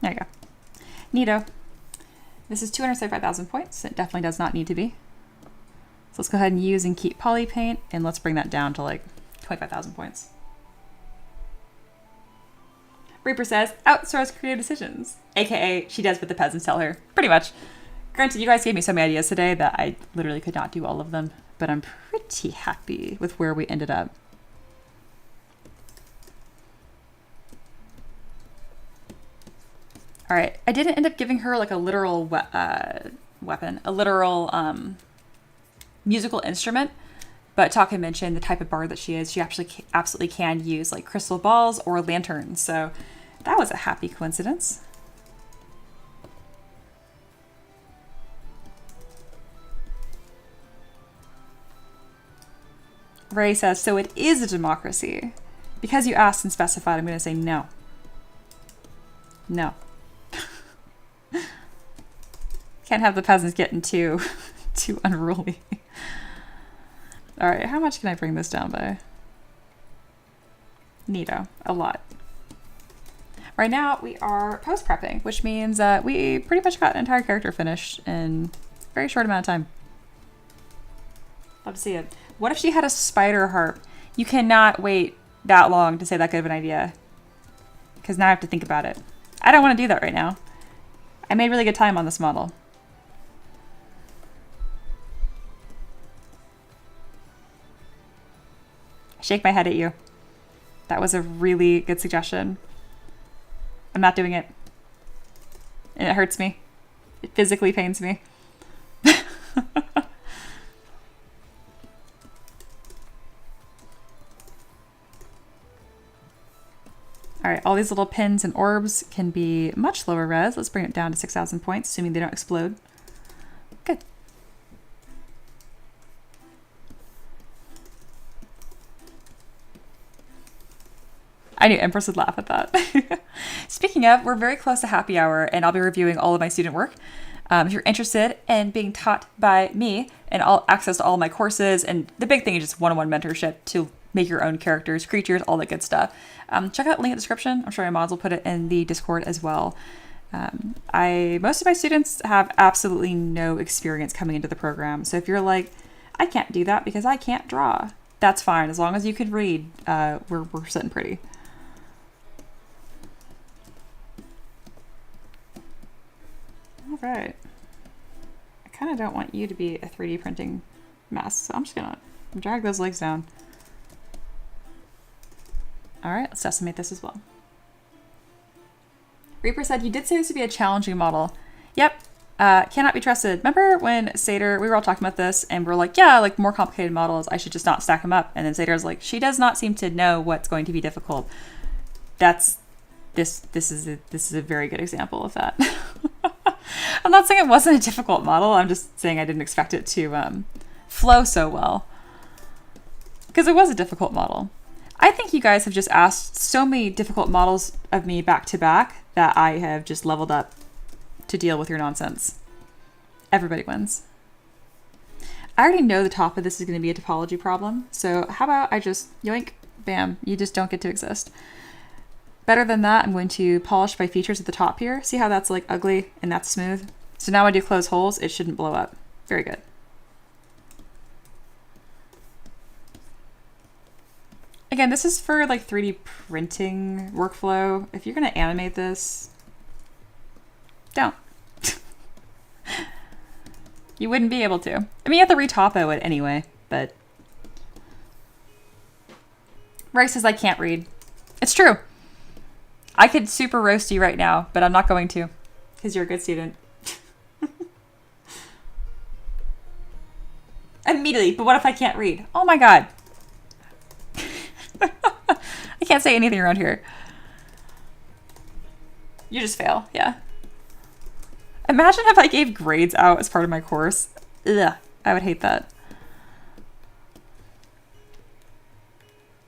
There you go. Neato. This is 275,000 points. It definitely does not need to be. So let's go ahead and use and keep poly paint, and let's bring that down to like 25,000 points. Reaper says, outsource creative decisions. AKA, she does what the peasants tell her. Pretty much. Granted, you guys gave me so many ideas today that I literally could not do all of them, but I'm pretty happy with where we ended up. All right, I didn't end up giving her like a literal weapon, a literal musical instrument, but Taka mentioned the type of bard that she is. She actually absolutely can use like crystal balls or lanterns, so that was a happy coincidence. Ray says, so it is a democracy. Because you asked and specified, I'm going to say no. No. Can't have the peasants getting too unruly. All right, how much can I bring this down by? Neato, a lot. Right now we are post-prepping, which means that we pretty much got an entire character finished in a very short amount of time. Love to see it. What if she had a spider harp? You cannot wait that long to say that good of an idea, because now I have to think about it. I don't want to do that right now. I made really good time on this model. I shake my head at you. That was a really good suggestion. I'm not doing it. And it hurts me. It physically pains me. All right, all these little pins and orbs can be much lower res. Let's bring it down to 6,000 points, assuming they don't explode. Good. I knew Empress would laugh at that. Speaking of, we're very close to happy hour, and I'll be reviewing all of my student work. If you're interested in being taught by me and all access to all my courses, and the big thing is just one-on-one mentorship to make your own characters, creatures, all that good stuff. Check out the link in the description. I'm sure my mods will put it in the Discord as well. Most of my students have absolutely no experience coming into the program. So if you're like, I can't do that because I can't draw, that's fine. As long as you can read, we're sitting pretty. All right. I kind of don't want you to be a 3D printing mess, so I'm just gonna drag those legs down. All right, let's decimate this as well. Reaper said, you did say this would be a challenging model. Yep, cannot be trusted. Remember when Sater, we were all talking about this and we're like, yeah, like more complicated models, I should just not stack them up. And then Sater's like, she does not seem to know what's going to be difficult. This is a very good example of that. I'm not saying it wasn't a difficult model. I'm just saying I didn't expect it to flow so well. Because it was a difficult model. I think you guys have just asked so many difficult models of me back to back that I have just leveled up to deal with your nonsense. Everybody wins. I already know the top of this is going to be a topology problem. So how about I just yoink, bam, you just don't get to exist. Better than that, I'm going to polish by features at the top here. See how that's like ugly and that's smooth? So now when I do close holes, it shouldn't blow up. Very good. Again, this is for like 3D printing workflow. If you're going to animate this, don't. You wouldn't be able to. I mean, you have to retopo it anyway, but... Ray says I can't read. It's true. I could super roast you right now, but I'm not going to, because you're a good student. Immediately, but what if I can't read? Oh my god. I can't say anything around here. You just fail, yeah. Imagine if I gave grades out as part of my course. Ugh, I would hate that.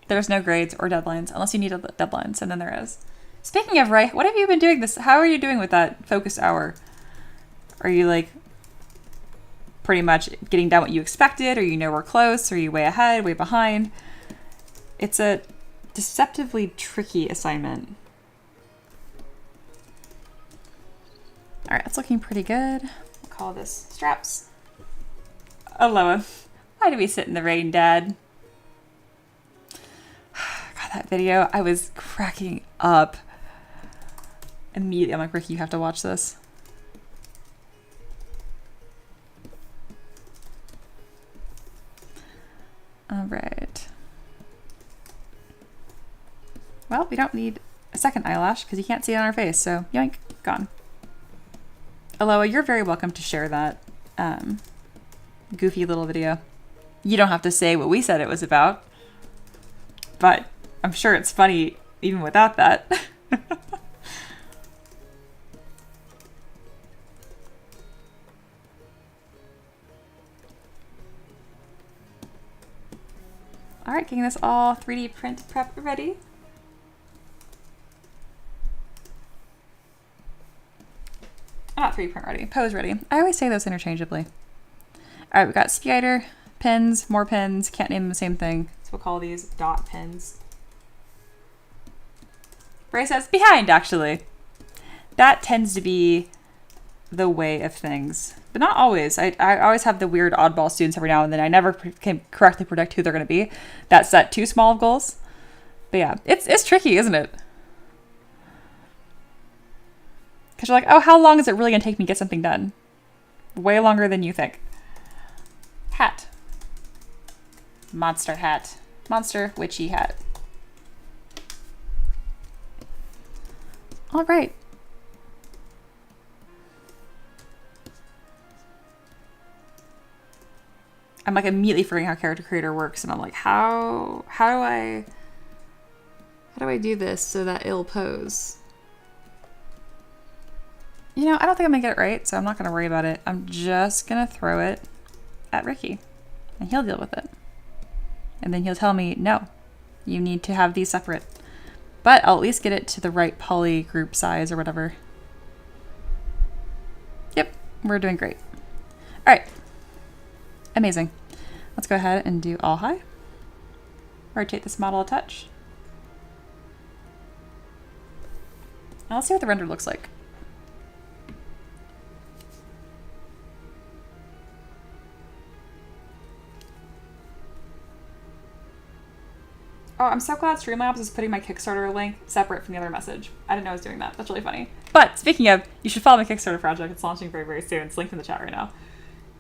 There's no grades or deadlines, unless you need deadlines, and then there is. Speaking of, Ray, what have you been doing this? How are you doing with that focus hour? Are you like pretty much getting done what you expected? Or you know we're close? Are you way ahead, way behind? It's a deceptively tricky assignment. All right, that's looking pretty good. We'll call this straps. Aloha. Why do we sit in the rain, Dad? God, that video, I was cracking up. Immediately, I'm like, Ricky, you have to watch this. All right. Well, we don't need a second eyelash because you can't see it on our face, so yoink, gone. Aloha, you're very welcome to share that goofy little video. You don't have to say what we said it was about, but I'm sure it's funny even without that. All right, getting this all 3D print prep ready. Not 3D print ready, pose ready. I always say those interchangeably. All right, we got spider, pins, more pins. Can't name them the same thing, so we'll call these dot pins. Ray says behind, actually. That tends to be the way of things, but not always. I always have the weird oddball students every now and then. I never can correctly predict who they're going to be. That set too small of goals. But yeah, it's tricky, isn't it? Because you're like, oh, how long is it really going to take me to get something done? Way longer than you think. Hat. Monster hat. Monster witchy hat. All right. I'm like immediately forgetting how character creator works, and I'm like, how do I do this so that it'll pose? You know, I don't think I'm gonna get it right, so I'm not gonna worry about it. I'm just gonna throw it at Ricky, and he'll deal with it. And then he'll tell me, no, you need to have these separate. But I'll at least get it to the right poly group size or whatever. Yep, we're doing great. All right, amazing. Let's go ahead and do all high. Rotate this model a touch. And let's see what the render looks like. Oh, I'm so glad Streamlabs is putting my Kickstarter link separate from the other message. I didn't know I was doing that. That's really funny. But speaking of, you should follow my Kickstarter project. It's launching very, very soon. It's linked in the chat right now.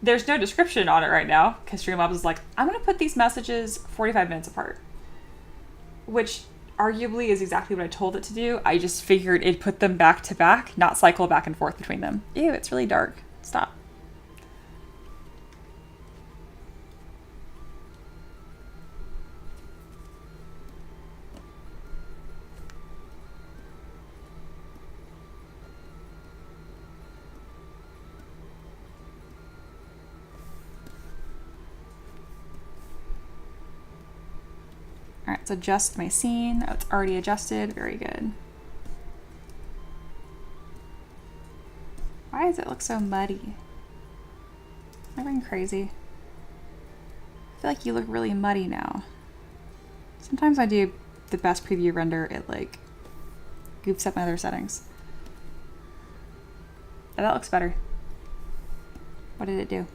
There's no description on it right now because Streamlabs is like, I'm going to put these messages 45 minutes apart. Which arguably is exactly what I told it to do. I just figured it'd put them back to back, not cycle back and forth between them. Ew, it's really dark. Stop. All right, let's adjust my scene. Oh, it's already adjusted. Very good. Why does it look so muddy? Am I going crazy? I feel like you look really muddy now. Sometimes I do the best preview render, it like goofs up my other settings. Oh, that looks better. What did it do?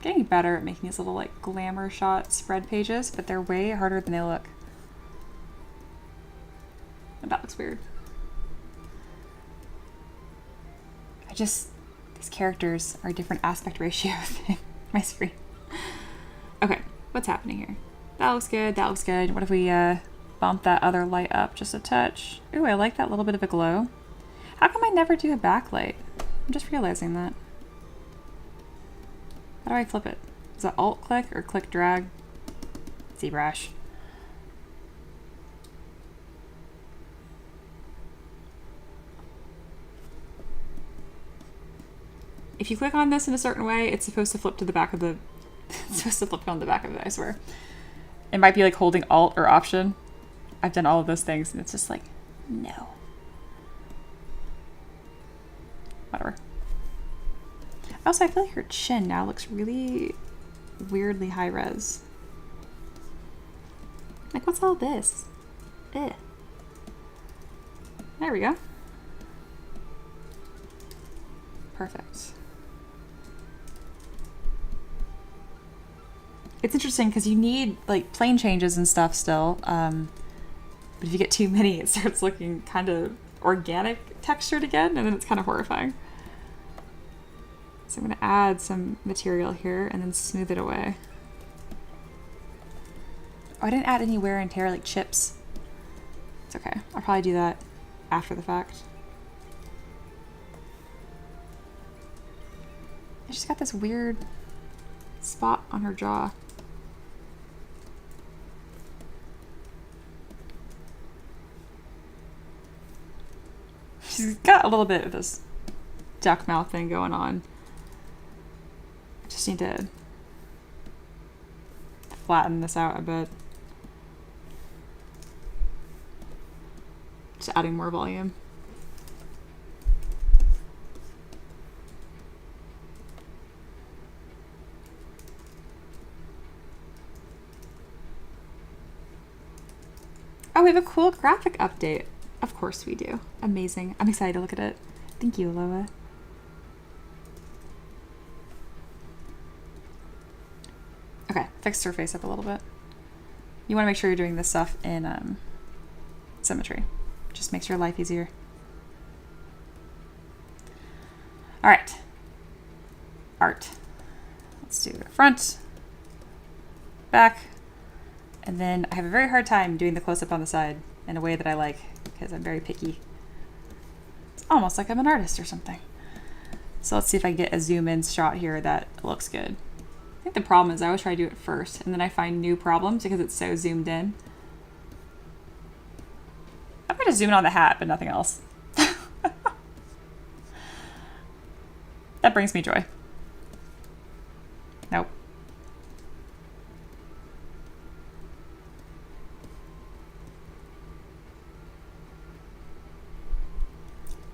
Getting better at making these little like glamour shot spread pages, but they're way harder than they look. And that looks weird. These characters are a different aspect ratio than my screen. Okay, what's happening here? That looks good, that looks good. What if we bump that other light up just a touch? Ooh, I like that little bit of a glow. How come I never do a backlight? I'm just realizing that. How do I flip it? Is that alt click or click drag? ZBrush. If you click on this in a certain way, it's supposed to flip to the back of the it's supposed to flip on the back of it, I swear. It might be like holding alt or option. I've done all of those things and it's just like, no. Whatever. Also, I feel like her chin now looks really weirdly high res. Like, what's all this? Eh. There we go. Perfect. It's interesting because you need like plane changes and stuff still. But if you get too many, it starts looking kind of organic textured again, and then it's kind of horrifying. So I'm going to add some material here and then smooth it away. Oh, I didn't add any wear and tear like chips. It's okay. I'll probably do that after the fact. I just got this weird spot on her jaw. She's got a little bit of this duck mouth thing going on. Just need to flatten this out a bit. Just adding more volume. Oh, we have a cool graphic update. Of course we do. Amazing. I'm excited to look at it. Thank you, Aloha. Okay, fixed her face up a little bit. You want to make sure you're doing this stuff in symmetry. Just makes your life easier. All right. Art. Let's do front, back, and then I have a very hard time doing the close-up on the side in a way that I like because I'm very picky. It's almost like I'm an artist or something. So let's see if I can get a zoom-in shot here that looks good. I think the problem is I always try to do it first, and then I find new problems because it's so zoomed in. I'm going to zoom in on the hat, but nothing else. That brings me joy. Nope.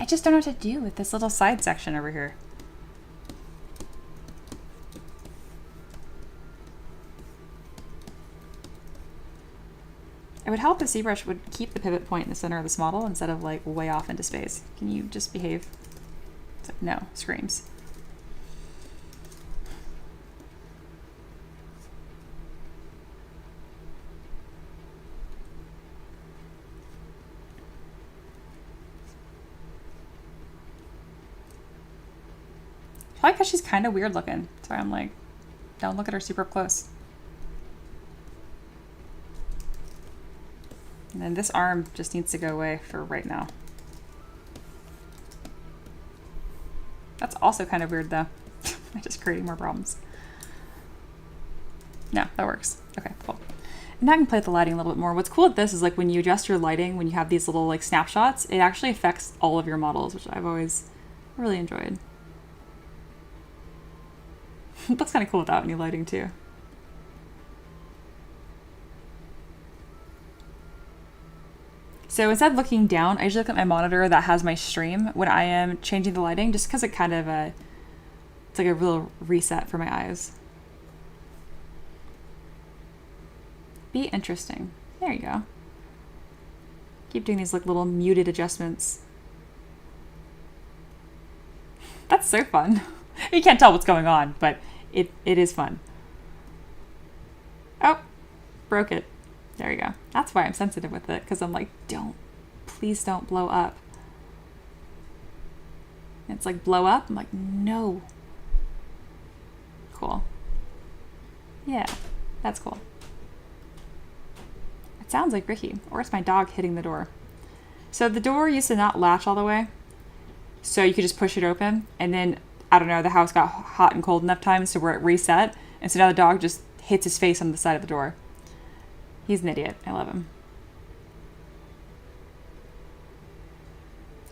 I just don't know what to do with this little side section over here. It would help if ZBrush would keep the pivot point in the center of this model instead of like way off into space. Can you just behave? So, no, screams. Probably because she's kind of weird looking. So I'm like, don't look at her super close. And then this arm just needs to go away for right now. That's also kind of weird though. I'm just creating more problems. No, that works. Okay, cool. And now I can play with the lighting a little bit more. What's cool with this is like when you adjust your lighting, when you have these little like snapshots, it actually affects all of your models, which I've always really enjoyed. That's kind of cool without any lighting too. So instead of looking down, I usually look at my monitor that has my stream when I am changing the lighting, just because it kind of it's like a real reset for my eyes. Be interesting. There you go. Keep doing these like little muted adjustments. That's so fun. You can't tell what's going on, but it is fun. Oh, broke it. There you go. That's why I'm sensitive with it, because I'm like, please don't blow up. And it's like, blow up? I'm like, no. Cool. Yeah, that's cool. It sounds like Ricky, or it's my dog hitting the door. So the door used to not latch all the way, so you could just push it open, and then I don't know, the house got hot and cold enough times to where it reset. And so now the dog just hits his face on the side of the door. He's an idiot. I love him.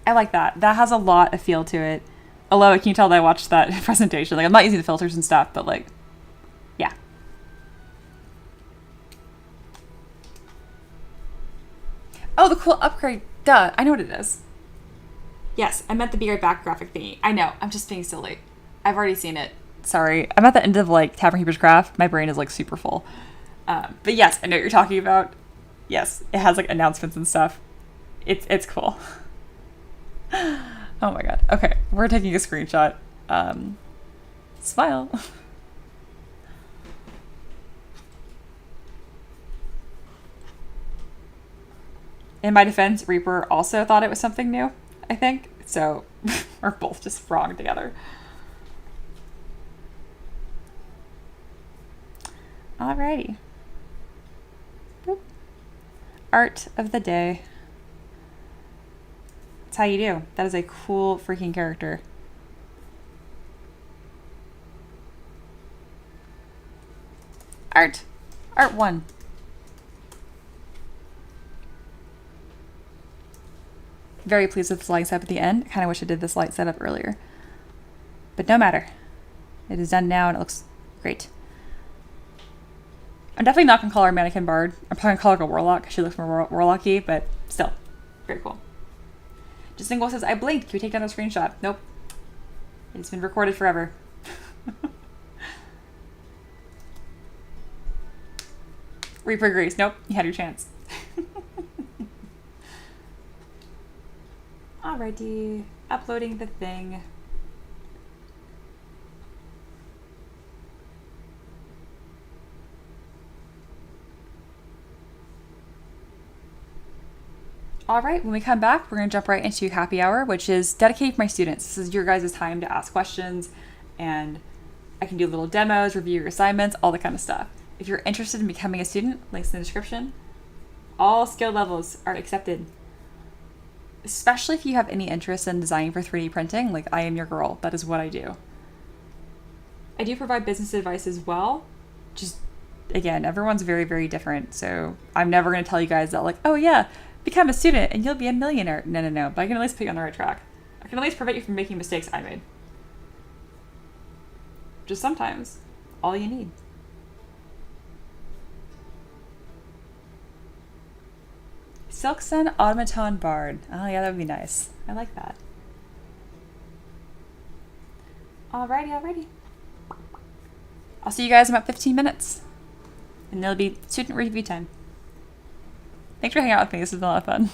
I like that. That has a lot of feel to it. Although, can you tell that I watched that presentation? Like, I'm not using the filters and stuff, but like, yeah. Oh, the cool upgrade. Duh. I know what it is. Yes, I meant the be right back graphic thingy. I know, I'm just being silly. I've already seen it. Sorry, I'm at the end of like Tavern Keeper's Craft. My brain is like super full. But yes, I know what you're talking about. Yes, it has like announcements and stuff. It's cool. Oh my god. Okay, we're taking a screenshot. Smile. In my defense, Reaper also thought it was something new, I think. So we're both just wrong together. Alrighty. Boop. Art of the day. That's how you do. That is a cool freaking character. Art. Art 1. Very pleased with this light setup at the end. I kind of wish I did this light setup earlier. But no matter. It is done now and it looks great. I'm definitely not going to call her a mannequin bard. I'm probably going to call her a warlock. She looks more warlocky, but still. Very cool. Justin Gold says, I blinked. Can we take down the screenshot? Nope. It's been recorded forever. Reaper agrees. Nope. You had your chance. Alrighty. Uploading the thing. All right, when we come back, we're going to jump right into happy hour, which is dedicated for my students. This is your guys' time to ask questions, and I can do little demos, review your assignments, all that kind of stuff. If you're interested in becoming a student, links in the description. All skill levels are accepted. Especially if you have any interest in designing for 3D printing, like I am your girl. That is what I do. I do provide business advice as well. Just, again, everyone's very, very different. So I'm never going to tell you guys that like, oh yeah, become a student and you'll be a millionaire. No, no, no. But I can at least put you on the right track. I can at least prevent you from making mistakes I made. Just sometimes. All you need. Silksun Automaton Bard. Oh yeah, that would be nice. I like that. Alrighty, alrighty. I'll see you guys in about 15 minutes. And it'll be student review time. Thanks for hanging out with me. This has been a lot of fun.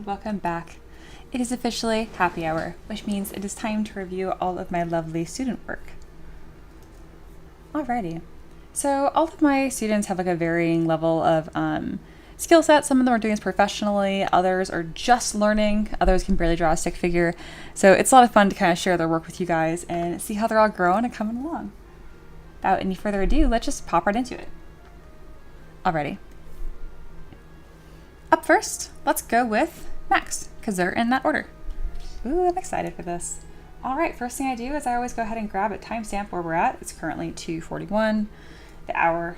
welcome back. It is officially happy hour, which means it is time to review all of my lovely student work. Alrighty, so all of my students have like a varying level of skill set. Some of them are doing this professionally, others are just learning, others can barely draw a stick figure. So it's a lot of fun to kind of share their work with you guys and see how they're all growing and coming along. Without any further ado, let's just pop right into it. Alrighty. Up first, let's go with Max, because they're in that order. Ooh, I'm excited for this. Alright, first thing I do is I always go ahead and grab a timestamp where we're at. It's currently 2:41, the hour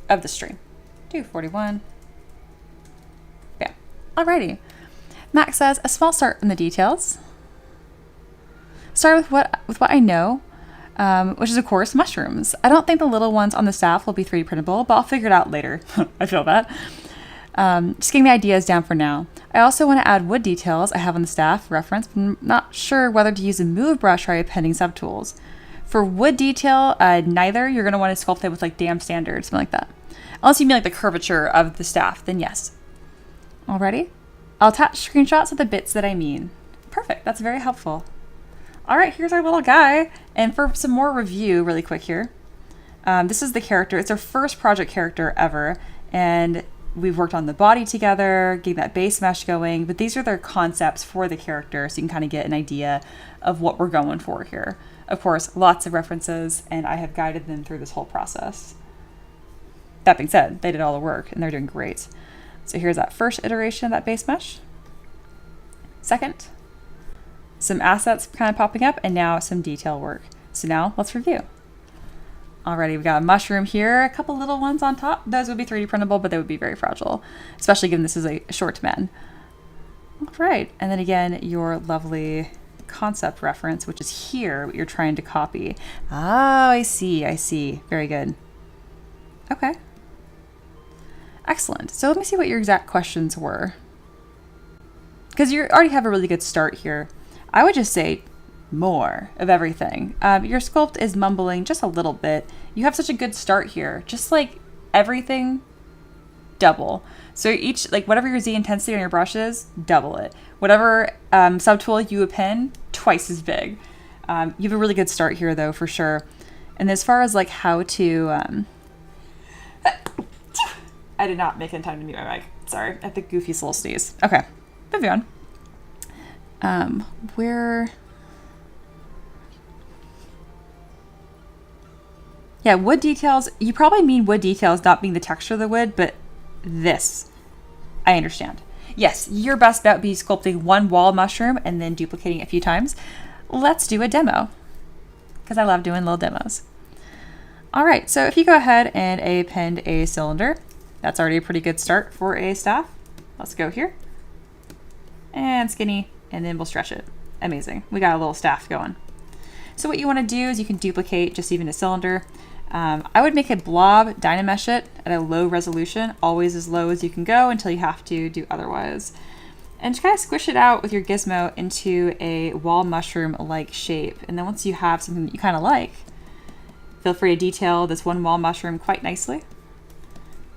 of the stream. 2:41. Yeah. Alrighty. Max says, a small start in the details. Start with what I know, which is of course mushrooms. I don't think the little ones on the staff will be 3D printable, but I'll figure it out later. I feel that. Just getting the ideas down for now. I also want to add wood details I have on the staff reference, but I'm not sure whether to use a move brush or appending subtools. For wood detail, neither. You're going to want to sculpt it with like dam standard, something like that. Unless you mean like the curvature of the staff, then yes. Alrighty. I'll attach screenshots of the bits that I mean. Perfect, that's very helpful. Alright, here's our little guy. And for some more review really quick here. This is the character. It's our first project character ever. And we've worked on the body together, getting that base mesh going. But these are their concepts for the character, so you can kind of get an idea of what we're going for here. Of course, lots of references, and I have guided them through this whole process. That being said, they did all the work, and they're doing great. So here's that first iteration of that base mesh. Second, some assets kind of popping up, and now some detail work. So now let's review. Alrighty, we've got a mushroom here, a couple little ones on top. Those would be 3D printable, but they would be very fragile, especially given this is a short man. Alright, and then again, your lovely concept reference, which is here, what you're trying to copy. Oh, I see. Very good. Okay. Excellent. So let me see what your exact questions were. Because you already have a really good start here. I would just say more of everything. Your sculpt is mumbling just a little bit. You have such a good start here. Just like everything, double. So each, like whatever your Z intensity on your brush is, double it. Whatever subtool you append, twice as big. You have a really good start here though, for sure. And as far as like how to... I did not make it in time to mute my mic. Sorry, I have the goofiest little sneeze. Okay, moving on. Yeah, wood details. You probably mean wood details not being the texture of the wood, but this. I understand. Yes, your best bet would be sculpting one wall mushroom and then duplicating it a few times. Let's do a demo, because I love doing little demos. All right, so if you go ahead and append a cylinder, that's already a pretty good start for a staff. Let's go here. And skinny, and then we'll stretch it. Amazing. We got a little staff going. So what you want to do is you can duplicate just even a cylinder. I would make a blob, dynamesh it at a low resolution, always as low as you can go until you have to do otherwise. And just kind of squish it out with your gizmo into a wall mushroom-like shape. And then once you have something that you kind of like, feel free to detail this one wall mushroom quite nicely.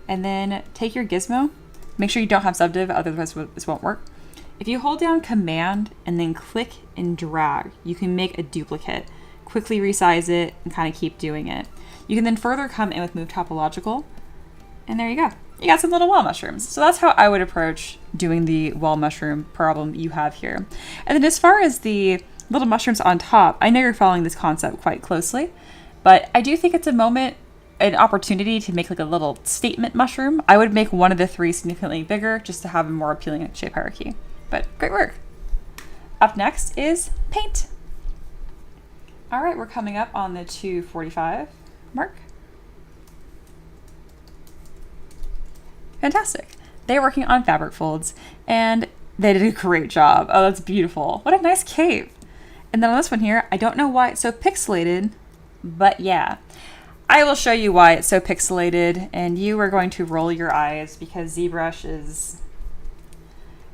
And then take your gizmo. Make sure you don't have subdiv, otherwise this won't work. If you hold down Command and then click and drag, you can make a duplicate. Quickly resize it and kind of keep doing it. You can then further come in with Move Topological, and there you go. You got some little wall mushrooms. So that's how I would approach doing the wall mushroom problem you have here. And then as far as the little mushrooms on top, I know you're following this concept quite closely, but I do think it's an opportunity to make like a little statement mushroom. I would make one of the three significantly bigger just to have a more appealing shape hierarchy. But great work. Up next is paint. All right, we're coming up on the 2:45 mark. Fantastic. They're working on fabric folds and they did a great job. Oh, that's beautiful. What a nice cave. And then on this one here, I don't know why it's so pixelated, but yeah. I will show you why it's so pixelated, and you are going to roll your eyes because ZBrush is...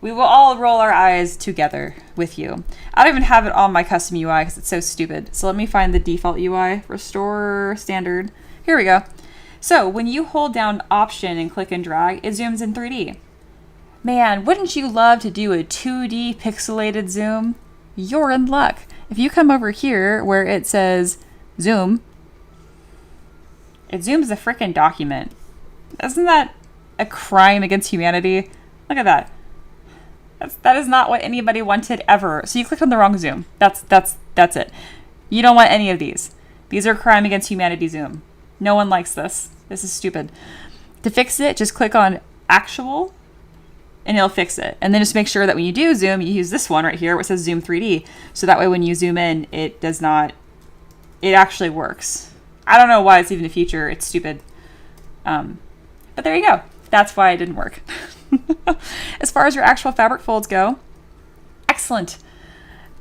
We will all roll our eyes together with you. I don't even have it on my custom UI because it's so stupid. So let me find the default UI. Restore standard. Here we go. So when you hold down Option and click and drag, it zooms in 3D. Man, wouldn't you love to do a 2D pixelated zoom? You're in luck. If you come over here where it says zoom, it zooms the frickin' document. Isn't that a crime against humanity? Look at that. That is not what anybody wanted ever. So you clicked on the wrong zoom. That's it. You don't want any of these. These are crime against humanity zoom. No one likes this. This is stupid. To fix it, just click on actual and it'll fix it. And then just make sure that when you do zoom, you use this one right here where it says zoom 3D. So that way when you zoom in, it actually works. I don't know why it's even a feature. It's stupid. But there you go. That's why it didn't work. As far as your actual fabric folds go, excellent.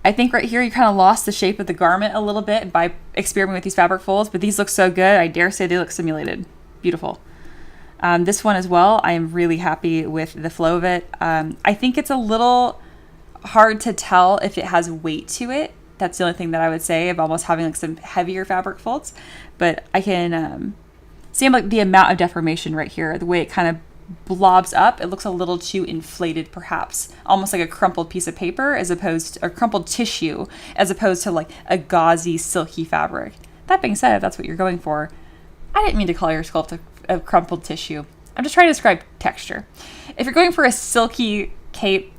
I think right here you kind of lost the shape of the garment a little bit by experimenting with these fabric folds, but these look so good. I dare say they look simulated. Beautiful. This one as well, I am really happy with the flow of it. I think it's a little hard to tell if it has weight to it. That's the only thing that I would say of almost having like some heavier fabric folds, but I can see like the amount of deformation right here, the way it kind of blobs up, it looks a little too inflated perhaps, almost like a crumpled piece of paper as opposed to a crumpled tissue as opposed to like a gauzy silky fabric. That being said, if that's what you're going for, I didn't mean to call your sculpt a crumpled tissue. I'm just trying to describe texture. If you're going for a silky cape,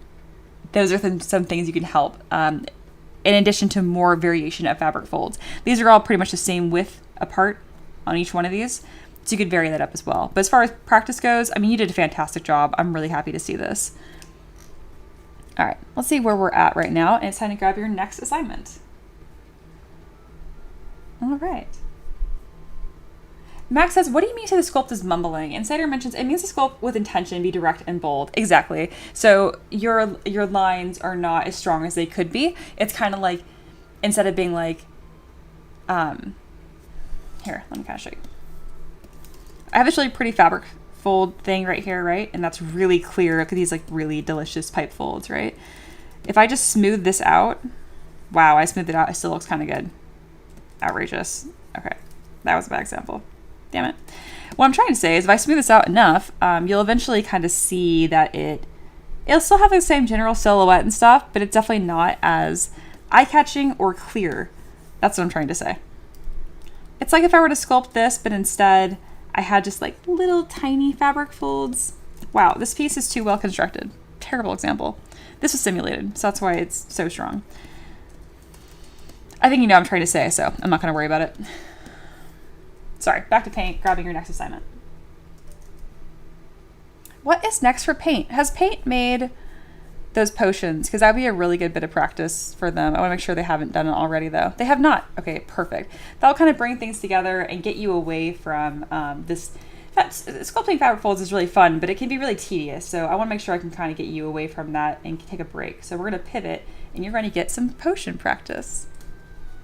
those are some things you can help in addition to more variation of fabric folds. These are all pretty much the same width apart on each one of these. So you could vary that up as well. But as far as practice goes, I mean, you did a fantastic job. I'm really happy to see this. All right, let's see where we're at right now. And it's time to grab your next assignment. All right. Max says, what do you mean to the sculpt is mumbling? Insider mentions, it means the sculpt with intention, be direct and bold. Exactly. So your lines are not as strong as they could be. It's kind of like, instead of being like, here, let me kind of show you. I have this really pretty fabric fold thing right here, right? And that's really clear. Look at these like really delicious pipe folds, right? If I just smooth this out, wow, I smoothed it out. It still looks kind of good. Outrageous. Okay, that was a bad example. Damn it. What I'm trying to say is if I smooth this out enough, you'll eventually kind of see that it'll still have the same general silhouette and stuff, but it's definitely not as eye-catching or clear. That's what I'm trying to say. It's like if I were to sculpt this, but instead I had just like little tiny fabric folds. Wow, this piece is too well constructed. Terrible example. This was simulated, so that's why it's so strong. I think you know what I'm trying to say, so I'm not going to worry about it. Sorry, back to paint, grabbing your next assignment. What is next for paint? Has paint made those potions? Because that would be a really good bit of practice for them. I want to make sure they haven't done it already, though. They have not. Okay, perfect. That'll kind of bring things together and get you away from this. Sculpting fabric folds is really fun, but it can be really tedious. So I want to make sure I can kind of get you away from that and take a break. So we're going to pivot, and you're going to get some potion practice.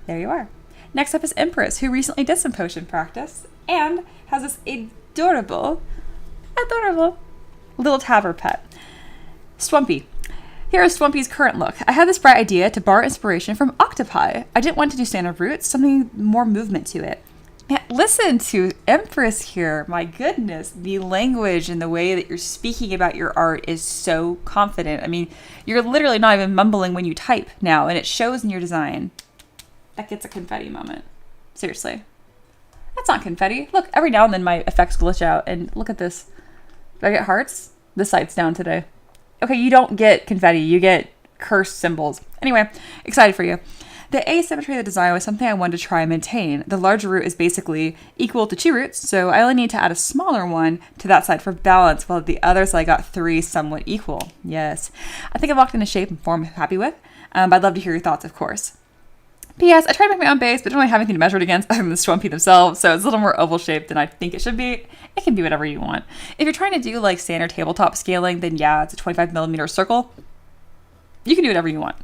There you are. Next up is Empress, who recently did some potion practice and has this adorable little Taver pet, Swampy. Here is Swampy's current look. I had this bright idea to borrow inspiration from octopi. I didn't want to do standard roots, something more movement to it. Man, listen to Empress here. My goodness, the language and the way that you're speaking about your art is so confident. I mean, you're literally not even mumbling when you type now, and it shows in your design. That gets a confetti moment. Seriously. That's not confetti. Look, every now and then my effects glitch out, and look at this. Do I get hearts? The site's down today. Okay, you don't get confetti. You get cursed symbols. Anyway, excited for you. The asymmetry of the design was something I wanted to try and maintain. The larger root is basically equal to 2 roots, so I only need to add a smaller one to that side for balance, while the other side got 3 somewhat equal. Yes. I think I've locked in a shape and form I'm happy with, but I'd love to hear your thoughts, of course. P.S. I tried to make my own base, but don't really have anything to measure it against other than the Swampy themselves, so it's a little more oval shaped than I think it should be. It can be whatever you want. If you're trying to do like standard tabletop scaling, then yeah, it's a 25mm circle. You can do whatever you want.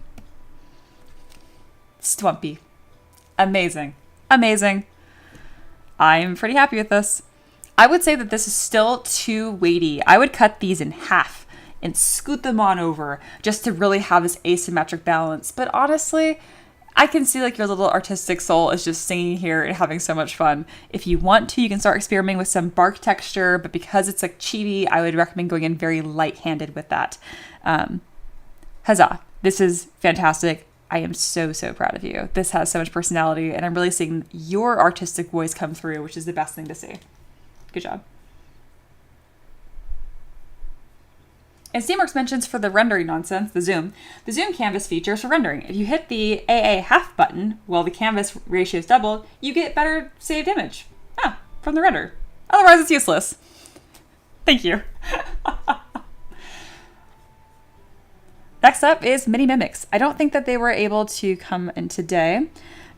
Swampy. Amazing. Amazing. I'm pretty happy with this. I would say that this is still too weighty. I would cut these in half and scoot them on over just to really have this asymmetric balance. But honestly, I can see like your little artistic soul is just singing here and having so much fun. If you want to, you can start experimenting with some bark texture, but because it's like chibi, I would recommend going in very light-handed with that. Huzzah. This is fantastic. I am so, so proud of you. This has so much personality, and I'm really seeing your artistic voice come through, which is the best thing to see. Good job. And Steamworks mentions for the rendering nonsense, the zoom canvas feature is for rendering. If you hit the AA half button while the canvas ratio is doubled, you get better saved image from the render. Otherwise, it's useless. Thank you. Next up is mini mimics. I don't think that they were able to come in today. I'm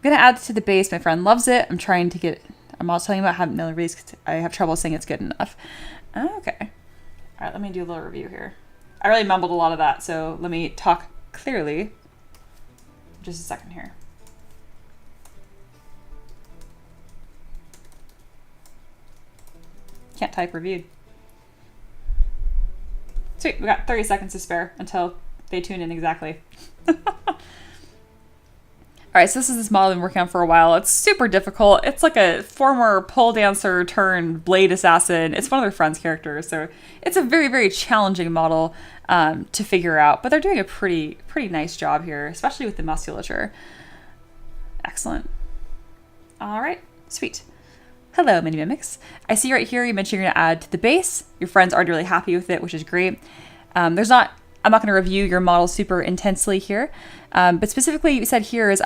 going to add to the base. My friend loves it. I'm all telling you about how no release because I have trouble saying it's good enough. Okay. All right, let me do a little review here. I really mumbled a lot of that, so let me talk clearly. Just a second here. Can't type reviewed. Sweet, we got 30 seconds to spare until they tune in exactly. All right, so this is this model I've been working on for a while. It's super difficult. It's like a former pole dancer turned blade assassin. It's one of their friends' characters, so it's a very, very challenging model to figure out. But they're doing a pretty nice job here, especially with the musculature. Excellent. All right, sweet. Hello, mini mimics. I see right here you mentioned you're going to add to the base. Your friends are really happy with it, which is great. I'm not going to review your model super intensely here, but specifically you said here is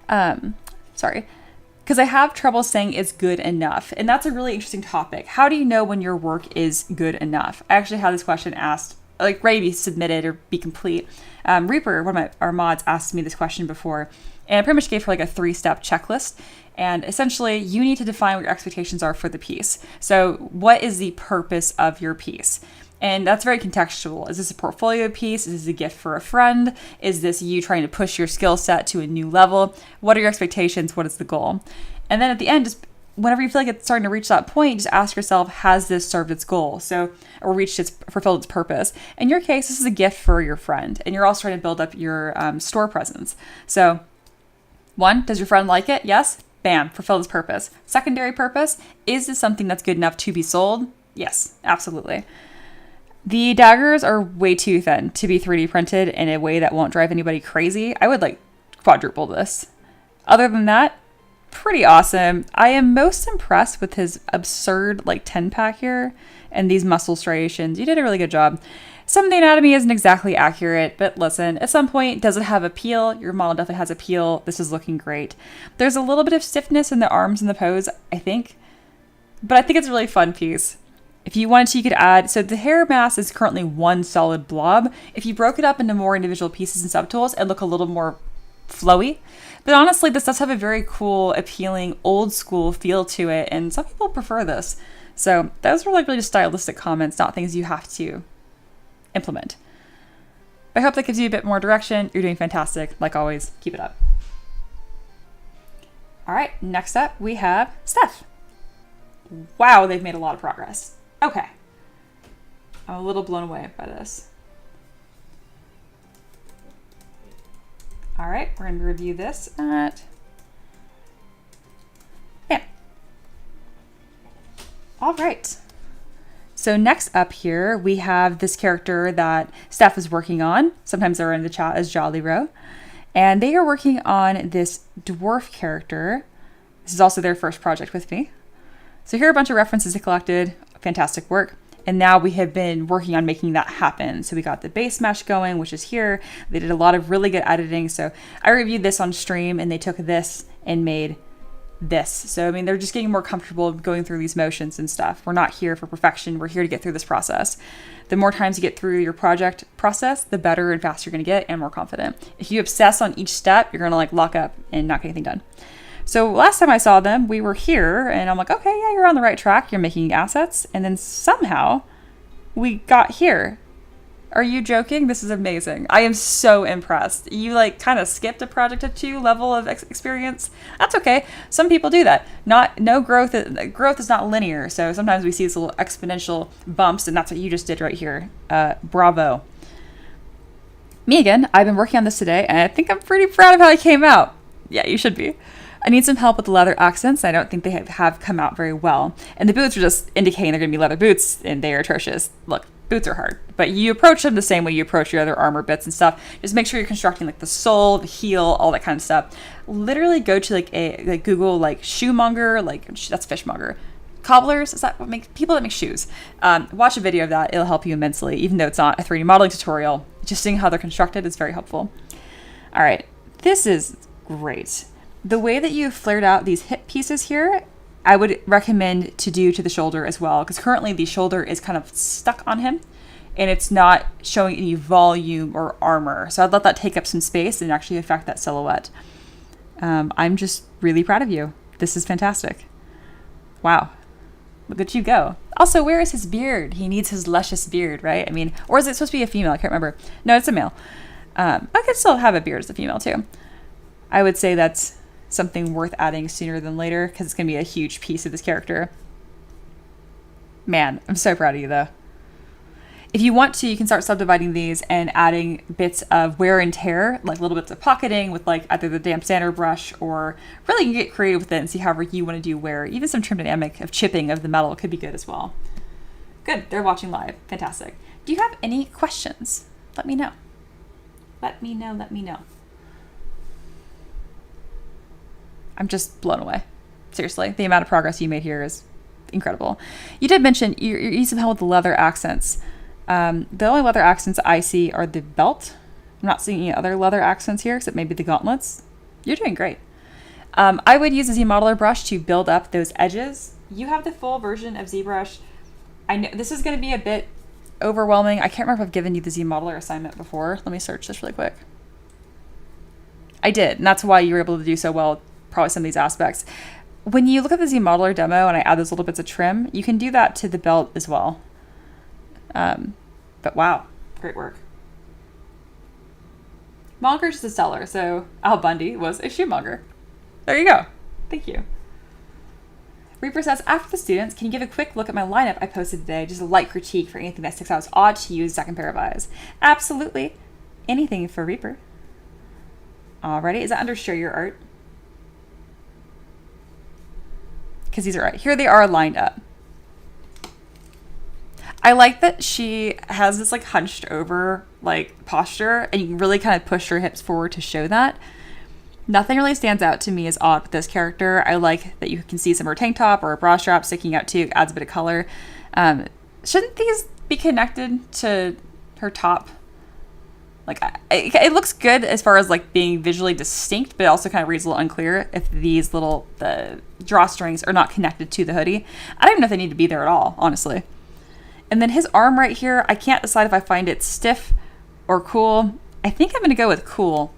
because I have trouble saying it's good enough, and that's a really interesting topic. How do you know when your work is good enough? I actually had this question asked, like ready to be submitted or be complete. Reaper, one of our mods, asked me this question before, and I pretty much gave her like a 3-step checklist. And essentially, you need to define what your expectations are for the piece. So what is the purpose of your piece? And that's very contextual. Is this a portfolio piece? Is this a gift for a friend? Is this you trying to push your skill set to a new level? What are your expectations? What is the goal? And then at the end, just whenever you feel like it's starting to reach that point, just ask yourself, has this served its goal? Or fulfilled its purpose? In your case, this is a gift for your friend, and you're also trying to build up your store presence. So 1, does your friend like it? Yes. Bam, fulfill its purpose. Secondary purpose, is this something that's good enough to be sold? Yes, absolutely. The daggers are way too thin to be 3D printed in a way that won't drive anybody crazy. I would like quadruple this. Other than that, pretty awesome. I am most impressed with his absurd like 10-pack here and these muscle striations. You did a really good job. Some of the anatomy isn't exactly accurate, but listen, at some point, does it have appeal? Your model definitely has appeal. This is looking great. There's a little bit of stiffness in the arms and the pose, I think, but I think it's a really fun piece. If you wanted to, you could add, so the hair mass is currently one solid blob. If you broke it up into more individual pieces and subtools, it'd look a little more flowy. But honestly, this does have a very cool, appealing, old school feel to it, and some people prefer this. So those were like really just stylistic comments, not things you have to implement. I hope that gives you a bit more direction. You're doing fantastic. Like always, keep it up. All right, next up we have Steph. Wow, they've made a lot of progress. Okay. I'm a little blown away by this. All right, we're going to review this at... Bam. All right. So next up here, we have this character that Steph is working on. Sometimes they're in the chat as Jolly Row. And they are working on this dwarf character. This is also their first project with me. So here are a bunch of references they collected. Fantastic work. And now we have been working on making that happen. So we got the base mesh going, which is here. They did a lot of really good editing. So I reviewed this on stream, and they took this and made this. So, I mean, they're just getting more comfortable going through these motions and stuff. We're not here for perfection. We're here to get through this process. The more times you get through your project process, the better and faster you're going to get and more confident. If you obsess on each step, you're going to like lock up and not get anything done. So last time I saw them, we were here and I'm like, okay, yeah, you're on the right track. You're making assets. And then somehow we got here. Are you joking? This is amazing. I am so impressed. You like kind of skipped a project or two level of experience. That's okay. Some people do that. Growth is not linear. So sometimes we see these little exponential bumps, and that's what you just did right here. Bravo. Me again, I've been working on this today, and I think I'm pretty proud of how it came out. Yeah, you should be. I need some help with the leather accents. I don't think they have come out very well. And the boots are just indicating they're going to be leather boots, and they are atrocious. Look, boots are hard, but you approach them the same way you approach your other armor bits and stuff. Just make sure you're constructing like the sole, the heel, all that kind of stuff. Literally go to like Google like shoemonger, like that's fishmonger. Cobblers, is that what makes people that make shoes? Watch a video of that. It'll help you immensely, even though it's not a 3D modeling tutorial. Just seeing how they're constructed is very helpful. All right, this is great. The way that you flared out these hip pieces here, I would recommend to do to the shoulder as well, because currently the shoulder is kind of stuck on him and it's not showing any volume or armor. So I'd let that take up some space and actually affect that silhouette. I'm just really proud of you. This is fantastic. Wow. Look at you go. Also, where is his beard? He needs his luscious beard, right? I mean, or is it supposed to be a female? I can't remember. No, it's a male. I could still have a beard as a female too. I would say that's something worth adding sooner than later because it's going to be a huge piece of this character. Man, I'm so proud of you though. If you want to, you can start subdividing these and adding bits of wear and tear, like little bits of pocketing with like either the damp sand or brush, or really you can get creative with it and see however you want to do wear. Even some trim dynamic of chipping of the metal could be good as well. Good, they're watching live. Fantastic. Do you have any questions? Let me know. Let me know. I'm just blown away. Seriously, the amount of progress you made here is incredible. You did mention you're using some help with the leather accents. The only leather accents I see are the belt. I'm not seeing any other leather accents here except maybe the gauntlets. You're doing great. I would use a Z-modeler brush to build up those edges. You have the full version of ZBrush. I know this is going to be a bit overwhelming. I can't remember if I've given you the Z-modeler assignment before. Let me search this really quick. I did, and that's why you were able to do so well, probably some of these aspects. When you look at the Z-modeler demo and I add those little bits of trim, you can do that to the belt as well. But wow, great work. Monger's the seller, so Al Bundy was a shoemonger. There you go. Thank you. Reaper says, after the students, can you give a quick look at my lineup I posted today? Just a light critique for anything that sticks out as odd to you, second pair of eyes. Absolutely. Anything for Reaper. Alrighty, is that under share your art? Because these are right. Here they are lined up. I like that she has this like hunched over like posture and you can really kind of push her hips forward to show that. Nothing really stands out to me as odd with this character. I like that you can see some of her tank top or a bra strap sticking out too. It adds a bit of color. Shouldn't these be connected to her top? Like it looks good as far as like being visually distinct, but it also kind of reads a little unclear if these little the drawstrings are not connected to the hoodie. I don't even know if they need to be there at all, honestly. And then his arm right here, I can't decide if I find it stiff or cool. I think I'm going to go with cool.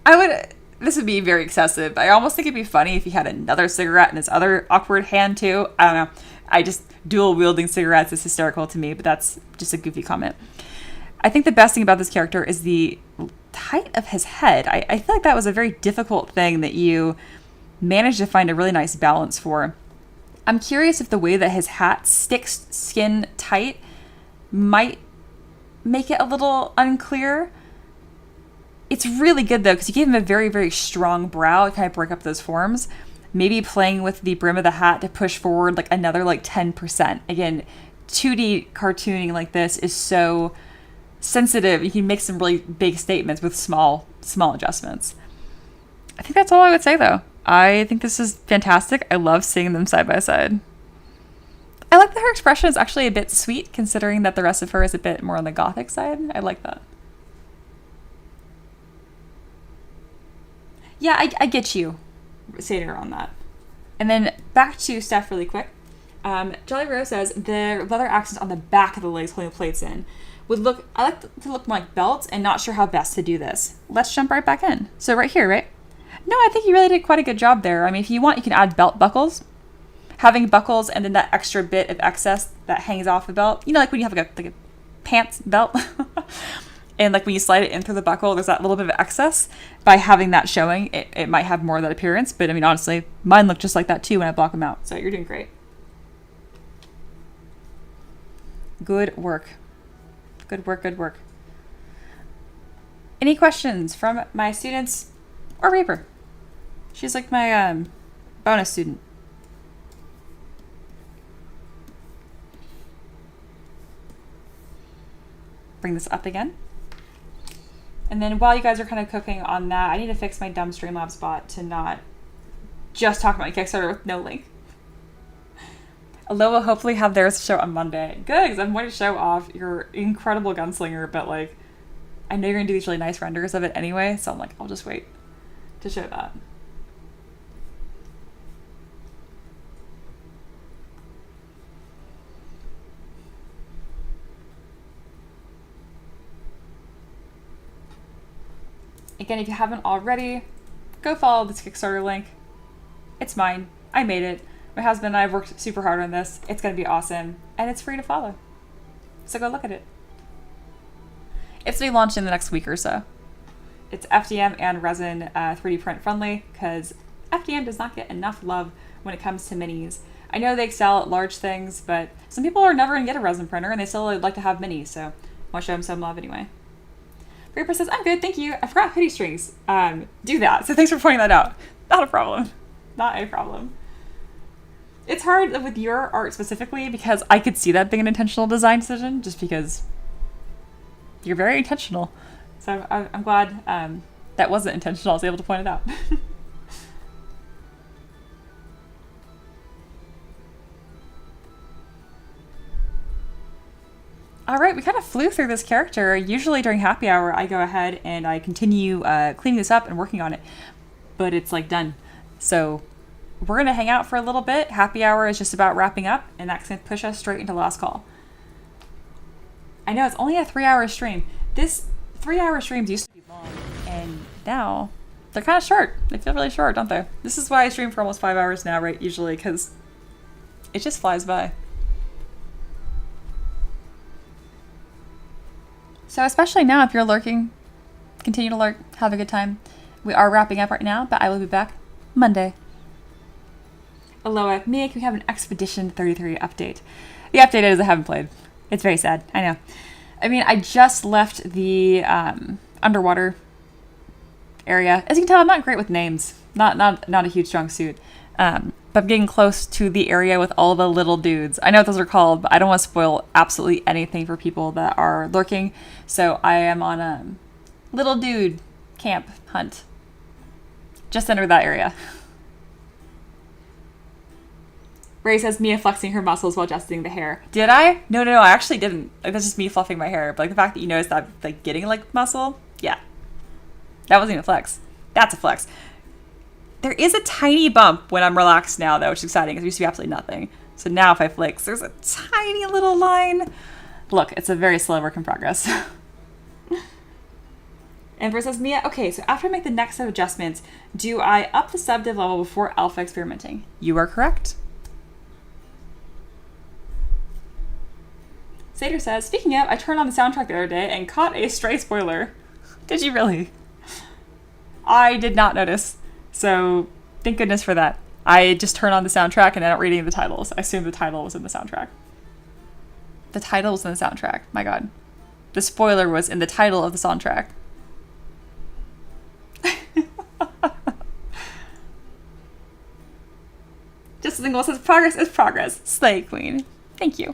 This would be very excessive. I almost think it'd be funny if he had another cigarette in his other awkward hand too. I don't know. Dual wielding cigarettes is hysterical to me, but that's just a goofy comment. I think the best thing about this character is the height of his head. I feel like that was a very difficult thing that you managed to find a really nice balance for. I'm curious if the way that his hat sticks skin tight might make it a little unclear. It's really good though, because you gave him a very, very strong brow to kind of break up those forms. Maybe playing with the brim of the hat to push forward like another like 10%. Again, 2D cartooning like this is so sensitive. You can make some really big statements with small adjustments. I think that's all I would say though. I think this is fantastic. I love seeing them side by side. I like that her expression is actually a bit sweet, considering that the rest of her is a bit more on the gothic side. I like that. Yeah, I get you, Satyr, on that. And then back to Steph really quick. Jelly Rose says, the leather accents on the back of the legs holding the plates in I like to look more like belts and not sure how best to do this. Let's jump right back in. So right here, right? No, I think you really did quite a good job there. I mean, if you want, you can add belt buckles. Having buckles and then that extra bit of excess that hangs off the belt. You know, like when you have like a pants belt. And like when you slide it in through the buckle, there's that little bit of excess. By having that showing, it might have more of that appearance. But I mean, honestly, mine look just like that too when I block them out. So you're doing great. Good work. Good work, good work. Any questions from my students or Reaper? She's like my bonus student. Bring this up again. And then while you guys are kind of cooking on that, I need to fix my dumb Streamlabs bot to not just talk about Kickstarter with no link. Aloha will hopefully have theirs show on Monday. Good, because I'm going to show off your incredible gunslinger, but like, I know you're going to do these really nice renders of it anyway, so I'm like, I'll just wait to show that. Again, if you haven't already, go follow this Kickstarter link. It's mine. I made it. My husband and I have worked super hard on this. It's going to be awesome, and it's free to follow. So go look at it. It's to be launched in the next week or so. It's FDM and resin 3D print friendly, because FDM does not get enough love when it comes to minis. I know they excel at large things, but some people are never going to get a resin printer, and they still like to have minis, so I want to show them some love anyway. Reaper says, I'm good, thank you. I forgot hoodie strings. Do that. So thanks for pointing that out. Not a problem. Not a problem. It's hard with your art specifically because I could see that being an intentional design decision just because you're very intentional. So I'm glad that wasn't intentional. I was able to point it out. All right, we kind of flew through this character. Usually during happy hour, I go ahead and I continue cleaning this up and working on it, but it's like done. So we're gonna hang out for a little bit. Happy hour is just about wrapping up, and that's gonna push us straight into last call. I know it's only a 3-hour stream. This 3-hour streams used to be long, and now they're kind of short. They feel really short, don't they? This is why I stream for almost 5 hours now, right? Usually, because it just flies by. So especially now, if you're lurking, continue to lurk, have a good time. We are wrapping up right now, but I will be back Monday. Aloha, Mia, can we have an Expedition 33 update? The update is I haven't played. It's very sad, I know. I mean, I just left the underwater area. As you can tell, I'm not great with names. Not a huge strong suit. But I'm getting close to the area with all the little dudes. I know what those are called, but I don't want to spoil absolutely anything for people that are lurking. So I am on a little dude camp hunt. Just under that area. Ray says Mia flexing her muscles while adjusting the hair. Did I? No, I actually didn't. Like, that's just me fluffing my hair. But like the fact that you noticed that like getting like muscle, yeah. That wasn't even a flex. That's a flex. There is a tiny bump when I'm relaxed now, though, which is exciting because it used to be absolutely nothing. So now if I flex, there's a tiny little line. Look, it's a very slow work in progress. Amber says, Mia, okay, so after I make the next set of adjustments, do I up the subdiv level before alpha experimenting? You are correct. Sater says, speaking of, I turned on the soundtrack the other day and caught a stray spoiler. Did you really? I did not notice. So thank goodness for that. I just turned on the soundtrack and I don't read any of the titles. I assumed the title was in the soundtrack. The title was in the soundtrack. My God. The spoiler was in the title of the soundtrack. Just a single says progress is progress. Slay queen. Thank you.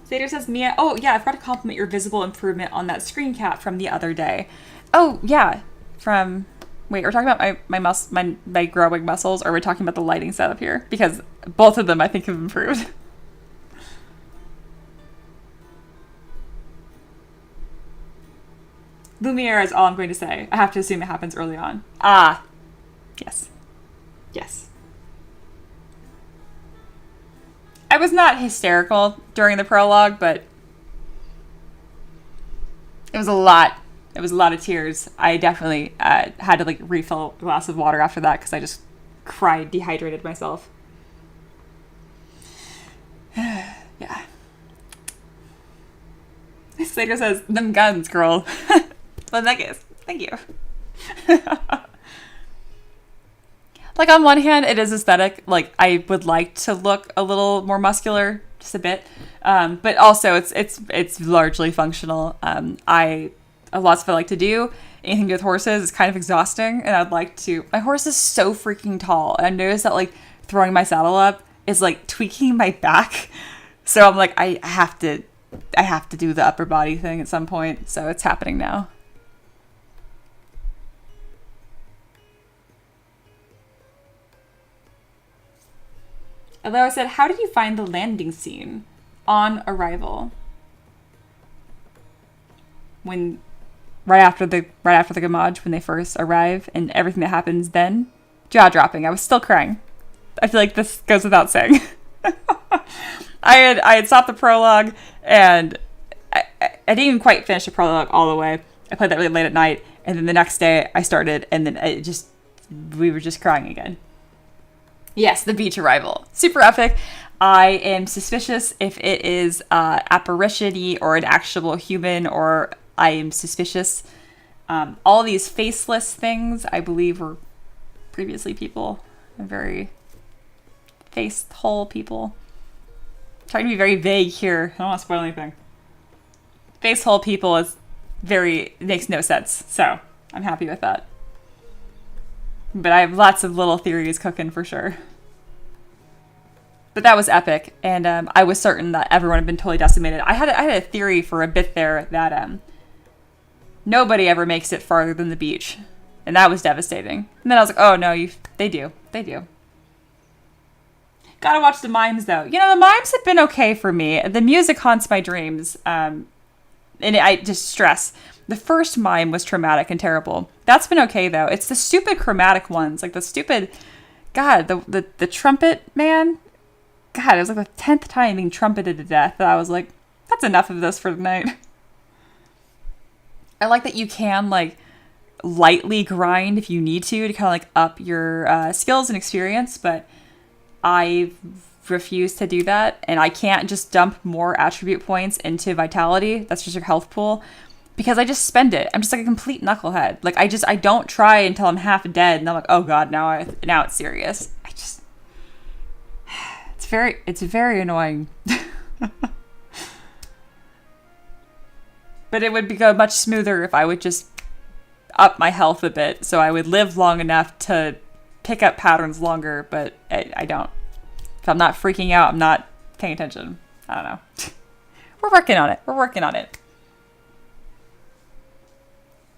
Sater says, Mia, oh yeah, I forgot to compliment your visible improvement on that screen cap from the other day. Oh yeah, from, wait, we're talking about my growing muscles, or we're talking about the lighting setup here? Because both of them I think have improved. Lumiere is all I'm going to say. I have to assume it happens early on. Ah, yes. Yes. I was not hysterical during the prologue, but it was a lot. It was a lot of tears. I definitely had to like refill a glass of water after that because I just cried, dehydrated myself. Yeah. Slater says, them guns, girl. Well, that is. Thank you. Like, on one hand, it is aesthetic. Like, I would like to look a little more muscular just a bit. But also it's largely functional. Lots of I like to do. Anything to do with horses is kind of exhausting, and I'd like to. My horse is so freaking tall, and I noticed that like throwing my saddle up is like tweaking my back. So I'm like, I have to do the upper body thing at some point. So it's happening now. Although I said, how did you find the landing scene on arrival? Right after the Gamage, when they first arrive, and everything that happens then, jaw dropping. I was still crying. I feel like this goes without saying. I had stopped the prologue, and I didn't even quite finish the prologue all the way. I played that really late at night, and then the next day I started, and then we were just crying again. Yes, the beach arrival. Super epic. I am suspicious if it is apparition-y or an actual human, or I am suspicious. All these faceless things, I believe, were previously people. Very faced whole people. I'm trying to be very vague here. I don't want to spoil anything. Face whole people makes no sense. So I'm happy with that. But I have lots of little theories cooking for sure. But that was epic, and I was certain that everyone had been totally decimated. I had a theory for a bit there that nobody ever makes it farther than the beach, and that was devastating. And then I was like, oh no, they do. Gotta watch the mimes though. You know, the mimes have been okay for me. The music haunts my dreams, and I just stress. The first mime was traumatic and terrible. That's been okay though. It's the stupid chromatic ones, like the stupid, God, the trumpet man. God, it was like the 10th time being trumpeted to death that I was like, that's enough of this for the night. I like that you can like lightly grind if you need to kind of like up your skills and experience, but I refuse to do that, and I can't just dump more attribute points into vitality. That's just your health pool. Because I just spend it. I'm just like a complete knucklehead. Like I don't try until I'm half dead, and I'm like, oh god, now it's serious. It's very annoying. But it would go much smoother if I would just up my health a bit, so I would live long enough to pick up patterns longer. But I don't. If I'm not freaking out, I'm not paying attention. I don't know. We're working on it.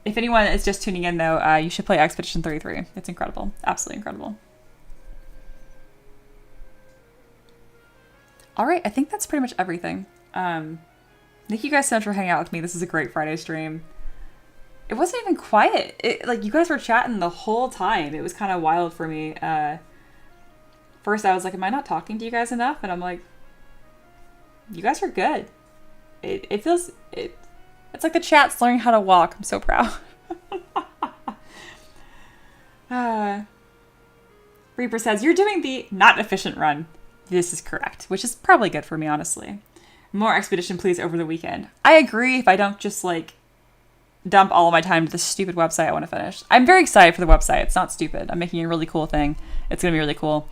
If anyone is just tuning in, though, you should play Expedition 33. It's incredible. Absolutely incredible. All right, I think that's pretty much everything. Thank you guys so much for hanging out with me. This is a great Friday stream. It wasn't even quiet. You guys were chatting the whole time. It was kind of wild for me. First, I was like, am I not talking to you guys enough? And I'm like, you guys are good. It's like the chat's learning how to walk. I'm so proud. Reaper says, you're doing the not efficient run. This is correct, which is probably good for me, honestly. More expedition, please, over the weekend. I agree if I don't just, like, dump all of my time to this stupid website I want to finish. I'm very excited for the website. It's not stupid. I'm making a really cool thing. It's going to be really cool.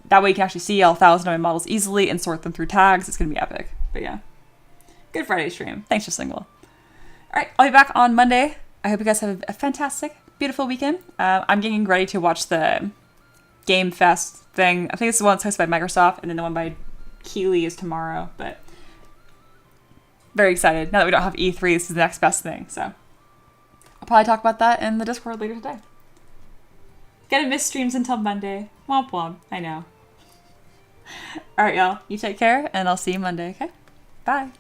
That way you can actually see all 1,000 of my models easily and sort them through tags. It's going to be epic. But yeah. Good Friday stream. Thanks, Just Single. All right, I'll be back on Monday. I hope you guys have a fantastic, beautiful weekend. I'm getting ready to watch the Game Fest thing. I think it's the one that's hosted by Microsoft, and then the one by Keeley is tomorrow. But very excited. Now that we don't have E3, this is the next best thing. So I'll probably talk about that in the Discord later today. Gonna miss streams until Monday. Womp womp. I know. All right, y'all. You take care, and I'll see you Monday, okay? Bye.